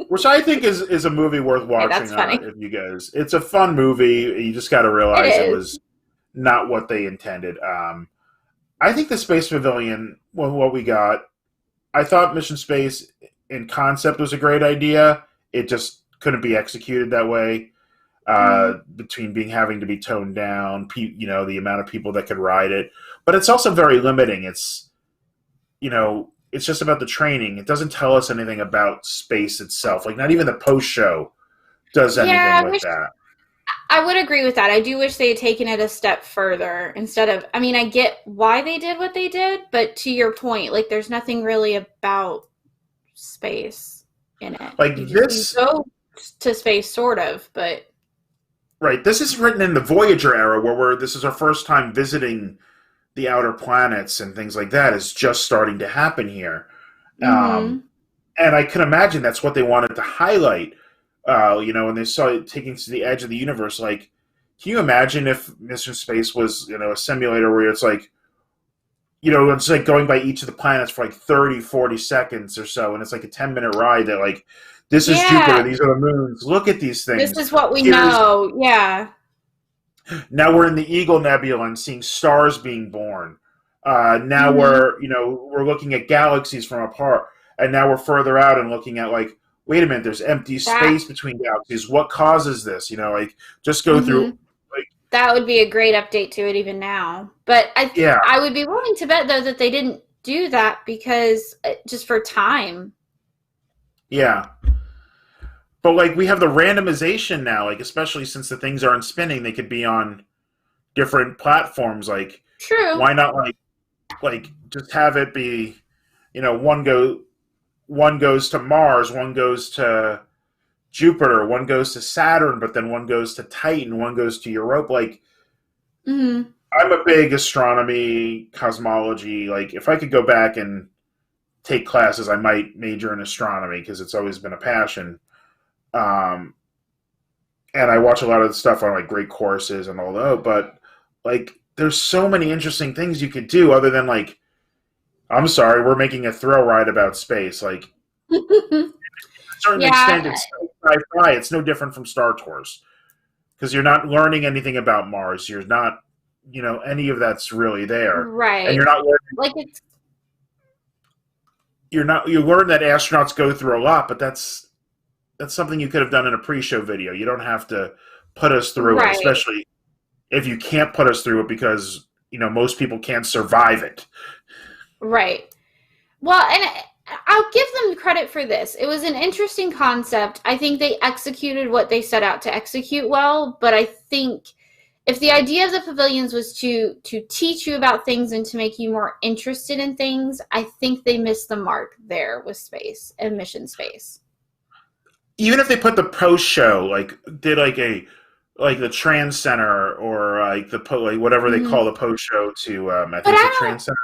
Which I think is a movie worth watching. Hey, that's funny. If you guys, it's a fun movie. You just got to realize it was not what they intended. I think the Space Pavilion, what we got, I thought Mission Space in concept was a great idea. It just couldn't be executed that way. Between having to be toned down, the amount of people that could ride it, but it's also very limiting. It's just about the training. It doesn't tell us anything about space itself. Like, not even the post show does anything with that. I would agree with that. I do wish they had taken it a step further instead of. I get why they did what they did, but to your point, there's nothing really about space in it. You go to space, sort of, but. Right. This is written in the Voyager era, where this is our first time visiting the outer planets and things like that is just starting to happen here. And I can imagine that's what they wanted to highlight, when they saw it taking to the edge of the universe. Can you imagine if Mission Space was, a simulator where it's it's like going by each of the planets for 30, 40 seconds or so, and it's like a 10-minute ride that this is Jupiter, these are the moons, look at these things. This is what we know, yeah. Now we're in the Eagle Nebula and seeing stars being born. Now we're looking at galaxies from apart, and now we're further out and looking at wait a minute, there's empty space between galaxies. What causes this? Just go through. That would be a great update to it even now. But I would be willing to bet though that they didn't do that because just for time. Yeah. But we have the randomization now, especially since the things aren't spinning, they could be on different platforms. True. Why not just have it be, one goes to Mars, one goes to Jupiter, one goes to Saturn, but then one goes to Titan, one goes to Europa. I'm a big astronomy, cosmology. If I could go back and take classes, I might major in astronomy because it's always been a passion. And I watch a lot of the stuff on great courses and all that, but there's so many interesting things you could do other than I'm sorry, we're making a thrill ride about space. To a certain extent, it's sci-fi. It's no different from Star Tours because you're not learning anything about Mars. You're not, any of that's really there, right? And you're not learning. You learn that astronauts go through a lot, but that's something you could have done in a pre-show video. You don't have to put us through it, especially if you can't put us through it because, most people can't survive it. Right. Well, and I'll give them credit for this. It was an interesting concept. I think they executed what they set out to execute well, but I think if the idea of the pavilions was to teach you about things and to make you more interested in things, I think they missed the mark there with space and mission space. Even if they put the post show, like did like the Trans Center or like whatever they call the post show to I think it's the Trans Center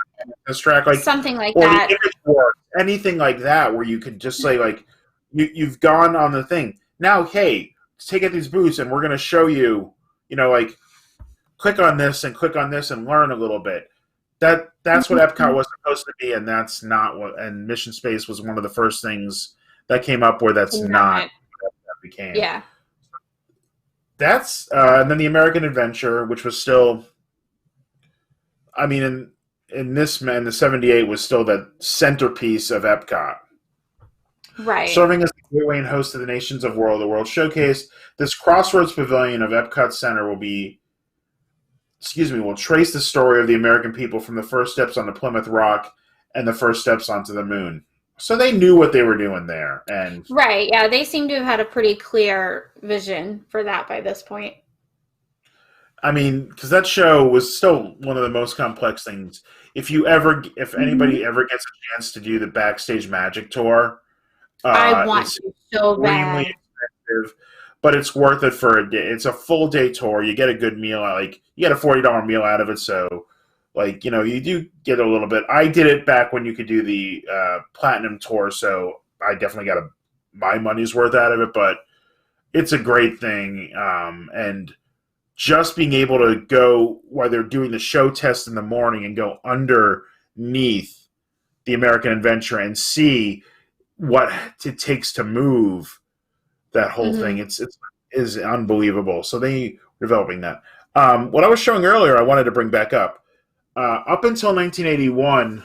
this track, like something like or that, the image work, anything like that, where you could just say like you've gone on the thing now. Hey, take out these booths and we're going to show you, like click on this and learn a little bit. That's what Epcot was supposed to be, and that's not what. And Mission Space was one of the first things that came up where that's not what that became. Yeah. That's and then the American Adventure, which was still, I mean, in the 78 was still the centerpiece of Epcot. Right. Serving as the gateway and host of the Nations of World, the World Showcase, this Crossroads Pavilion of Epcot Center will trace the story of the American people from the first steps onto Plymouth Rock and the first steps onto the moon. So they knew what they were doing there. And right, yeah, they seem to have had a pretty clear vision for that by this point. I mean, because that show was still one of the most complex things. If anybody ever gets a chance to do the Backstage Magic Tour, I want to so bad. Expensive, but it's worth it for a day. It's a full day tour. You get a good meal, like you get a $40 meal out of it. So, like you do get a little bit. I did it back when you could do the Platinum Tour, so I definitely got my money's worth out of it. But it's a great thing, and just being able to go while they're doing the show test in the morning and go underneath the American Adventure and see what it takes to move that whole thing. It is unbelievable. So they were developing that. What I was showing earlier, I wanted to bring back up. Up until 1981,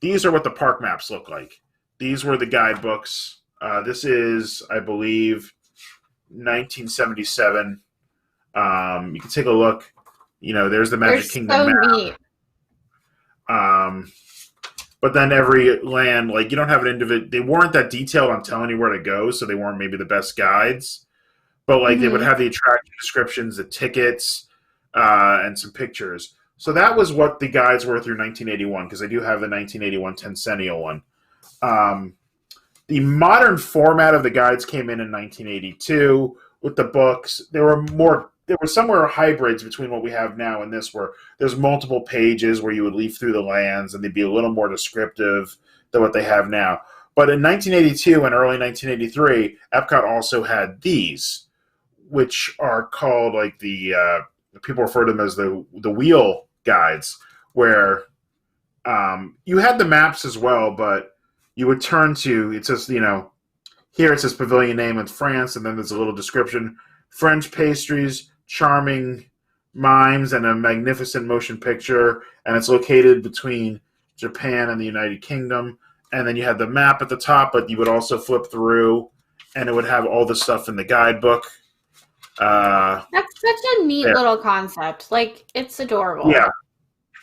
these are what the park maps look like. These were the guidebooks. This is, I believe, 1977. You can take a look. There's the Magic Kingdom map. Neat. But then every land, like you don't have an individual. They weren't that detailed on telling you where to go, so they weren't maybe the best guides. But like they would have the attraction descriptions, the tickets, and some pictures. So that was what the guides were through 1981, because I do have the 1981 Tencennial one. The modern format of the guides came in 1982 with the books. There were somewhere hybrids between what we have now and this, where there's multiple pages where you would leaf through the lands and they'd be a little more descriptive than what they have now. But in 1982 and early 1983, Epcot also had these, which are called like people refer to them as the wheel guides, where you had the maps as well, but you would turn to, it says, here it says Pavilion name in France, and then there's a little description. French pastries, charming mimes, and a magnificent motion picture, and it's located between Japan and the United Kingdom. And then you had the map at the top, but you would also flip through, and it would have all the stuff in the guidebook. That's such a neat little concept. Like, it's adorable. Yeah.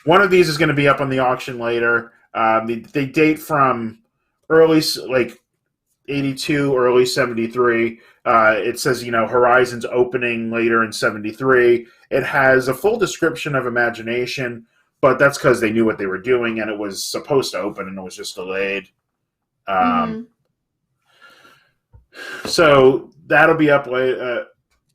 One of these is going to be up on the auction later. They date from early, like, 82, early 73. It says, Horizons opening later in 73. It has a full description of Imagination, but that's because they knew what they were doing, and it was supposed to open, and it was just delayed. So that'll be up later.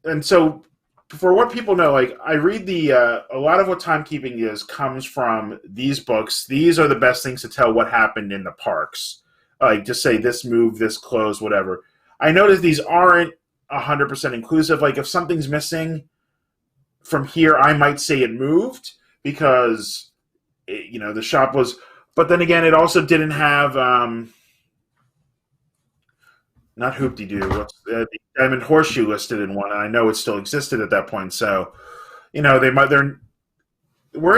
And so for what people know, like I read a lot of what Timekeeping is comes from these books. These are the best things to tell what happened in the parks. Like just say this moved, this closed, whatever. I noticed these aren't 100% inclusive. Like if something's missing from here, I might say it moved because, the shop was. But then again, it also didn't have not Hoop-de-Doo. The Diamond Horseshoe listed in one, and I know it still existed at that point. So, we're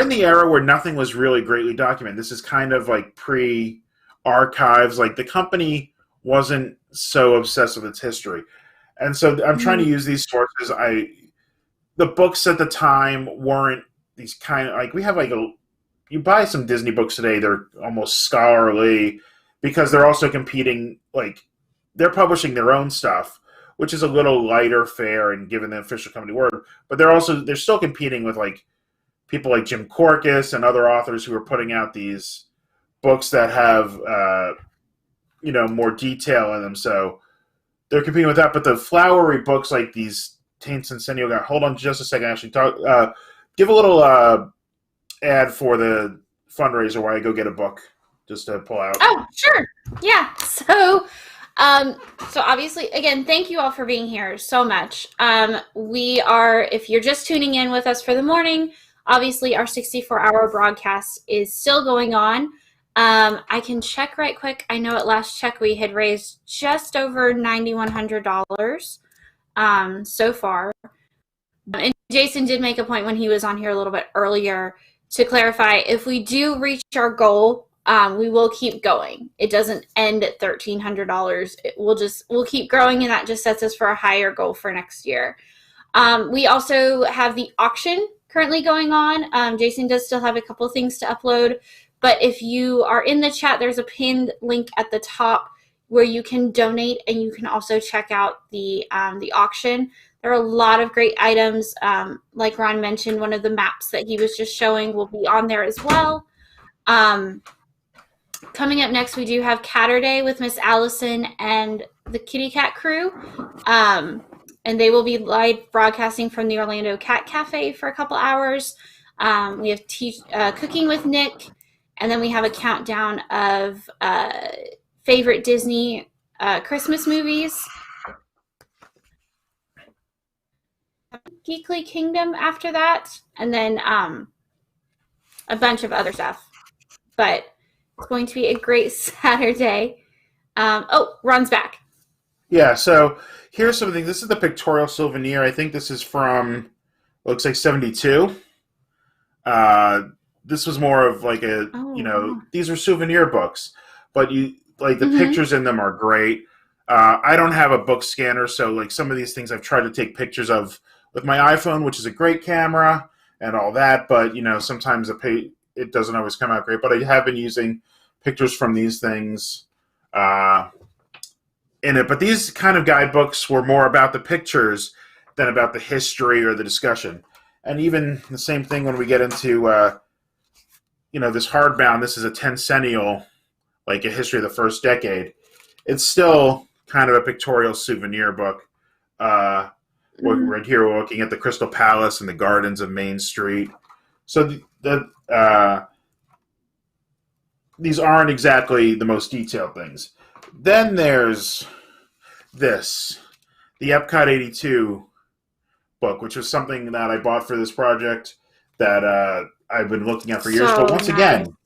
in the era where nothing was really greatly documented. This is kind of like pre-archives. Like the company wasn't so obsessed with its history, and so I'm trying to use these sources. The books at the time weren't these kind of like we have like you buy some Disney books today. They're almost scholarly because they're also competing like. They're publishing their own stuff, which is a little lighter fare and given the official company word. But they're still competing with like people like Jim Corcus and other authors who are putting out these books that have more detail in them. So they're competing with that. But the flowery books like these Taints and Senio guy. Hold on just a second. Actually, give a little ad for the fundraiser while I go get a book just to pull out. Oh, sure. Yeah. So obviously, again, thank you all for being here so much. We are, if you're just tuning in with us for the morning, obviously our 64-hour broadcast is still going on. I can check right quick. I know at last check we had raised just over $9,100 so far. And Jason did make a point when he was on here a little bit earlier to clarify, if we do reach our goal, we will keep going. It doesn't end at $1,300. We'll keep growing, and that just sets us for a higher goal for next year. We also have the auction currently going on. Jason does still have a couple things to upload, but if you are in the chat, there's a pinned link at the top where you can donate, and you can also check out the auction. There are a lot of great items. Like Ron mentioned, one of the maps that he was just showing will be on there as well. Coming up next, we do have Catterday with Miss Allison and the Kitty Cat crew. And they will be live broadcasting from the Orlando Cat Cafe for a couple hours. We have Cooking with Nick. And then we have a countdown of favorite Disney Christmas movies. Geekly Kingdom after that. And then a bunch of other stuff. But it's going to be a great Saturday. Ron's back. Yeah, so here's some of the things. This is the pictorial souvenir. I think this is from, looks like 72. This was more of like these are souvenir books, but the pictures in them are great. I don't have a book scanner, so like some of these things I've tried to take pictures of with my iPhone, which is a great camera and all that, but sometimes it doesn't always come out great. But I have been using pictures from these things in it. But these kind of guidebooks were more about the pictures than about the history or the discussion. And even the same thing when we get into this hardbound. This is a tencennial, like a history of the first decade. It's still kind of a pictorial souvenir book. Right here, we're looking at the Crystal Palace and the gardens of Main Street. So these aren't exactly the most detailed things. Then there's this, the Epcot 82 book, which was something that I bought for this project that I've been looking at for years. But once again,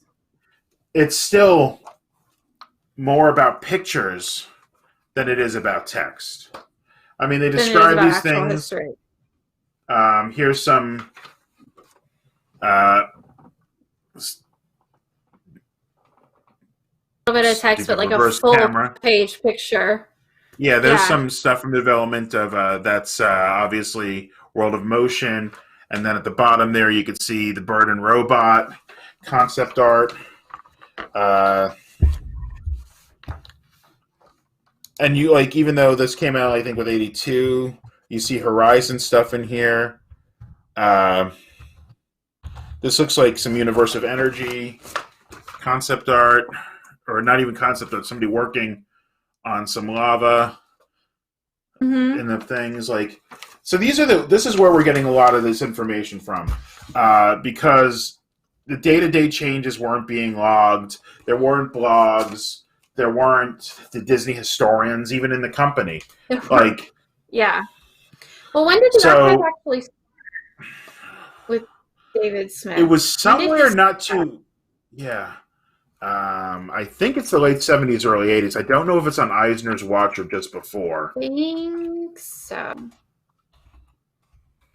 it's still more about pictures than it is about text. I mean, they describe these things. Here's some a little bit of text, but like a full page picture. Yeah, there's some stuff from the development of that's obviously World of Motion. And then at the bottom there, you can see the Bird and Robot concept art. And you even though this came out, I think, with 82, you see Horizon stuff in here. This looks like some Universe of Energy concept art, or not even concept art, somebody working on some lava and the things so this is where we're getting a lot of this information from, because the day-to-day changes weren't being logged. There weren't blogs. There weren't the Disney historians, even in the company. Yeah. Well, when did that actually start with David Smith? It was somewhere not too... Yeah. I think it's the late 70s, early 80s. I don't know if it's on Eisner's watch or just before. I think so.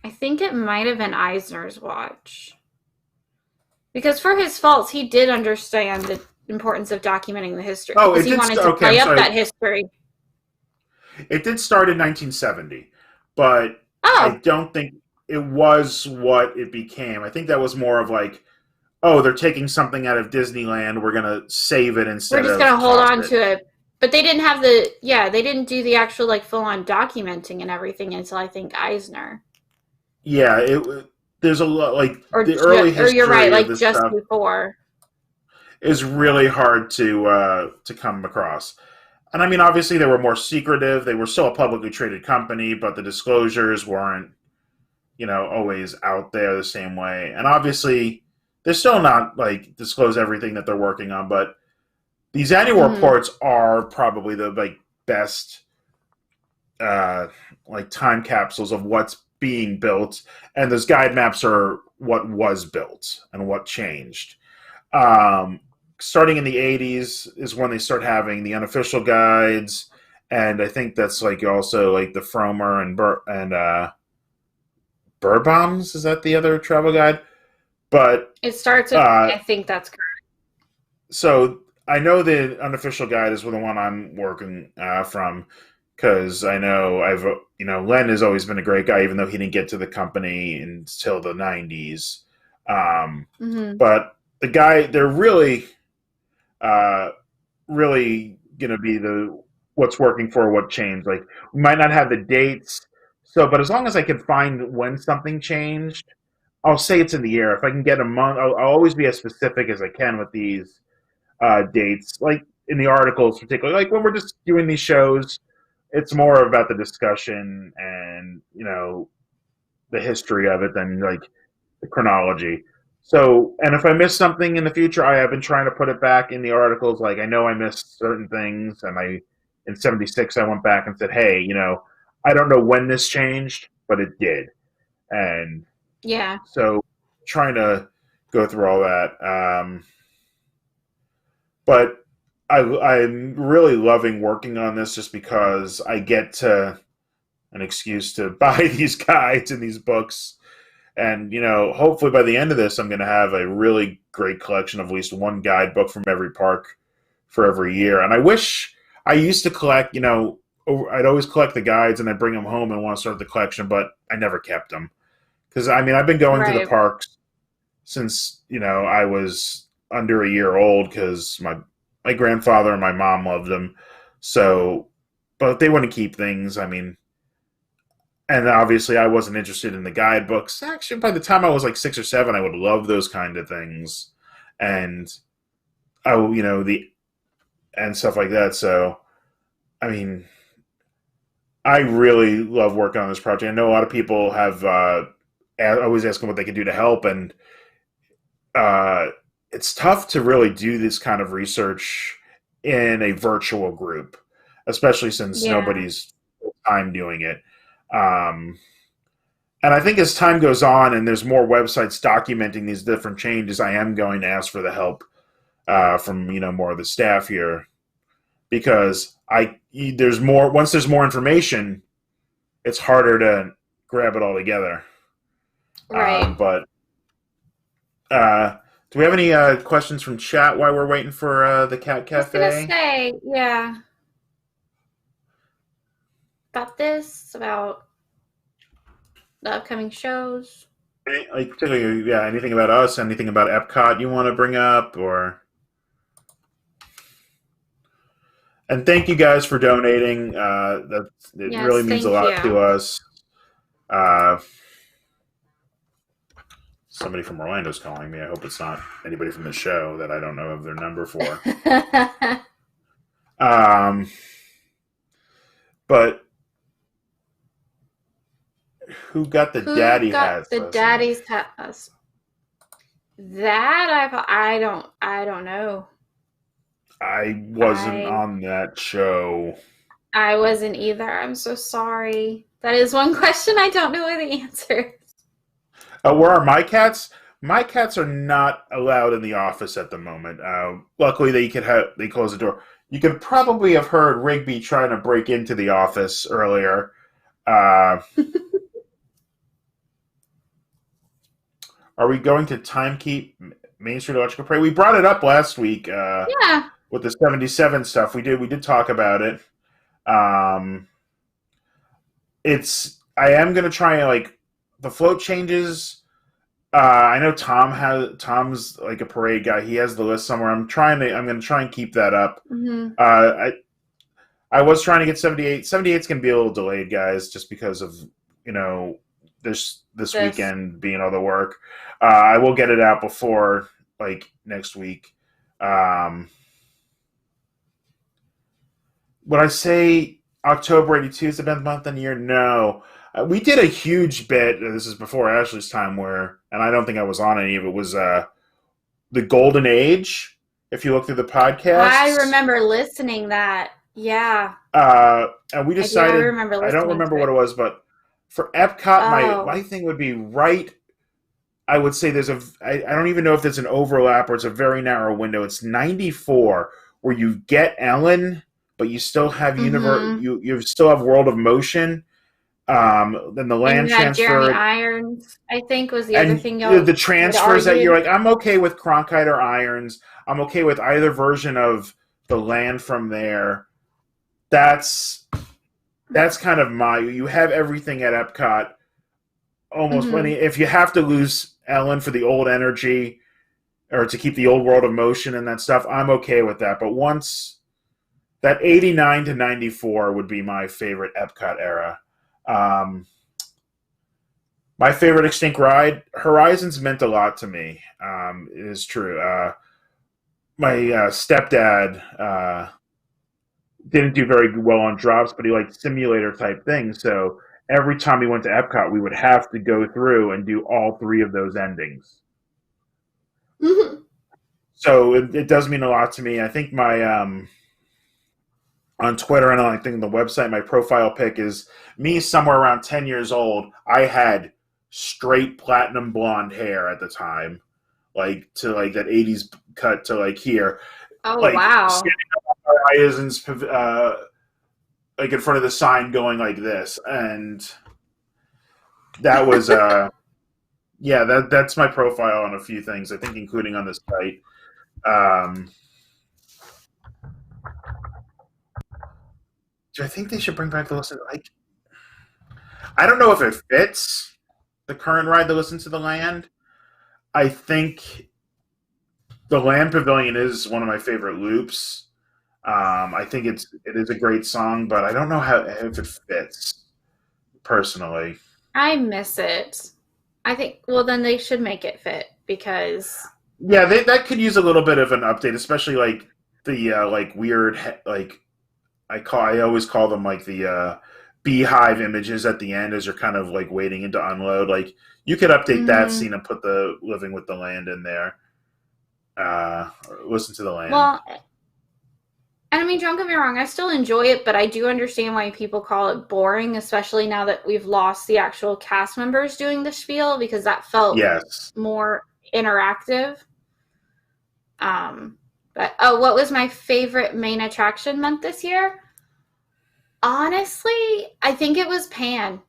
I think it might have been Eisner's watch. Because for his faults, he did understand the importance of documenting the history. Because he wanted to play up that history. It did start in 1970, but I don't think it was what it became. I think that was more of they're taking something out of Disneyland. We're going to save it instead of... We're just going to hold on to it. But they didn't have they didn't do the actual like full on documenting and everything until I think Eisner. Yeah, there's a lot like the early history or you're right, like of this just stuff before. is really hard to come across. And I mean, obviously, they were more secretive. They were still a publicly traded company, but the disclosures weren't, always out there the same way. And obviously, they're still not like disclose everything that they're working on. But these annual reports are probably the best time capsules of what's being built, and those guide maps are what was built and what changed. Starting in the 80s is when they start having the unofficial guides, and I think that's also the Fromer and Burbaum's, is that the other travel guide? But it starts with I think that's correct. So I know the unofficial guide is the one I'm working from, because I know Len has always been a great guy, even though he didn't get to the company until the 90s. But the guy, they're really going to be what's working for what changed. Like, we might not have the dates, but as long as I can find when something changed, I'll say it's in the air. If I can get a month, I'll always be as specific as I can with these dates. Like in the articles, particularly, like when we're just doing these shows, it's more about the discussion and the history of it than the chronology. So, and if I miss something in the future, I have been trying to put it back in the articles. Like, I know I missed certain things, and in '76 I went back and said, hey, I don't know when this changed, but it did. And so trying to go through all that. But I'm really loving working on this just because I get an excuse to buy these guides and these books. And, hopefully by the end of this, I'm going to have a really great collection of at least one guidebook from every park for every year. And I wish I used to collect, I'd always collect the guides and I'd bring them home and want to start the collection, but I never kept them. Because, I've been going to the parks since, I was under a year old, because my grandfather and my mom loved them. So, but they wouldn't keep things. And obviously, I wasn't interested in the guidebooks. Actually, by the time I was 6 or 7, I would love those kind of things, and and stuff like that. So, I really love working on this project. I know a lot of people have always asking what they can do to help, and it's tough to really do this kind of research in a virtual group, especially since nobody's time doing it. And I think as time goes on and there's more websites documenting these different changes, I am going to ask for the help from more of the staff here, because there's more. Once there's more information, it's harder to grab it all together. Right. But do we have any questions from chat while we're waiting for the Cat Cafe? I was gonna say, about this, about the upcoming shows. Particularly, anything about us, anything about Epcot you want to bring up, or? And thank you guys for donating. It really means a lot to us. Somebody from Orlando's calling me. I hope it's not anybody from the show that I don't know of their number for. But who got the daddy hats? The daddy's hats. That I don't know. I wasn't on that show. I wasn't either. I'm so sorry. That is one question I don't know the answer. Where are my cats? My cats are not allowed in the office at the moment. Luckily, they close the door. You could probably have heard Rigby trying to break into the office earlier. Are we going to timekeep Main Street Electrical Parade? We brought it up last week. With the 77 stuff, we did talk about it. I am going to try the float changes. I know Tom's a parade guy. He has the list somewhere. I'm going to try and keep that up. Mm-hmm. I was trying to get 78. 78's going to be a little delayed, guys, just because of, this weekend being all the work. I will get it out before, next week. Would I say October 82 is the best month in the year? No. We did a huge bit, this is before Ashley's time, and I don't think I was on any of it, was the Golden Age, if you look through the podcast. I remember listening that. Yeah. And we decided, I don't remember what it was, but for Epcot, my thing would be I would say I don't even know if there's an overlap or it's a very narrow window. It's 94 where you get Ellen, but you still have you still have World of Motion. Then the land transfer. Jeremy Irons, I think, was the other thing. The transfers that you're like, I'm okay with Cronkite or Irons. I'm okay with either version of the land from there. That's kind of you have everything at Epcot. Almost if you have to lose Ellen for the old energy or to keep the old World of Motion and that stuff, I'm okay with that. But once that 89 to 94 would be my favorite Epcot era. My favorite Extinct ride, Horizons, meant a lot to me. It is true. My stepdad didn't do very well on drops, but he liked simulator type things. So every time we went to Epcot, we would have to go through and do all three of those endings. Mm-hmm. So it does mean a lot to me. I think my on Twitter and I think the website, my profile pic is me somewhere around 10 years old. I had straight platinum blonde hair at the time, to that 80s cut to here. Oh, wow. Standing up on Horizons, in front of the sign going like this. And that was, that's my profile on a few things, I think, including on this site. Do I think they should bring back the listen? I don't know if it fits the current ride, the Listen to the Land. I think the Land Pavilion is one of my favorite loops. I think it is a great song, but I don't know if it fits personally. I miss it. I think then they should make it fit because that could use a little bit of an update, especially the weird I always call them the beehive images at the end as you're kind of waiting into unload. You could update that scene and put the Living with the Land in there. Listen to the Land. Well, and I mean, don't get me wrong, I still enjoy it, but I do understand why people call it boring, especially now that we've lost the actual cast members doing the spiel, because that felt more interactive. But what was my favorite main attraction month this year? Honestly, I think it was Pan.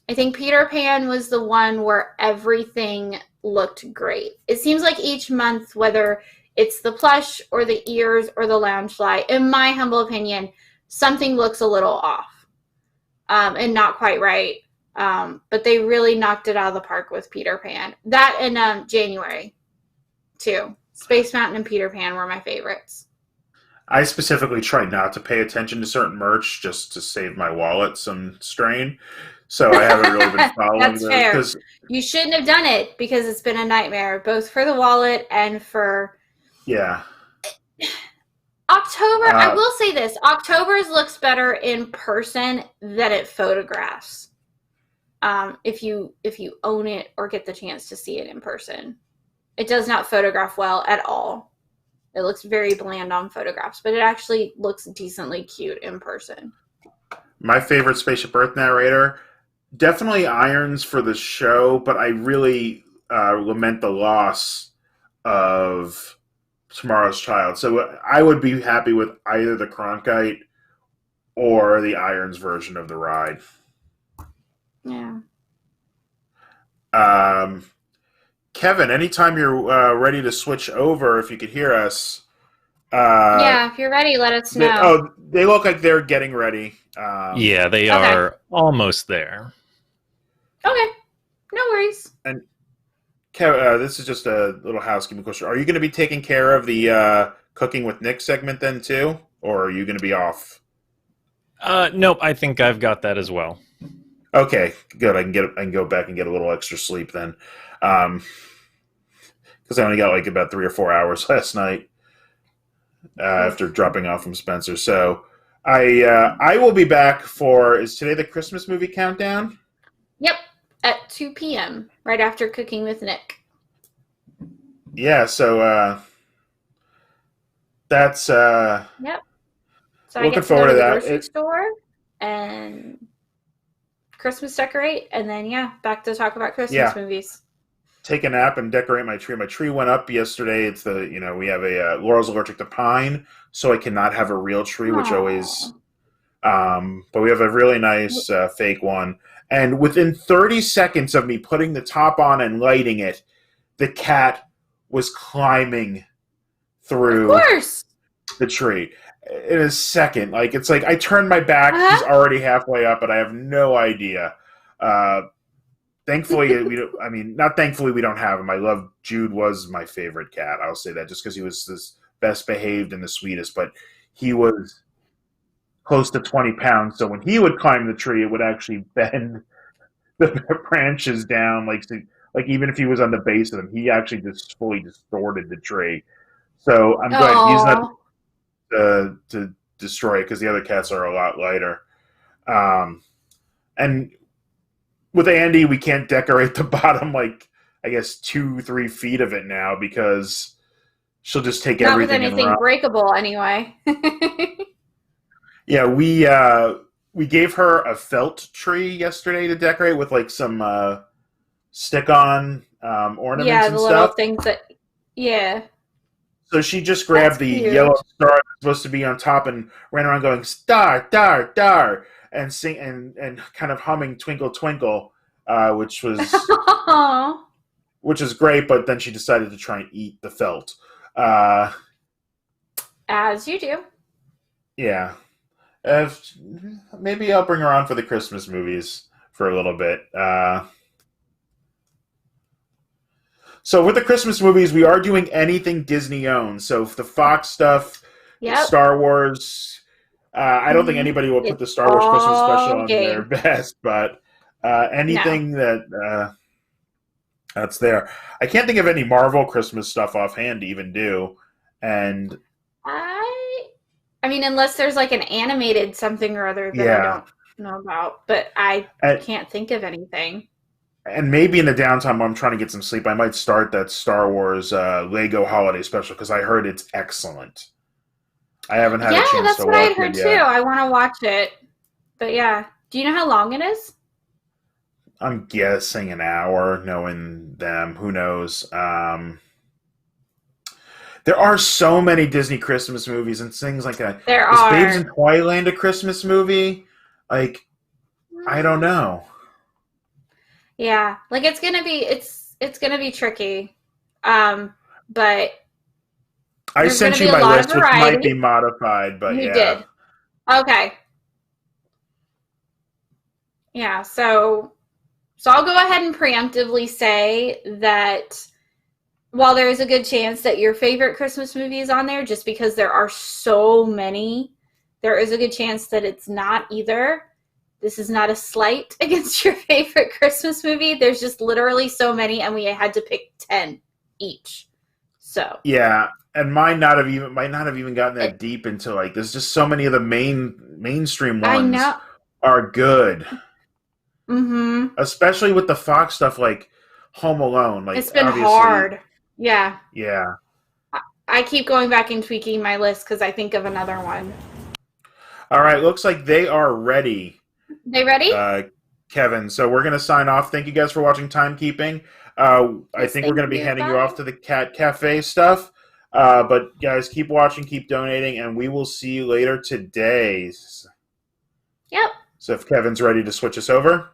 I think Peter Pan was the one where everything looked great. It seems like each month, whether it's the plush or the ears or the Loungefly, in my humble opinion, something looks a little off and not quite right. But they really knocked it out of the park with Peter Pan. That and January, too. Space Mountain and Peter Pan were my favorites. I specifically tried not to pay attention to certain merch just to save my wallet some strain. So I haven't really been following That's fair. You shouldn't have done it because it's been a nightmare, both for the wallet and for... Yeah. October, I will say this. October's looks better in person than it photographs. If you own it or get the chance to see it in person. It does not photograph well at all. It looks very bland on photographs, but it actually looks decently cute in person. My favorite Spaceship Earth narrator, definitely Irons for the show, but I really lament the loss of Tomorrow's Child. So I would be happy with either the Cronkite or the Irons version of the ride. Yeah. Kevin, anytime you're ready to switch over, if you could hear us. If you're ready, let us know. They look like they're getting ready. They are almost there. Okay, no worries. And Kevin, this is just a little housekeeping question. Are you going to be taking care of the Cooking with Nick segment then too, or are you going to be off? Nope, I think I've got that as well. Okay, good. I can go back and get a little extra sleep then, because I only got like about 3 or 4 hours last night after dropping off from Spencer. So I will be back for. Is today the Christmas movie countdown? Yep, at 2 p.m. right after Cooking with Nick. Yeah. So that's Yep. So looking I get to forward go to to the that. grocery store and Christmas decorate, and then back to talk about Christmas movies. Take a nap and decorate my tree. My tree went up yesterday. It's we have a Laurel's allergic to pine, so I cannot have a real tree, which always. But we have a really nice fake one, and within 30 seconds of me putting the top on and lighting it, the cat was climbing through the tree. In a second, it's like I turned my back. He's already halfway up, and I have no idea. Thankfully, not thankfully we don't have him. I love Jude was my favorite cat. I'll say that just because he was the best behaved and the sweetest. But he was close to 20 pounds, so when he would climb the tree, it would actually bend the branches down. Like even if he was on the base of them, he actually just fully distorted the tree. So I'm glad he's not. To destroy it because the other cats are a lot lighter. And with Andy, we can't decorate the bottom 2-3 feet of it now because she'll just take everything. Not with anything breakable anyway. Yeah, we gave her a felt tree yesterday to decorate with some stick-on ornaments. Yeah, and the stuff. little things that. Yeah. So she just grabbed the yellow star that's supposed to be on top and ran around going star, star, star, and sing and kind of humming Twinkle Twinkle, which is great. But then she decided to try and eat the felt. As you do. Yeah. Maybe I'll bring her on for the Christmas movies for a little bit. So with the Christmas movies, we are doing anything Disney owns. So the Fox stuff, Star Wars. I don't think anybody will put the Star Wars Christmas special on their best, but anything that's there. I can't think of any Marvel Christmas stuff offhand to even do. And I mean, unless there's an animated something or other that I don't know about, but I can't think of anything. And maybe in the downtime when I'm trying to get some sleep, I might start that Star Wars Lego holiday special because I heard it's excellent. I haven't had a chance to watch it. Yeah, that's what I heard too. I want to watch it. But yeah. Do you know how long it is? I'm guessing an hour, knowing them. Who knows? There are so many Disney Christmas movies and things like that. There are. Is Babes in Toyland a Christmas movie? I don't know. Yeah, it's gonna be tricky, but I sent you my list, which might be modified, but you did. Okay. Yeah, so I'll go ahead and preemptively say that while there is a good chance that your favorite Christmas movie is on there, just because there are so many, there is a good chance that it's not either. This is not a slight against your favorite Christmas movie. There's just literally so many, and we had to pick 10 each. So yeah, and might not have even gotten that deep into there's just so many of the mainstream ones are good. Mm-hmm. Especially with the Fox stuff like Home Alone. It's been hard. Yeah. Yeah. I keep going back and tweaking my list because I think of another one. All right, looks like they are ready. They ready? Kevin, so we're going to sign off. Thank you guys for watching Timekeeping. I think we're going to be handing you off to the Cat Cafe stuff. But guys, keep watching, keep donating, and we will see you later today. Yep. So if Kevin's ready to switch us over.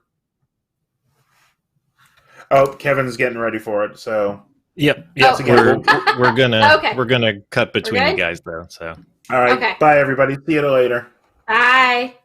Oh, Kevin's getting ready for it. So Yep. Oh. We're gonna Okay. we're gonna cut between you guys though. So all right. Okay. Bye everybody. See you later. Bye.